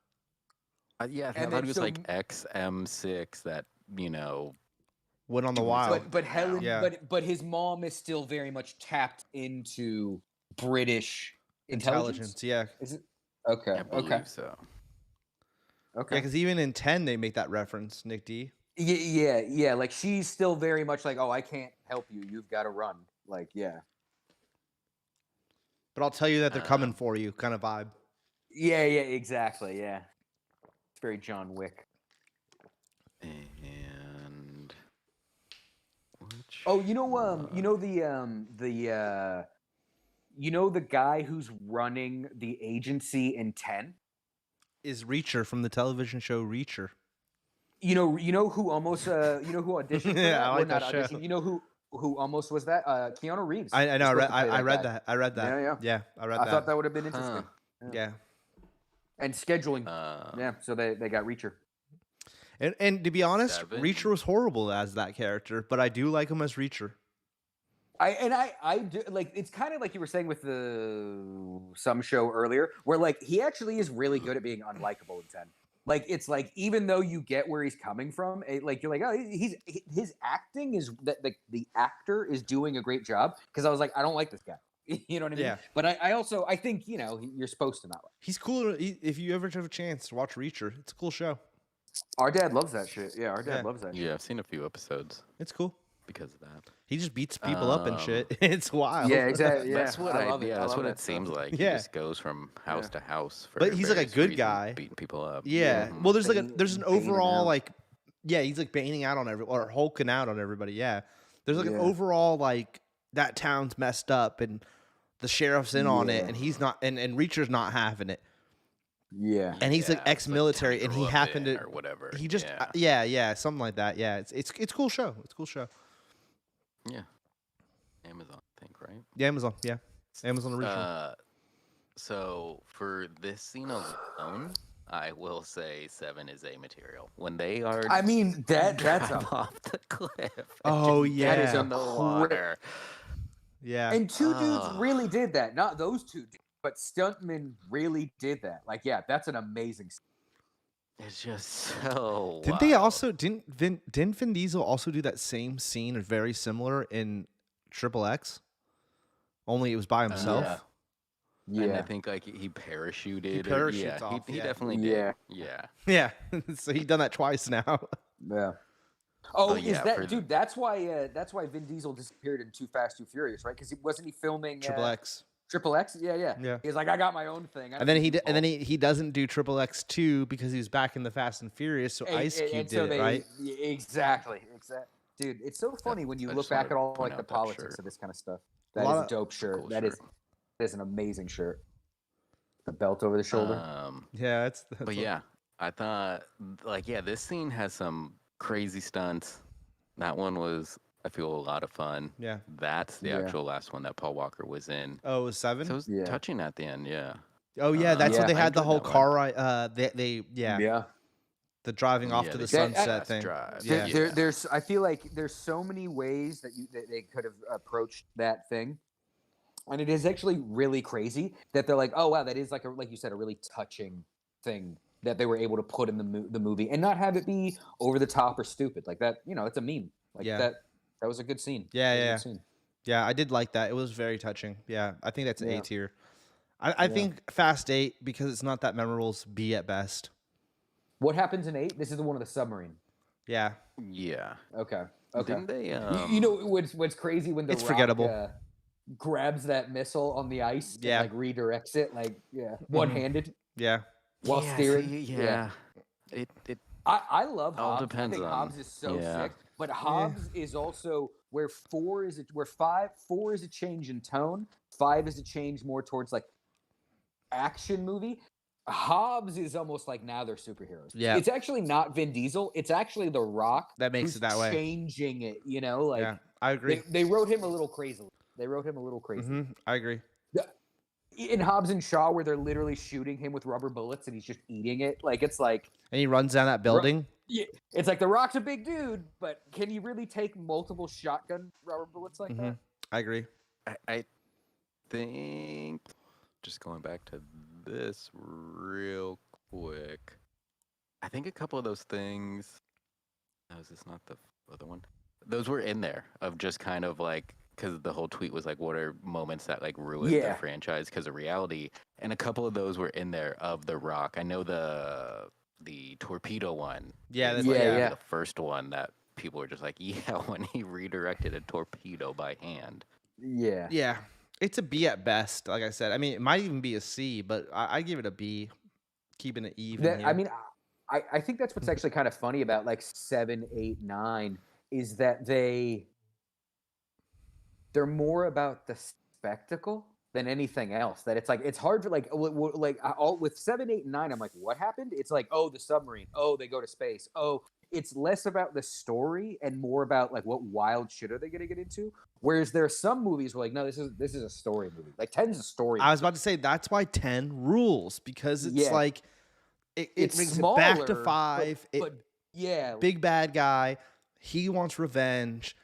S3: Yeah, I
S2: And
S3: thought
S2: then
S3: he was
S2: so-
S3: like XM6 that,
S1: Went on the
S3: Doing
S1: wild.
S2: But Helen,
S1: Yeah.
S2: but his mom is still very much tapped into British intelligence.
S1: Yeah.
S2: Is it? Okay.
S3: I believe
S2: Okay.
S3: so.
S1: Yeah,
S2: Okay.
S1: because even in 10 they make that reference, Nick D.
S2: Yeah. Like she's still very much like, oh, I can't help you. You've got to run. Like, yeah.
S1: But I'll tell you that they're coming
S3: Um,
S1: for you, kind of vibe.
S2: Yeah. Exactly. Yeah. It's very John Wick.
S3: And which
S2: Oh, you know the guy who's running the agency in 10.
S1: Is Reacher from the television show Reacher.
S2: You know who almost who auditioned for
S1: Yeah,
S2: that?
S1: I
S2: Well,
S1: like
S2: not
S1: that show.
S2: auditioned. You know who almost was that? Keanu Reeves.
S1: I know.
S2: was supposed to play
S1: I read
S2: guy.
S1: that. I read that.
S2: Yeah.
S1: I read
S2: I
S1: that.
S2: thought that would have been interesting.
S1: Yeah.
S2: And scheduling.
S3: Uh,
S2: Yeah, so they got Reacher.
S1: And to be honest,
S3: 7.
S1: Reacher was horrible as that character, but I do like him as Reacher.
S2: I do like, it's kind of like you were saying with some show earlier, where like he actually is really good at being unlikable in 10. Like it's like, even though you get where he's coming from, like you're like, oh, his acting is that the actor is doing a great job, because I was like, I don't like this guy. You know what I mean?
S1: Yeah.
S2: But I also I think you're supposed to not like.
S1: He's cool. If you ever have a chance to watch Reacher, it's a cool show.
S2: Our dad loves that shit. Yeah, our dad
S1: Yeah.
S2: loves that shit.
S3: yeah, I've seen a few episodes
S1: It's cool.
S3: because of that.
S1: He just beats people up and shit. It's wild.
S2: Yeah, exactly. Yeah,
S3: That's what
S2: I love it. I
S3: that's
S2: love
S3: what
S2: that
S3: it seems
S2: stuff.
S3: like. He
S1: Yeah.
S3: just goes from house to house for
S1: But he's like a
S3: various
S1: good
S3: reasons,
S1: guy.
S3: beating people up.
S1: Yeah.
S3: Mhm.
S1: Well, there's
S2: Bane-
S1: there's an
S2: baning
S1: overall
S2: out.
S1: like, yeah, he's like baning out on or hulking out on everybody. Yeah. There's like an
S2: Yeah.
S1: overall like that town's messed up and the sheriff's in on it
S2: Yeah.
S1: and he's not and Reacher's not having it.
S2: Yeah.
S1: And he's like
S3: Yeah, it's
S1: ex-military
S3: town
S1: and
S3: grew
S1: he
S3: up
S1: happened
S3: in
S1: to
S3: or whatever.
S1: he just
S3: yeah.
S1: something like that. Yeah. It's cool show. It's a cool show.
S3: yeah. Amazon, I think, right?
S1: Yeah, Amazon. Yeah. Amazon original.
S3: So for this scene alone, I will say 7 is A material. When they are
S2: I mean that's
S3: drive
S2: a
S3: off the cliff. and
S1: Oh,
S3: just
S1: yeah.
S3: get
S1: That is
S3: in the water.
S1: Yeah.
S2: and two dudes
S3: Ugh.
S2: really did that. Not those two dudes, but stuntmen really did that. Like, yeah, that's an amazing
S3: It's just so.
S1: Didn't they
S3: wild.
S1: also didn't Vin Diesel also do that same scene or very similar in Triple X? Only it was by himself.
S3: Yeah. And I think like he parachuted.
S1: parachutes
S3: yeah,
S1: off,
S3: he
S1: yeah.
S3: definitely
S2: Yeah.
S3: did. Yeah.
S1: Yeah. So he done that twice now.
S2: Yeah. Oh,
S3: But
S2: is
S3: yeah,
S2: that
S3: for
S2: dude? That's why Vin Diesel disappeared in Too Fast, Too Furious, right? Because wasn't he filming
S1: Triple X.
S2: Triple X? Yeah.
S1: Yeah.
S2: He's like, I got my own thing. I
S1: And then
S2: don't
S1: he
S2: need
S1: he doesn't do Triple X 2 because he's back in the Fast and Furious. So
S2: involved."
S1: Ice Cube
S2: and
S1: did
S2: so
S1: it, right?
S2: Exactly. Dude, it's so funny when you
S3: I
S2: look
S3: just wanted
S2: back
S3: to
S2: at all
S3: point
S2: like the
S3: out that
S2: politics
S3: shirt.
S2: of this kind of stuff.
S1: A
S2: That
S1: lot
S2: is a
S1: of-
S2: dope shirt.
S3: cool
S2: That is an amazing shirt. The belt over the shoulder.
S1: Yeah, that's
S3: But yeah, I thought this scene has some crazy stunts. That one was, I feel, a lot of fun.
S1: yeah.
S3: That's the
S2: Yeah.
S3: actual last one that Paul Walker was in.
S1: Oh, it was 7?
S3: So it was
S2: Yeah.
S3: touching at the end, yeah.
S1: Oh yeah, that's
S2: Yeah.
S1: what they
S3: I
S1: had the
S3: enjoyed
S1: whole
S3: that one.
S1: car ride the driving off
S3: Yeah,
S1: to
S3: they
S1: the
S3: did
S1: sunset
S3: fast
S1: thing.
S3: drive.
S1: Yeah.
S2: There's I feel like there's so many ways that they could have approached that thing, and it is actually really crazy that they're like, oh wow, that is like you said, a really touching thing that they were able to put in the movie and not have it be over the top or stupid like that. You know, it's a meme. Like
S1: Yeah.
S2: that was a good scene.
S1: Yeah,
S2: That was a
S1: yeah.
S2: good scene.
S1: Yeah, I did like that. It was very touching. Yeah, I think that's an
S2: Yeah.
S1: A tier. I
S2: Yeah.
S1: think Fast 8, because it's not that memorable, is B at best.
S2: What happens in 8? This is the one of the submarine.
S1: Yeah.
S3: Yeah.
S2: Okay. Okay.
S3: Didn't they?
S2: You know what's crazy when the
S1: It's
S2: Rock,
S1: forgettable.
S2: grabs that missile on the ice
S1: Yeah.
S2: and like redirects it one-handed
S1: Yeah.
S2: while steering.
S3: See, yeah. It
S2: I love
S3: All
S2: Hobbs.
S3: depends
S2: I think
S3: on-
S2: Hobbs is so
S3: yeah.
S2: sick, but Hobbs is also where 4 is where 4 is a change in tone. 5 is a change more towards like action movie. Hobbs is almost like now they're superheroes.
S1: Yeah.
S2: It's actually not Vin Diesel. It's actually The Rock
S1: That makes
S2: who's
S1: it that way.
S2: changing it. You know, like
S1: Yeah, I agree.
S2: they wrote him a little crazily. They wrote him a little crazy.
S1: I agree.
S2: In Hobbs and Shaw, where they're literally shooting him with rubber bullets and he's just eating it, like it's like
S1: And he runs down that building.
S2: yeah, it's like The Rock's a big dude, but can you really take multiple shotgun rubber bullets like that?
S1: I agree.
S3: I think just going back to this real quick. I think a couple of those things. Oh, is this not the other one? Those were in there of just kind of like because the whole tweet was like, what are moments that like ruined the
S2: Yeah.
S3: franchise because of reality? And a couple of those were in there of The Rock. I know the torpedo one.
S1: Yeah,
S3: is,
S1: that's
S3: like,
S2: yeah.
S3: the first one that people were just like, yeah, when he redirected a torpedo by hand.
S2: Yeah.
S1: Yeah, it's a B at best. Like I said, I mean, it might even be a C, but I give it a B, keeping it even.
S2: That,
S1: here.
S2: I mean, I think that's what's actually kind of funny about like 7, 8, 9 is that they're more about the spectacle than anything else. That it's like it's hard for like with 7, 8, and 9. I'm like, what happened? It's like, oh, the submarine. Oh, they go to space. Oh, it's less about the story and more about like what wild shit are they going to get into. Whereas there are some movies where like, no, this is a story movie. Like 10's a story.
S1: I was about to say that's why 10 rules because it's
S2: Yeah.
S1: like it
S2: It's
S1: brings it back to
S2: smaller,
S1: 5.
S2: but yeah,
S1: Big bad guy. He wants revenge.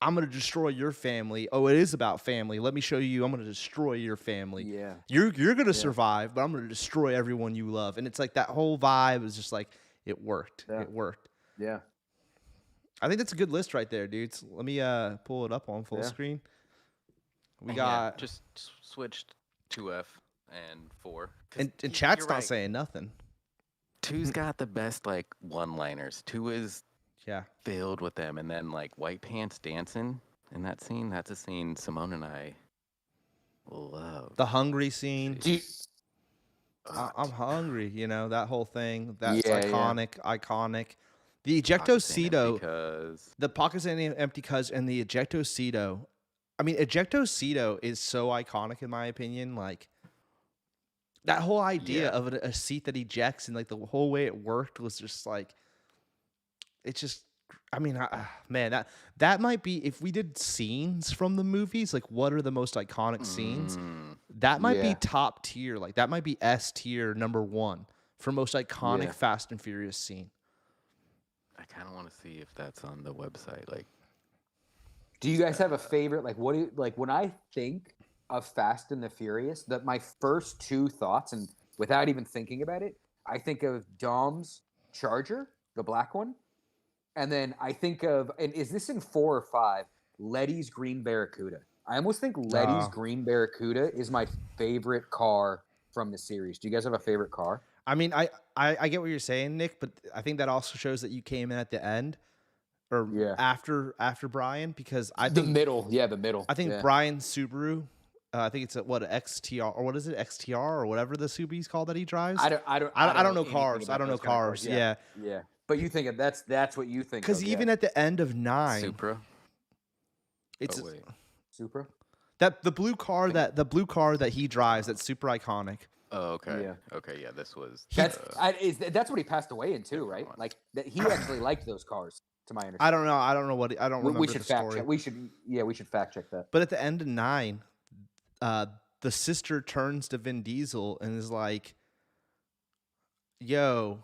S1: I'm gonna destroy your family. Oh, it is about family. Let me show you. I'm gonna destroy your family.
S2: yeah.
S1: You're gonna survive, but I'm gonna destroy everyone you love. And it's like that whole vibe is just like it worked.
S2: Yeah.
S1: It worked.
S2: Yeah.
S1: I think that's a good list right there, dudes. Let me pull it up on full
S2: Yeah.
S1: screen. We
S3: And
S1: got
S3: just switched 2F and 4. 'cause
S1: and
S3: you're
S1: chat's not
S3: right.
S1: saying nothing.
S3: 2's got the best like one-liners. 2 is
S1: Yeah.
S3: filled with them, and then like White Pants dancing in that scene. That's a scene Simone and I love.
S1: The hungry scene.
S2: Do you,
S1: I'm hungry, you know, that whole thing. That's
S2: Yeah, yeah.
S1: iconic. The ejectocito,
S3: because
S1: the pockets and the empty cuz and the ejectocito. I mean, ejectocito is so iconic in my opinion. Like that whole idea
S3: Yeah.
S1: of a seat that ejects and like the whole way it worked was just like, it's just. I mean, man, that might be if we did scenes from the movies. Like, what are the most iconic scenes? That might be
S2: Yeah.
S1: top tier. Like that might be S tier #1 for most iconic
S2: Yeah.
S1: Fast and Furious scene.
S3: I kind of want to see if that's on the website. Like,
S2: do you guys have a favorite? Like, what do you like when I think of Fast and the Furious? That my first two thoughts, and without even thinking about it, I think of Dom's Charger, the black one, and then I think of, and is this in 4 or 5? Letty's Green Barracuda. I almost think Letty's
S1: Oh.
S2: Green Barracuda is my favorite car from the series. Do you guys have a favorite car?
S1: I mean, I get what you're saying, Nick, but I think that also shows that you came in at the end or
S2: Yeah.
S1: after Brian because I
S2: The
S1: think
S2: middle, yeah, the middle.
S1: I think
S2: yeah.
S1: Brian's Subaru. I think it's an XTR or what is it, XTR or whatever the Subi's called that he drives.
S2: I don't know
S1: know cars.
S2: anything
S1: I don't
S2: about
S1: know
S2: those kind of
S1: cars. Yeah,
S2: yeah. But you think that's what you think.
S1: because
S2: of,
S1: even
S2: yeah.
S1: at the end of 9,
S3: Supra.
S1: it's
S3: Oh, wait.
S2: Supra.
S1: that the blue car that he drives that's super iconic.
S3: Oh, okay.
S2: Yeah.
S3: Okay, yeah, this was.
S2: That's that's what he passed away in too, right?
S3: one.
S2: Like that he actually liked those cars, to my understanding.
S1: I don't know. I don't know what I don't remember
S2: we should
S1: the
S2: fact
S1: story.
S2: check. We should fact check that.
S1: But at the end of 9, the sister turns to Vin Diesel and is like, "Yo."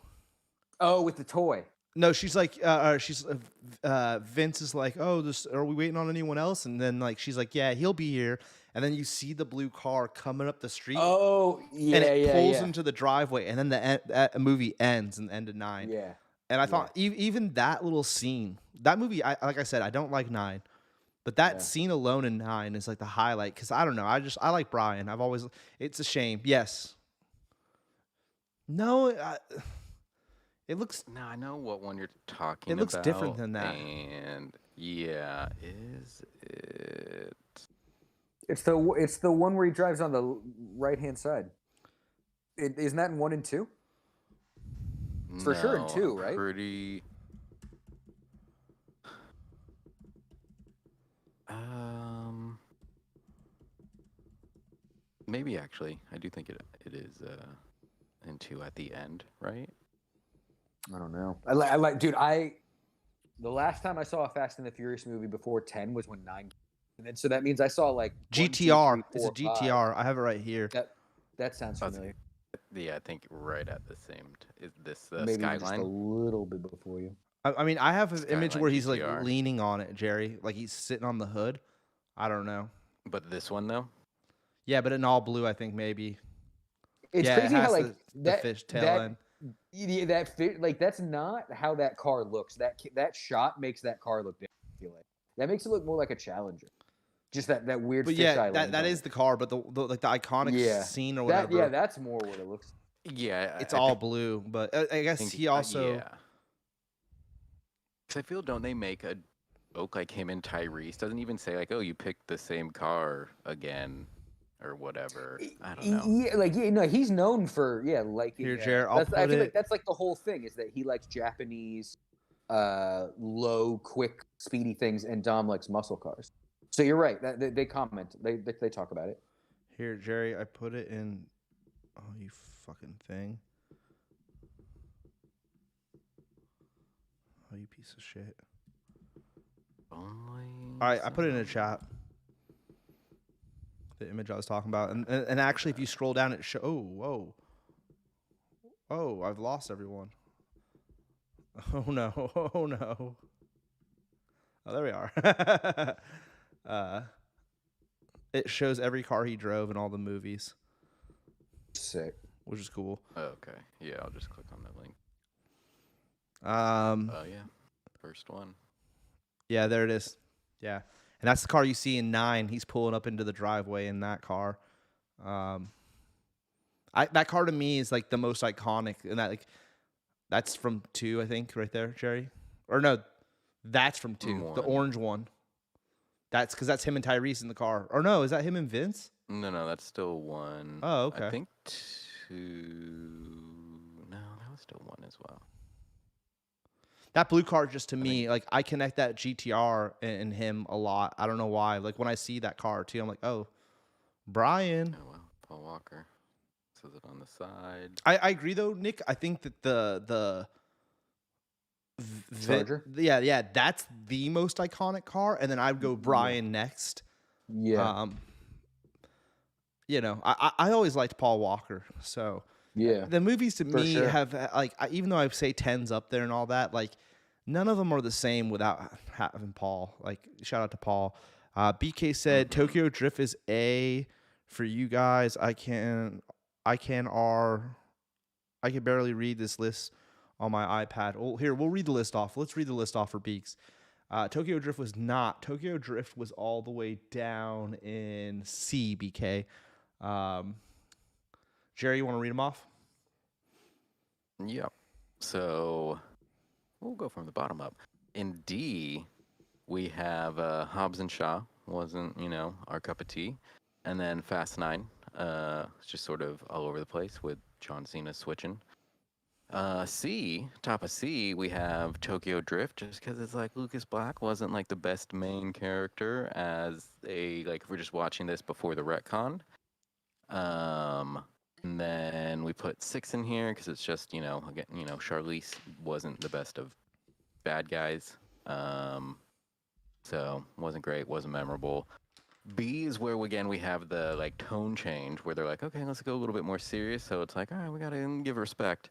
S2: Oh, with the toy.
S1: No, she's like, Vince is like, "Oh, are we waiting on anyone else?" And then like she's like, "Yeah, he'll be here." and then you see the blue car coming up the street,
S2: Oh, yeah,
S1: and it
S2: yeah,
S1: pulls
S2: yeah.
S1: into the driveway, and then the movie ends in the end of 9.
S2: Yeah.
S1: And I
S2: Yeah.
S1: thought even that little scene, that movie, like I said, I don't like 9, but that
S2: Yeah.
S1: scene alone in 9 is like the highlight. Because I don't know, I like Brian. It's a shame. Yes. No, it looks.
S3: No, I know what one you're talking about.
S1: It looks different than that.
S3: And yeah, is it?
S2: It's the one where he drives on the right hand side. Isn't that in 1 and 2? It's for sure in 2, right?
S3: Pretty. Maybe actually, I do think it is in 2 at the end, right?
S2: I don't know. I like, dude. The last time I saw a Fast and the Furious movie before 10 was when 9, and then so that means I saw like 1, 2, 3,
S1: GTR. It's
S2: 4,
S1: a GTR. I have it right here.
S2: That sounds familiar.
S3: Yeah, I think right at the same. Is this the
S2: Maybe just a
S3: Skyline?
S2: little bit before you.
S1: I mean, I have an image
S3: Skyline
S1: where he's like
S3: GTR.
S1: leaning on it, Jerry, like he's sitting on the hood. I don't know.
S3: But this one though.
S1: Yeah, but in all blue, I think maybe.
S2: It's
S1: Yeah, it
S2: crazy
S1: has
S2: how like
S1: the fish tail
S2: that
S1: end.
S2: yeah, like that's not how that car looks. That shot makes that car look different. I feel like that makes it look more like a Challenger. Just that weird.
S1: But
S2: fisheye
S1: yeah,
S2: lens
S1: that
S2: on
S1: is
S2: it.
S1: the car, but the like the iconic scene or
S2: That
S1: whatever.
S2: that's more what it looks.
S3: Yeah,
S1: It's
S3: I
S1: all
S3: think-
S1: blue, but I guess
S3: think-
S1: he also.
S3: yeah. 'Cause I feel, don't they make a joke like him and Tyrese? Doesn't even say like, oh, you picked the same car again, or whatever. I don't know.
S2: No, he's known for liking.
S1: Here, Jared, I'll
S2: I
S1: put
S2: feel
S1: it-
S2: like that's like the whole thing is that he likes Japanese, low, quick, speedy things, and Dom likes muscle cars. So you're right. They comment. They talk about it.
S1: Here, Jerry, I put it in. Oh, you fucking thing. Oh, you piece of shit.
S3: Only.
S1: All right, I put it in a chat. The image I was talking about, and actually, if you scroll down, it shows. Oh, whoa. Oh, I've lost everyone. Oh no! Oh no! Oh, there we are. It shows every car he drove in all the movies,
S2: Sick.
S1: which is cool.
S3: Okay. Yeah, I'll just click on that link. Oh yeah, first one.
S1: Yeah, there it is. Yeah, and that's the car you see in 9. He's pulling up into the driveway in that car. That car to me is like the most iconic, and that's from 2, I think, right there, Jerry. Or no, that's from 2, the
S3: One.
S1: orange one. That's because that's him and Tyrese in the car. Or no, is that him and Vince?
S3: No, that's still 1.
S1: Oh, okay.
S3: I think 2. No, that was still 1 as well.
S1: That blue car, just to me, like I connect that GTR and him a lot. I don't know why. Like when I see that car too, I'm like, oh, Brian.
S3: Oh well, Paul Walker. Says it on the side.
S1: I agree though, Nick. I think that the
S2: Charger?
S1: yeah, that's the most iconic car, and then I'd go Brian next.
S2: Yeah.
S1: I always liked Paul Walker, so
S2: yeah.
S1: the movies to me
S2: sure.
S1: have like even though I say 10's up there and all that, like none of them are the same without having Paul. Like shout out to Paul. BK said Tokyo Drift is A for you guys. I can barely read this list on my iPad. Oh, here, we'll read the list off. Let's read the list off for Beaks. Tokyo Drift was not. Tokyo Drift was all the way down in C, BK. Jerry, you want to read them off?
S3: Yep. So we'll go from the bottom up. In D, we have Hobbs and Shaw. Wasn't, our cup of tea. And then Fast 9. It's just sort of all over the place with John Cena switching. C, top of C, we have Tokyo Drift, just because it's like Lucas Black wasn't like the best main character as if we're just watching this before the retcon. And then we put 6 in here because it's just, again, Charlize wasn't the best of bad guys. So wasn't great, wasn't memorable. B is where again we have the tone change where they're like, okay, let's go a little bit more serious. So it's like, all right, we gotta give respect.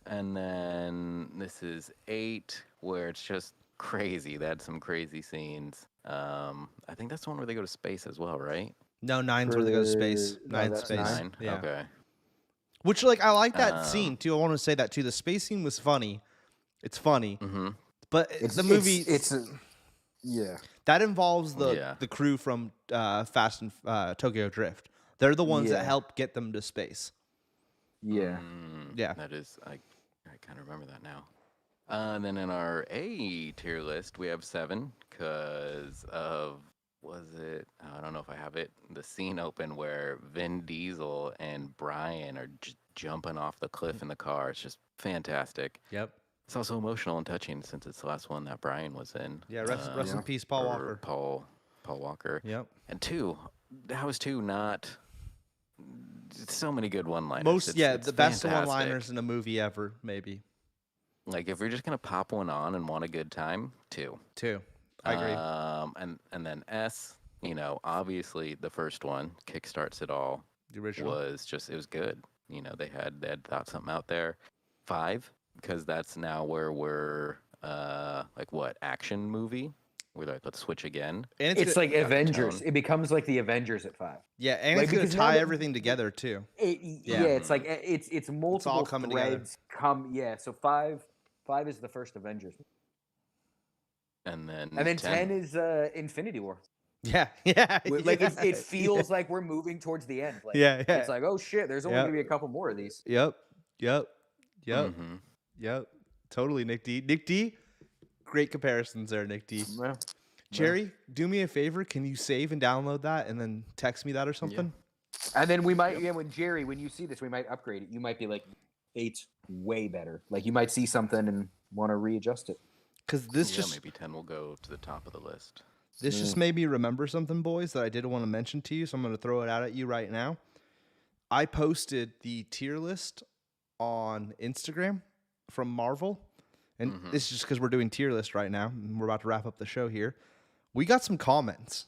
S3: And then this is 8 where it's just crazy. They had some crazy scenes. I think that's the one where they go to space as well, right?
S1: No, nine's where they go to space.
S2: No,
S1: Ninth
S2: that's
S1: space.
S2: nine.
S1: Yeah.
S3: Okay.
S1: Which, like, I like that scene too. I want to say that too. The space scene was funny. It's funny, but the movie
S2: yeah.
S1: that involves
S3: Yeah.
S1: the crew from Fast and Tokyo Drift. They're the ones that
S2: Yeah.
S1: help get them to space.
S2: Yeah.
S1: Yeah.
S3: That is, I kind of remember that now. And then in our A tier list, we have 7 because of, I don't know if I have it, the scene open where Vin Diesel and Brian are jumping off the cliff in the car. It's just fantastic.
S1: Yep.
S3: It's also emotional and touching since it's the last one that Brian was in.
S1: Yeah. Rest in peace, Paul
S3: or
S1: Walker.
S3: Paul Walker.
S1: Yep.
S3: And 2, how is 2 not... So many good one-liners.
S1: The best
S3: fantastic.
S1: one-liners in a movie ever, maybe.
S3: Like, if you're just gonna pop one on and want a good time, 2.
S1: I agree.
S3: And then S, obviously the first one kickstarts it all.
S1: The original
S3: was it was good. They had thought something out there. 5, because that's now where we're action movie. We're like, let's switch again.
S1: And
S2: It's like Avengers.
S3: tone.
S2: It becomes like the Avengers at 5.
S1: Yeah, and
S2: Like,
S1: it's gonna
S2: because now
S1: tie
S2: that-
S1: everything together too.
S2: Yeah, it's like it's multiple
S1: coming together.
S2: threads so 5 is the first Avengers.
S3: And then
S2: 10 is Infinity War.
S1: Yeah.
S2: Like it feels like we're moving towards the end. Like,
S1: Yeah.
S2: It's like, oh shit, there's only
S1: Yeah.
S2: gonna be a couple more of these.
S1: Yep.
S3: Mhm.
S1: Totally, Nick D. Great comparisons there, Nick D.
S2: Well,
S1: Jerry, do me a favor. Can you save and download that and then text me that or something?
S2: and then we might, when you see this, we might upgrade it. You might be like, 8's way better. Like you might see something and want to readjust it.
S1: Because this
S3: maybe 10 will go to the top of the list.
S1: this just made me remember something, boys, that I did want to mention to you. So I'm going to throw it out at you right now. I posted the tier list on Instagram from Marvel. And this is just because we're doing tier list right now. And we're about to wrap up the show here. We got some comments.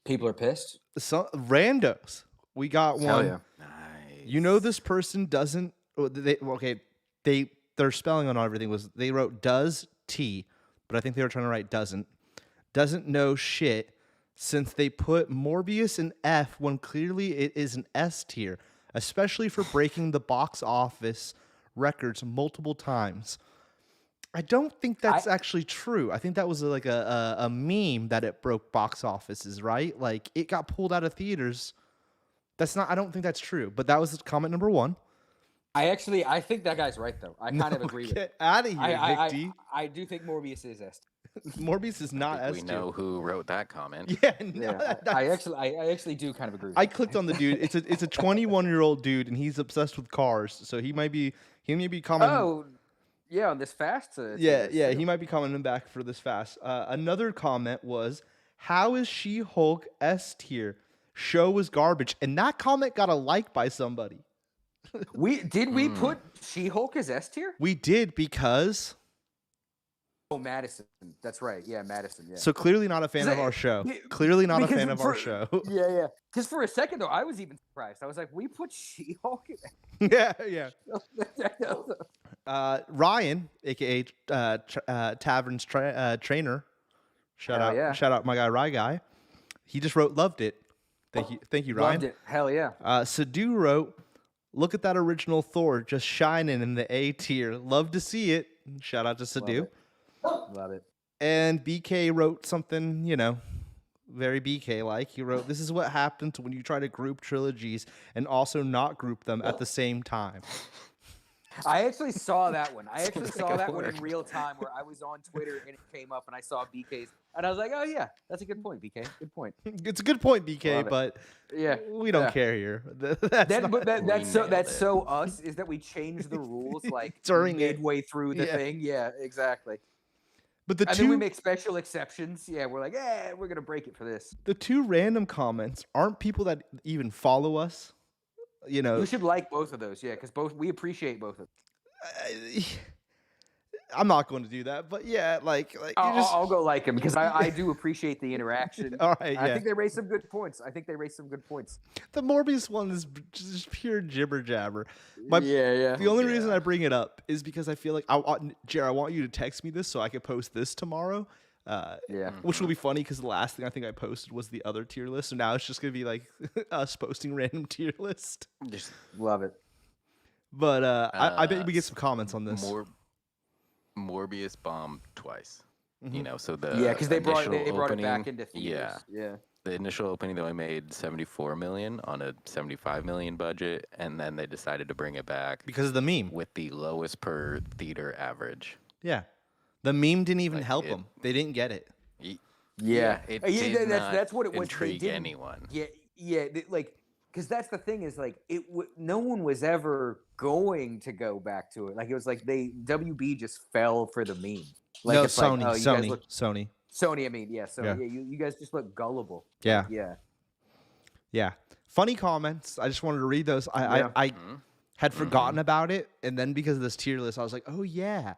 S2: People are pissed.
S1: Some randos. We got one.
S2: Hell yeah.
S3: Nice.
S1: This person doesn't. Their spelling on everything was they wrote does T, but I think they were trying to write doesn't know shit since they put Morbius in F when clearly it is an S tier, especially for breaking the box office records multiple times. I don't think that's actually true. I think that was like a meme that it broke box offices, right? Like it got pulled out of theaters. I don't think that's true, but that was comment number 1.
S2: I think that guy's right though. I kind of agree with
S1: Get
S2: it.
S1: out of here, Nick D.
S2: I do think Morbius is S.
S1: Morbius is not S
S3: We
S1: tier.
S3: know who wrote that comment.
S1: Yeah,
S2: I actually do kind of agree.
S1: I clicked on the dude. It's a 21-year-old dude, and he's obsessed with cars. So he may be commenting.
S2: Oh, yeah, on this fast.
S1: Yeah, he might be commenting back for this fast. Another comment was, "How is She-Hulk S tier? Show was garbage," and that comment got a like by somebody.
S2: We put She-Hulk as S tier?
S1: We did because.
S2: Oh, Madison. That's right. Yeah, Madison. Yeah.
S1: So clearly not a fan of our show. Clearly not a
S2: Because
S1: fan of our show.
S2: Yeah. Because for a second though, I was even surprised. I was like, we put She-Hulk in.
S1: Yeah. Ryan, aka Tavern's Trainer, shout out my guy Rye Guy. He just wrote loved it. Thank you, Ryan.
S2: Loved it. Hell yeah.
S1: Sadu wrote, look at that original Thor just shining in the A tier. Love to see it. Shout out to Sadu.
S2: Love it.
S1: And BK wrote something, very BK like. He wrote, this is what happens when you try to group trilogies and also not group them at the same time.
S2: I actually saw that one. I actually saw that one in real time where I was on Twitter and it came up and I saw BK's and I was like, oh yeah, that's a good point, BK. Good point.
S1: It's a good point, BK, but
S2: yeah,
S1: we don't care here. That's
S2: so us is that we change the rules like
S1: during
S2: midway through the thing. Yeah, exactly.
S1: But
S2: then we make special exceptions. Yeah, we're like, we're gonna break it for this.
S1: The 2 random comments aren't people that even follow us.
S2: You should like both of those, because we appreciate both of them.
S1: I'm not going to do that, but yeah,
S2: I'll go like him because I do appreciate the interaction.
S1: All right,
S2: I think they raised some good points.
S1: The Morbius one is just pure jibber jabber.
S2: The
S1: only reason I bring it up is because I feel like Jared, I want you to text me this so I can post this tomorrow.
S2: Yeah.
S1: Which will be funny because the last thing I think I posted was the other tier list. So now it's just gonna be like us posting random tier list.
S3: Just
S2: Love it.
S1: But I bet we get some comments on this.
S3: Morbius bombed twice.
S1: Mm-hmm.
S3: You know, so the
S2: Yeah, because they brought it
S3: opening,
S2: back into theaters. Yeah.
S3: The initial opening they only made 74 million on a 75 million budget, and then they decided to bring it back
S1: Because of the meme.
S3: with the lowest per theater average.
S1: Yeah. The meme didn't even
S3: Like,
S1: help them. They didn't get it.
S2: Yeah.
S3: It did
S2: That's what it was.
S3: intrigue anyone.
S2: Like, because that's the thing is like no one was ever going to go back to it. Like it was like WB just fell for the meme. Like,
S1: No,
S2: it's like,
S1: Sony.
S2: oh, you guys look-
S1: Sony.
S2: Sony. I mean, yeah. So
S1: Yeah.
S2: you guys just look gullible.
S1: Yeah.
S2: Like, yeah.
S1: Yeah. Funny comments. I just wanted to read those. I had forgotten about it, and then because of this tier list, I was like, oh yeah.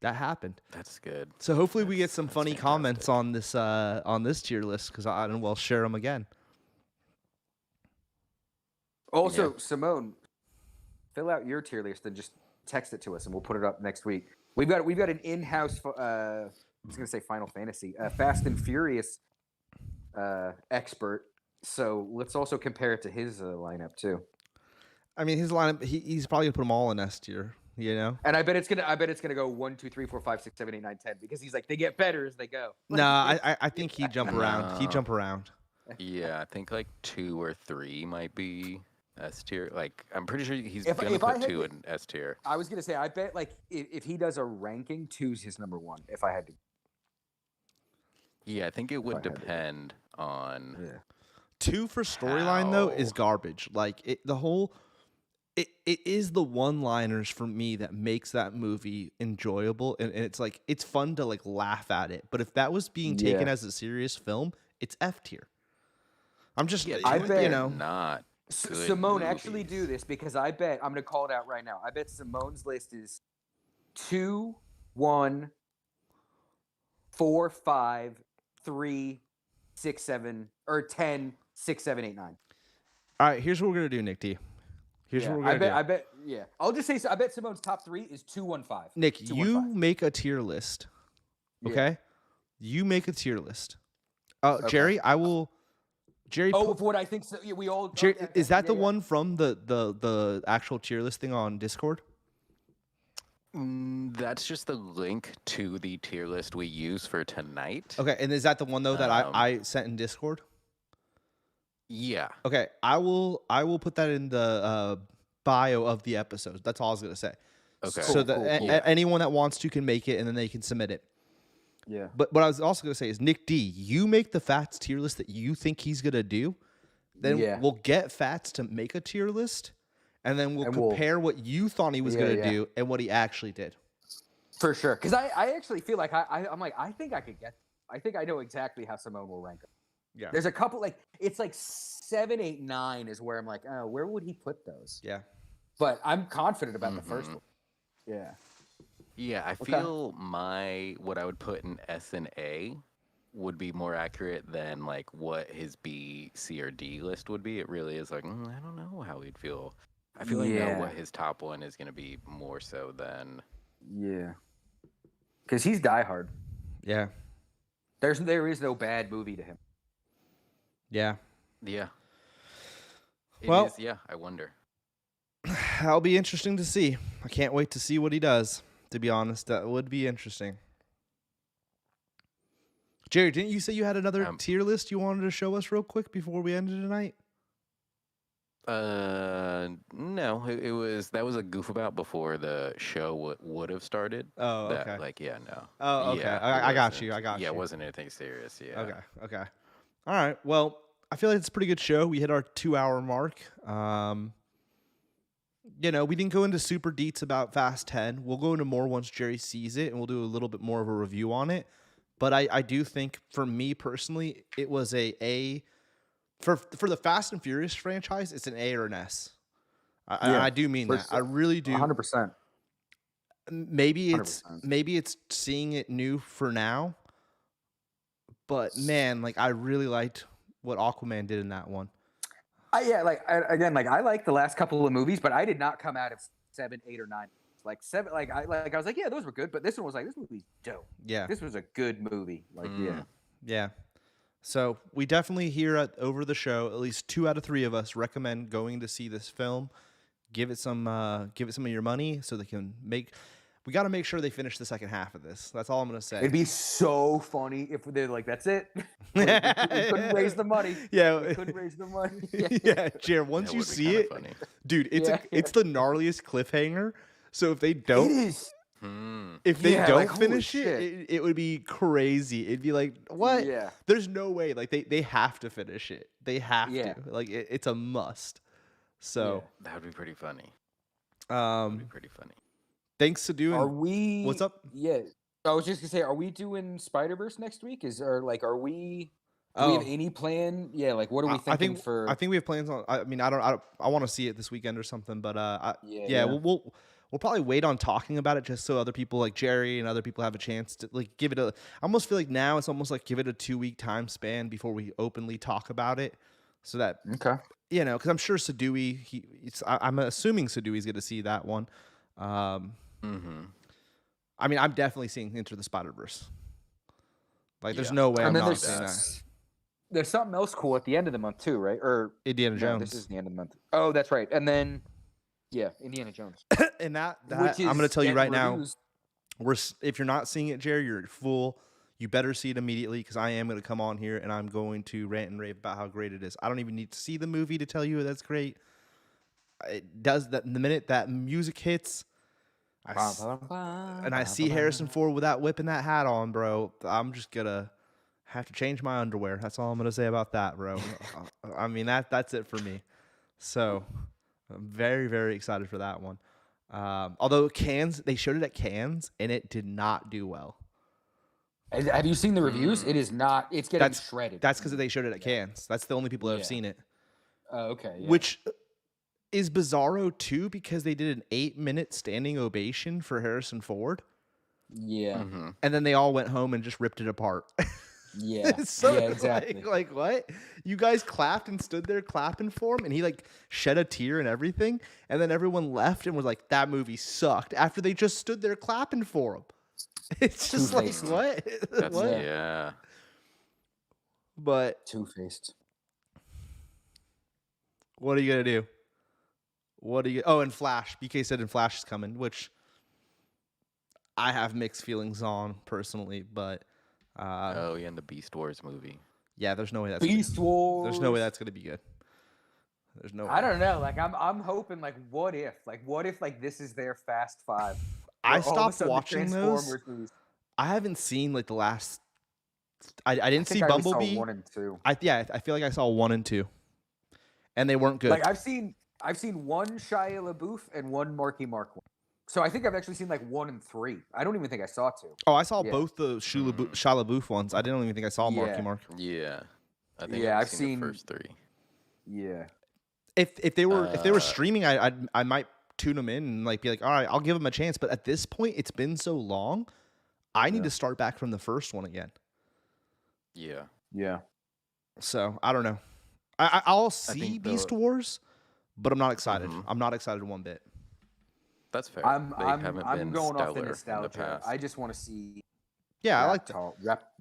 S1: That happened.
S3: That's good.
S1: So hopefully we get some
S3: That's
S1: funny
S3: fantastic.
S1: comments on this tier list because we'll share them again.
S2: Also, Simone, fill out your tier list and just text it to us, and we'll put it up next week. We've got an in-house. I was gonna say Final Fantasy, Fast and Furious expert. So let's also compare it to his lineup too.
S1: I mean, his lineup. He's probably gonna put them all in S tier. You know.
S2: And I bet it's gonna go 1, 2, 3, 4, 5, 6, 7, 8, 9, 10 because he's like they get better as they go.
S1: No, I think he'd jump around. He'd
S3: No.
S1: jump around.
S3: Yeah, I think like 2 or 3 might be S tier. Like I'm pretty sure he's
S2: If
S3: gonna
S2: I
S3: put
S2: had
S3: 2
S2: to-
S3: in S tier.
S2: I was gonna say I bet like if he does a ranking, 2's his number 1. If I had to.
S3: Yeah, I think it would
S2: I had to.
S3: depend on.
S2: Yeah.
S1: 2 for storyline though is
S3: How?
S1: garbage. Like it is the one-liners for me that makes that movie enjoyable, and it's like it's fun to like laugh at it. But if that was being taken
S2: Yeah.
S1: as a serious film, it's F tier. I'm just
S3: Yeah,
S2: I
S3: two
S2: bet-
S1: you know.
S3: not. Good
S2: Simone, actually
S3: movies.
S2: do this because I bet I'm gonna call it out right now. I bet Simone's list is 2, 1, 4, 5, 3, 6, 7, or 10, 6, 7, 8, 9.
S1: All right, here's what we're gonna do, Nick D. Here's
S2: Yeah,
S1: what we're gonna do.
S2: I bet. Yeah, I'll just say. I bet Simone's top 3 is 2, 1, 5.
S1: Nick,
S2: 2,
S1: you
S2: 1, 5.
S1: make a tier list.
S2: Yeah.
S1: Okay? You make a tier list.
S2: Okay.
S1: Jerry, I will. Jerry,
S2: Oh, of what I think. So, yeah, we all.
S1: Jerry,
S2: okay,
S1: is that
S2: yeah,
S1: the
S2: yeah.
S1: one from the actual tier listing on Discord?
S3: That's just the link to the tier list we use for tonight.
S1: Okay, and is that the one though that
S3: Um,
S1: I sent in Discord?
S3: Yeah.
S1: Okay, I will put that in the bio of the episode. That's all I was gonna say.
S3: Okay.
S1: So that
S2: cool.
S1: anyone that wants to can make it, and then they can submit it.
S2: Yeah.
S1: But what I was also gonna say is, Nick D, you make the Fats tier list that you think he's gonna do. Then
S2: Yeah.
S1: we'll get Fats to make a tier list, and then we'll
S2: And we'll-
S1: compare what you thought he was
S2: Yeah,
S1: gonna
S2: yeah.
S1: do and what he actually did.
S2: For sure, because I actually feel like I'm like I think I could get. I think I know exactly how Simone will rank him.
S1: Yeah.
S2: There's a couple like it's like 7, 8, 9 is where I'm like, oh, where would he put those?
S1: Yeah.
S2: But I'm confident about the first one. Yeah.
S3: Yeah, I feel what I would put in S and A would be more accurate than like what his B, C, or D list would be. It really is like I don't know how he'd feel. I feel like I
S2: Yeah.
S3: know what his top one is going to be more so than.
S2: Yeah. Because he's diehard.
S1: Yeah.
S2: There is no bad movie to him.
S1: Yeah.
S3: Yeah.
S1: Well-
S3: It is, yeah. I wonder.
S1: That'll be interesting to see. I can't wait to see what he does. To be honest, that would be interesting. Jerry, didn't you say you had another tier list you wanted to show us real quick before we ended tonight?
S3: No, it was that was a goof about before the show would have started.
S1: Oh,
S3: That,
S1: okay.
S3: like, yeah, no.
S1: Oh, okay.
S3: Yeah,
S1: I
S3: it
S1: got
S3: wasn't-
S1: you. I got
S3: Yeah,
S1: you.
S3: it wasn't anything serious. Yeah.
S1: Okay. Okay. All right. Well, I feel like it's a pretty good show. We hit our 2-hour mark. We didn't go into super deets about Fast 10. We'll go into more once Jerry sees it, and we'll do a little bit more of a review on it. But I do think, for me personally, it was a for the Fast and Furious franchise. It's an A or an S. I do mean that. I really do.
S2: 100%.
S1: Maybe it's
S2: 100%.
S1: maybe it's seeing it new for now, but man, like I really liked what Aquaman did in that one.
S2: I like the last couple of movies, but I did not come out of 7, 8, or 9. Like 7, I was like, yeah, those were good, but this one was like, this movie's dope.
S1: Yeah.
S2: This was a good movie. Like, yeah.
S1: Yeah. So we definitely here at Over the Show, at least 2 out of 3 of us recommend going to see this film. Give it some of your money so they can make. We got to make sure they finish the second half of this. That's all I'm gonna say.
S2: It'd be so funny if they're like, that's it. we couldn't raise the money.
S1: Yeah,
S2: We couldn't raise the money.
S1: yeah, Jared. Once
S3: That
S1: you
S3: would be
S1: see
S3: kinda
S1: it,
S3: funny.
S1: dude, it's the gnarliest cliffhanger. So if they
S2: It
S1: don't,
S2: is.
S1: if they
S2: Yeah,
S1: don't
S2: like, holy
S1: finish it,
S2: shit.
S1: it would be crazy. It'd be like, what?
S2: Yeah.
S1: There's no way. Like they have to finish it. They have
S2: Yeah.
S1: to. Like it's a must. So
S3: That would be pretty funny. That would be pretty funny.
S1: thanks to doing.
S2: Are we?
S1: What's up?
S2: Yeah. I was just gonna say, are we doing Spider-Verse next week? Are we? Do we have any plan? Yeah. Like, what are we thinking for?
S1: I think we have plans on. I mean, I want to see it this weekend or something. But
S2: Yeah.
S1: We'll probably wait on talking about it just so other people like Jerry and other people have a chance to like give it a. I almost feel like now it's almost like give it a 2-week time span before we openly talk about it, so that
S2: Okay.
S1: because I'm sure Sadui. I'm assuming Sadui's going to see that one. I mean, I'm definitely seeing Into the Spider-Verse. Like, there's no way I'm not seeing that.
S2: There's something else cool at the end of the month too, right? Or
S1: Indiana
S2: no,
S1: Jones.
S2: this is the end of the month. Oh, that's right. And then, yeah, Indiana Jones.
S1: And that
S2: Which
S1: I'm going to
S2: is
S1: tell you right
S2: getting
S1: now.
S2: reviews.
S1: If you're not seeing it, Jerry, you're a fool. You better see it immediately because I am going to come on here and I'm going to rant and rave about how great it is. I don't even need to see the movie to tell you that's great. It does that the minute that music hits, and I see Harrison Ford without whipping that hat on, bro. I'm just gonna have to change my underwear. That's all I'm gonna say about that, bro. I mean that's it for me. So I'm very, very excited for that one. Although they showed it at Cannes and it did not do well.
S2: Have you seen the reviews? It is not. It's getting shredded.
S1: That's because they showed it at Cannes. That's the only people that have seen it.
S2: Okay. Yeah.
S1: Which is bizarro too because they did an 8-minute standing ovation for Harrison Ford.
S2: Yeah.
S1: And then they all went home and just ripped it apart.
S2: Yeah.
S1: So
S2: yeah. Exactly.
S1: like what? You guys clapped and stood there clapping for him and he like shed a tear and everything. And then everyone left and was like, that movie sucked after they just stood there clapping for him. It's just like, what?
S3: That's,
S1: what?
S3: Yeah.
S1: But
S2: Two-faced.
S1: what are you going to do? Oh, and Flash. BK said and Flash is coming, which I have mixed feelings on personally, but
S3: Oh, yeah, and the Beast Wars movie.
S1: yeah, there's no way that's
S2: Beast Wars.
S1: There's no way that's gonna be good. There's no way.
S2: I don't know. Like I'm hoping. Like what if? Like this is their Fast Five?
S1: I
S2: Where all of a
S1: stopped
S2: sudden the
S1: watching those.
S2: Transformers movies-
S1: I haven't seen like the last. I didn't see
S2: I only saw
S1: Bumblebee.
S2: 1 and 2.
S1: I feel like I saw 1 and 2, and they weren't good.
S2: Like I've seen one Shia LaBeouf and one Marky Mark one. So I think I've actually seen like 1 and 3. I don't even think I saw 2.
S1: Oh, I saw
S2: Yeah.
S1: both the Shia LaBeouf ones. I didn't even think I saw Marky
S2: Yeah.
S1: Mark.
S3: Yeah. I think
S2: Yeah,
S3: I've
S2: I've
S3: seen
S2: seen-
S3: the first 3.
S2: Yeah.
S1: If they were streaming, I might tune them in and like be like, all right, I'll give them a chance. But at this point, it's been so long, I need to start back from the first one again.
S3: Yeah.
S2: Yeah.
S1: So I don't know. I'll see
S3: think
S1: Beast
S3: the-
S1: Wars, but I'm not excited. I'm not excited one bit.
S3: That's fair.
S2: I'm
S3: They haven't been
S2: going off the
S3: stellar in the
S2: nostalgia.
S3: past.
S2: I just want to see.
S1: Yeah, I like that.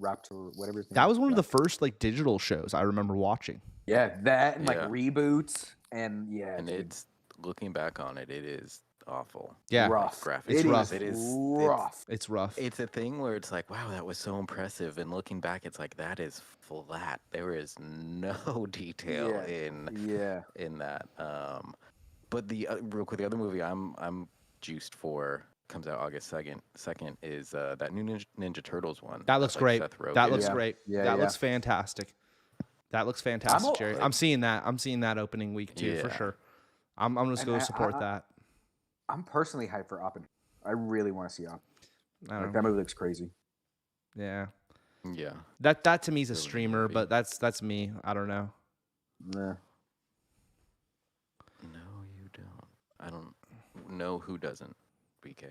S2: Raptor, whatever. his name
S1: That
S2: is.
S1: was one of the first like digital shows I remember watching.
S2: Yeah, that and like
S3: Yeah.
S2: reboots and yeah,
S3: And
S2: dude,
S3: it's looking back on it, it is awful.
S1: Yeah,
S2: rough.
S3: Graphics.
S1: It's rough.
S3: It is
S2: rough.
S1: it's rough.
S3: It's a thing where it's like, wow, that was so impressive. And looking back, it's like that is flat. There is no detail
S2: Yeah.
S3: in that. But the real quick, the other movie I'm juiced for comes out August 2nd is that new Ninja Turtles one.
S1: That looks
S3: That's
S1: great.
S3: Seth Rogen.
S1: That looks
S2: Yeah.
S1: great.
S2: Yeah,
S1: That
S2: yeah.
S1: looks fantastic. That looks fantastic, Jerry.
S3: like-
S1: I'm seeing that. I'm seeing that opening week too for
S3: Yeah.
S1: sure. I'm just
S2: And
S1: going to support that.
S2: I'm personally hyped for Oppenheimer. I really want to see Oppenheimer.
S1: I
S2: Like,
S1: don't
S2: that
S1: know.
S2: movie looks crazy.
S1: Yeah,
S3: Yeah.
S1: that to me is a
S3: Really good
S1: streamer,
S3: movie.
S1: but that's me. I don't know.
S2: Nah.
S3: No, you don't. I don't know who doesn't. BK.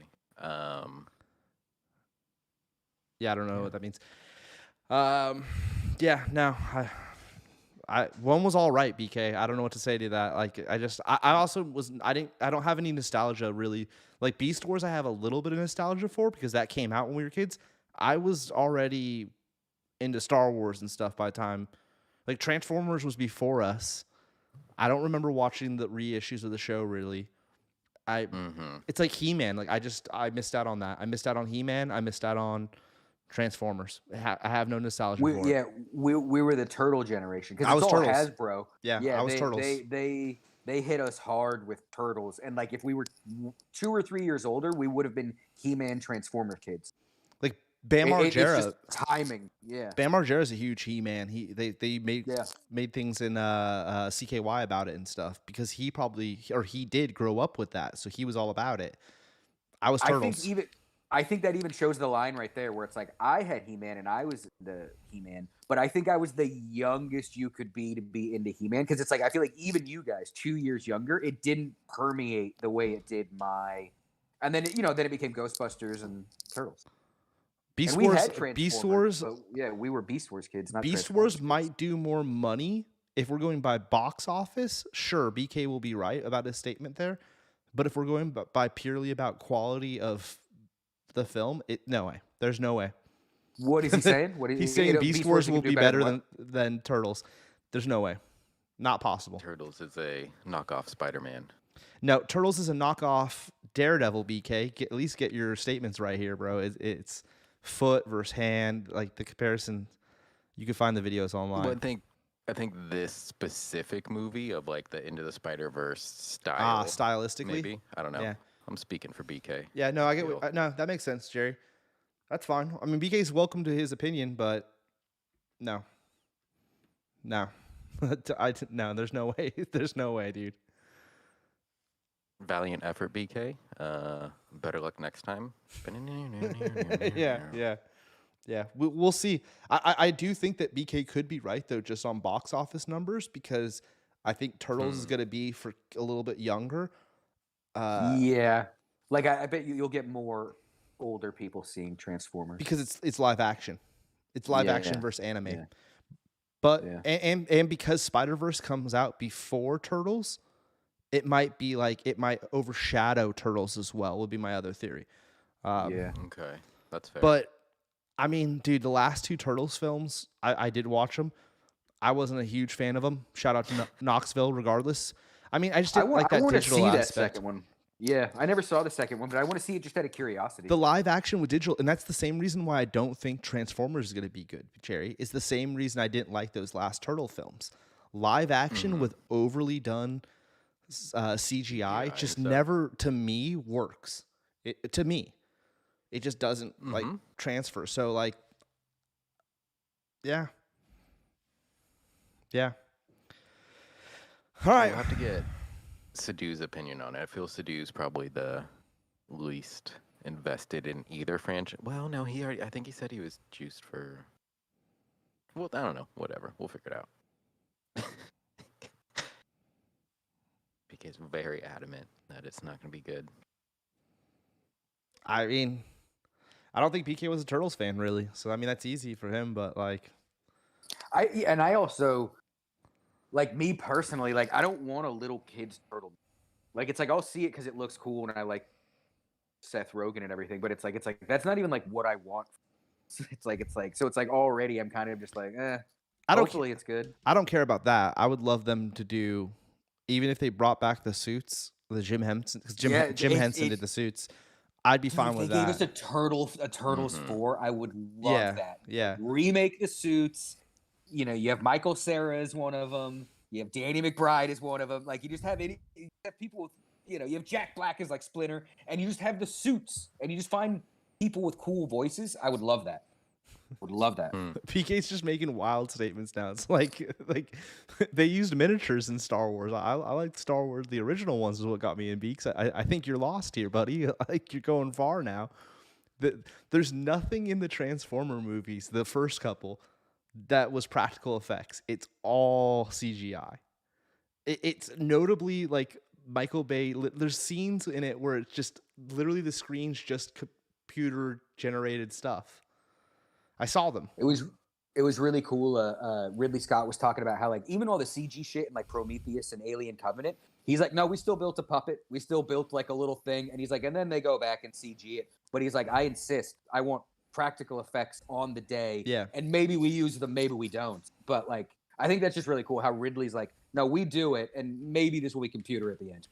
S1: Yeah, I don't know what that means. Yeah, no, one was all right, BK. I don't know what to say to that. Like, I also was, I don't have any nostalgia really. Like Beast Wars, I have a little bit of nostalgia for because that came out when we were kids. I was already into Star Wars and stuff by the time, like Transformers was before us. I don't remember watching the reissues of the show really. It's like He-Man. Like I missed out on that. I missed out on He-Man. I missed out on Transformers. I have no nostalgia for it.
S2: Yeah, we were the turtle generation because
S1: I
S2: it's
S1: was
S2: all
S1: Turtles.
S2: Hasbro.
S1: Yeah, I was Turtles.
S2: They hit us hard with Turtles, and like if we were 2 or 3 years older, we would have been He-Man Transformer kids.
S1: Like Bam
S2: It's
S1: Margera.
S2: just timing. Yeah.
S1: Bam Margera's a huge He-Man. They made things in CKY about it and stuff because he did grow up with that, so he was all about it. I was Turtles.
S2: I think that even shows the line right there where it's like I had He-Man and I was the He-Man, but I think I was the youngest you could be to be into He-Man because it's like I feel like even you guys 2 years younger, it didn't permeate the way it did and then then it became Ghostbusters and Turtles.
S1: Beast
S2: and we
S1: Wars.
S2: had
S1: Beast Wars.
S2: but yeah, we were Beast Wars kids. Not
S1: Beast Wars might do more money if we're going by box office. Sure, BK will be right about his statement there, but if we're going by purely about quality of the film, no way. There's no way.
S2: What is he saying?
S1: He's saying Beast Wars will be better than Turtles. There's no way. Not possible.
S3: Turtles is a knockoff Spider-Man.
S1: No, Turtles is a knockoff Daredevil, BK. At least get your statements right here, bro. It's foot versus hand. Like the comparison, you can find the videos online.
S3: But I think this specific movie of like the Into the Spider-Verse style.
S1: Stylistically?
S3: Maybe. I don't know.
S1: Yeah.
S3: I'm speaking for BK.
S1: Yeah, no, I get. No, that makes sense, Jerry. That's fine. I mean, BK's welcome to his opinion, but no, no, there's no way. There's no way, dude.
S3: Valiant effort, BK. Better luck next time.
S1: Yeah. We'll see. I do think that BK could be right though, just on box office numbers, because I think Turtles is going to be for a little bit younger.
S2: Yeah, like I bet you'll get more older people seeing Transformers
S1: because it's live action. It's live action versus anime.
S2: Yeah.
S1: But and because Spider-Verse comes out before Turtles, it might overshadow Turtles as well. Would be my other theory.
S3: Okay, that's fair.
S1: But I mean, dude, the last 2 Turtles films, I did watch them. I wasn't a huge fan of them. Shout out to Knoxville, regardless. I mean, I just didn't like that digital aspect.
S2: That second one. Yeah, I never saw the second one, but I want to see it just out of curiosity.
S1: The live action with digital, and that's the same reason why I don't think Transformers is going to be good, Jerry. It's the same reason I didn't like those last Turtle films. Live action with overly done CGI just never, to me, works. To me, it just doesn't like transfer. So like, yeah. All right,
S3: we'll have to get Sadhu's opinion on it. I feel Sadhu's probably the least invested in either franchise. Well, no, I think he said he was juiced for. Well, I don't know. Whatever. We'll figure it out. BK's very adamant that it's not going to be good.
S1: I mean, I don't think BK was a Turtles fan, really. So, I mean, that's easy for him, but like.
S2: I also, like me personally, like I don't want a little kid's turtle. Like it's like I'll see it because it looks cool and I like Seth Rogen and everything, but it's like that's not even like what I want. It's like already I'm kind of just like hopefully it's good.
S1: I don't care about that. I would love them to do, even if they brought back the suits, the Jim Henson, because Jim Henson did the suits. I'd be fine with that.
S2: If they gave us a Turtles 4, I would love that.
S1: Yeah.
S2: Remake the suits. You know, you have Michael Cera as one of them. You have Danny McBride as one of them. Like, you have people with, you have Jack Black as, like, Splinter. And you just have the suits. And you just find people with cool voices. I would love that. Would love that.
S1: PK's just making wild statements now. It's like they used miniatures in Star Wars. I like Star Wars. The original ones is what got me in Beaks. I think you're lost here, buddy. Like, you're going far now. There's nothing in the Transformer movies, the first couple, that was practical effects. It's all CGI. It's notably like Michael Bay. There's scenes in it where it's just literally the screen's just computer generated stuff. I saw them.
S2: It it was really cool. Ridley Scott was talking about how like even all the CG shit in like Prometheus and Alien Covenant, he's like, no, we still built a puppet, we still built like a little thing, and he's like, and then they go back and CG it. But he's like, I insist, I want practical effects on the day.
S1: Yeah.
S2: And maybe we use them, maybe we don't. But like, I think that's just really cool how Ridley's like, no, we do it, and maybe this will be computer at the end.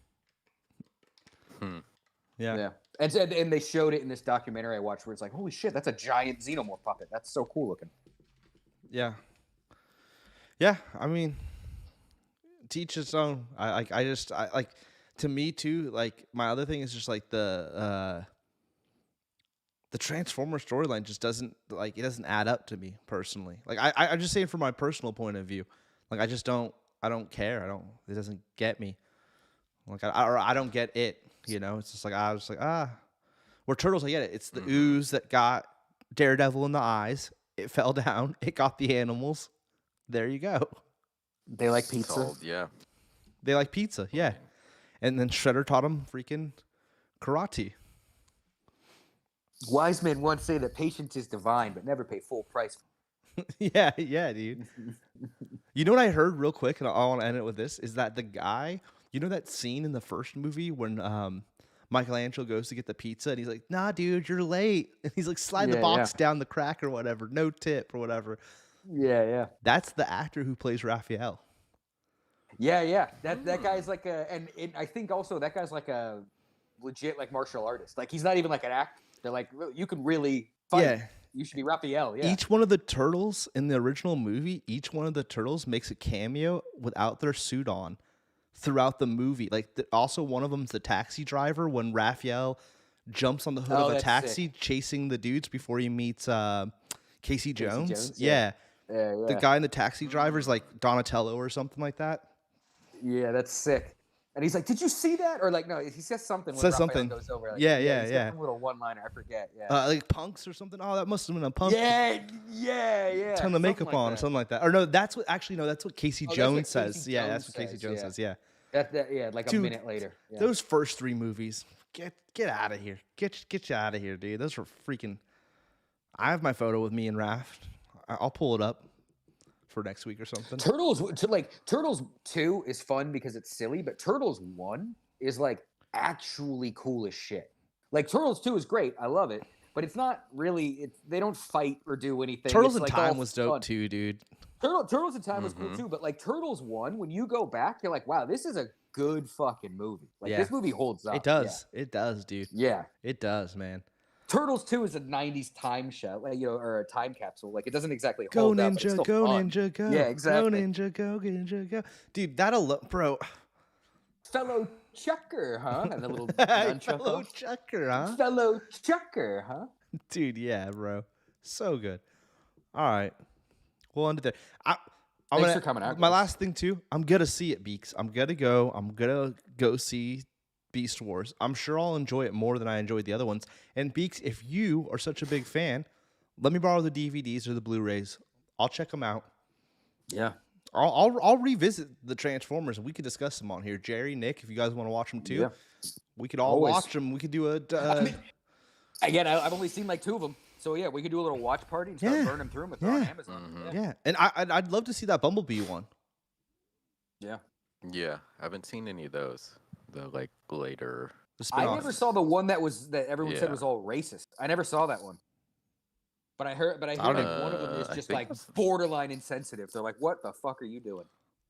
S1: Yeah.
S2: And they showed it in this documentary I watched where it's like, holy shit, that's a giant xenomorph puppet. That's so cool looking.
S1: Yeah. Yeah. I mean, teach its own. I like to me too. Like my other thing is just like the Transformer storyline just doesn't add up to me personally. Like I'm just saying from my personal point of view. Like I don't care. It doesn't get me. Like I don't get it. You know, it's just like I was like where Turtles, I get it. It's the ooze that got Daredevil in the eyes. It fell down. It got the animals. There you go.
S2: They like pizza.
S3: Sold, yeah.
S1: They like pizza, yeah. And then Shredder taught him freaking karate.
S2: Wise men once say that patience is divine, but never pay full price.
S1: yeah, dude. You know what I heard real quick, and I want to end it with this, is that the guy, you know that scene in the first movie when Michelangelo goes to get the pizza, and he's like, nah, dude, you're late. And he's like, slide the box down the crack or whatever, no tip or whatever.
S2: Yeah.
S1: That's the actor who plays Raphael.
S2: Yeah. That guy's like I think also that guy's like a legit like martial artist. Like he's not even like an actor. They're like, you can really fight.
S1: Yeah.
S2: You should be Raphael. Yeah.
S1: Each one of the turtles in the original movie, each one of the turtles makes a cameo without their suit on throughout the movie. Like also one of them's the taxi driver when Raphael jumps on the hood of a taxi chasing the dudes before he meets Casey Jones. Yeah. The guy in the taxi driver is like Donatello or something like that.
S2: Yeah, that's sick. And he's like, "Did you see that?" Or like, no, he says something. When
S1: Says
S2: Raphael
S1: something.
S2: Goes over. Like,
S1: Yeah.
S2: He's got some little one-liner. I forget. Yeah.
S1: Like punks or something. Oh, that must have been a punk.
S2: Yeah.
S1: Ton of makeup on or something like that. Or no, that's what Casey Jones says. Yeah, that's what Casey Jones says. Yeah.
S2: Like
S1: Dude,
S2: a minute later. Yeah.
S1: Those first three movies, get out of here. Get you out of here, dude. Those were freaking. I have my photo with me and Raph. I'll pull it up for next week or something.
S2: Turtles 2 is fun because it's silly, but Turtles 1 is like actually cool as shit. Like Turtles 2 is great. I love it, but it's not really. They don't fight or do anything.
S1: Turtles in
S2: like
S1: Time was dope too, dude.
S2: Turtles in Time was cool too, but like Turtles 1, when you go back, you're like, wow, this is a good fucking movie. Like this movie holds up.
S1: It does. Yeah. It does, dude.
S2: Yeah.
S1: It does, man.
S2: Turtles 2 is a 90s time shot, like, or a time capsule. Like, it doesn't exactly
S1: go
S2: hold
S1: ninja,
S2: up, but
S1: go
S2: fun.
S1: ninja, go.
S2: Yeah, exactly.
S1: Go ninja, go ninja, go. Dude, that'll bro.
S2: Fellow chucker, huh? And a little fellow
S1: chucker, huh?
S2: Fellow chucker, huh?
S1: Dude, yeah, bro. So good. All right. We'll end it there.
S2: Thanks for coming out.
S1: My last thing, too, I'm going to see it, Beaks. I'm going to go see Beast Wars. I'm sure I'll enjoy it more than I enjoyed the other ones. And Beaks, if you are such a big fan, let me borrow the DVDs or the Blu-rays. I'll check them out.
S2: Yeah.
S1: I'll revisit the Transformers and we could discuss them on here. Jerry, Nick, if you guys want to watch them too, we could all watch them. We could do a.
S2: Again, I've only seen like 2 of them, so yeah, we could do a little watch party and start burning through them if they're on Amazon.
S3: Mm-hmm.
S1: Yeah, and I'd love to see that Bumblebee one.
S2: Yeah.
S3: Yeah, I haven't seen any of those. The like later.
S2: I never saw the one that everyone said was all racist. I never saw that one. But I hear like one of them is just like borderline insensitive. They're like, "What the fuck are you doing?"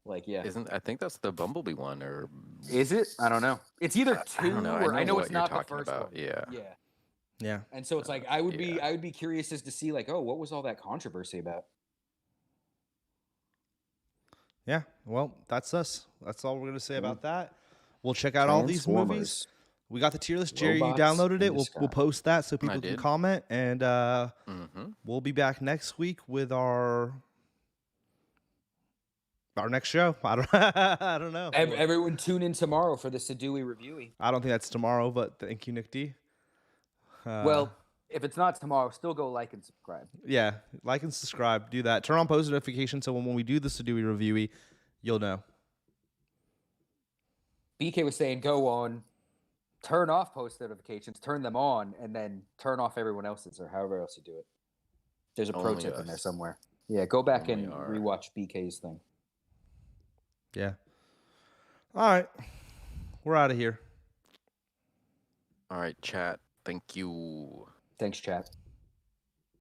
S2: Like, yeah.
S3: I think that's the Bumblebee one, or
S2: is it? I don't know. It's either 2 or I know it's not the first
S3: one.
S2: Yeah. And so it's like I would be curious as to see like, oh, what was all that controversy about?
S1: Yeah. Well, that's us. That's all we're gonna say about that. We'll check out all these movies. We got the tier list. Jerry, you downloaded it. We'll post that so people can comment. And we'll be back next week with our next show. I don't know.
S2: Everyone tune in tomorrow for the Sadui Reviewy.
S1: I don't think that's tomorrow, but thank you, Nick D.
S2: Well, if it's not tomorrow, still go like and subscribe.
S1: Yeah, like and subscribe. Do that. Turn on post notifications so when we do the Sadui Reviewy, you'll know.
S2: BK was saying go on, turn off post notifications, turn them on, and then turn off everyone else's or however else you do it. There's a pro tip in there somewhere. Yeah, go back
S3: Here we
S2: and
S3: are.
S2: rewatch BK's thing.
S1: Yeah. All right. We're out of here.
S3: All right, chat. Thank you.
S2: Thanks, chat.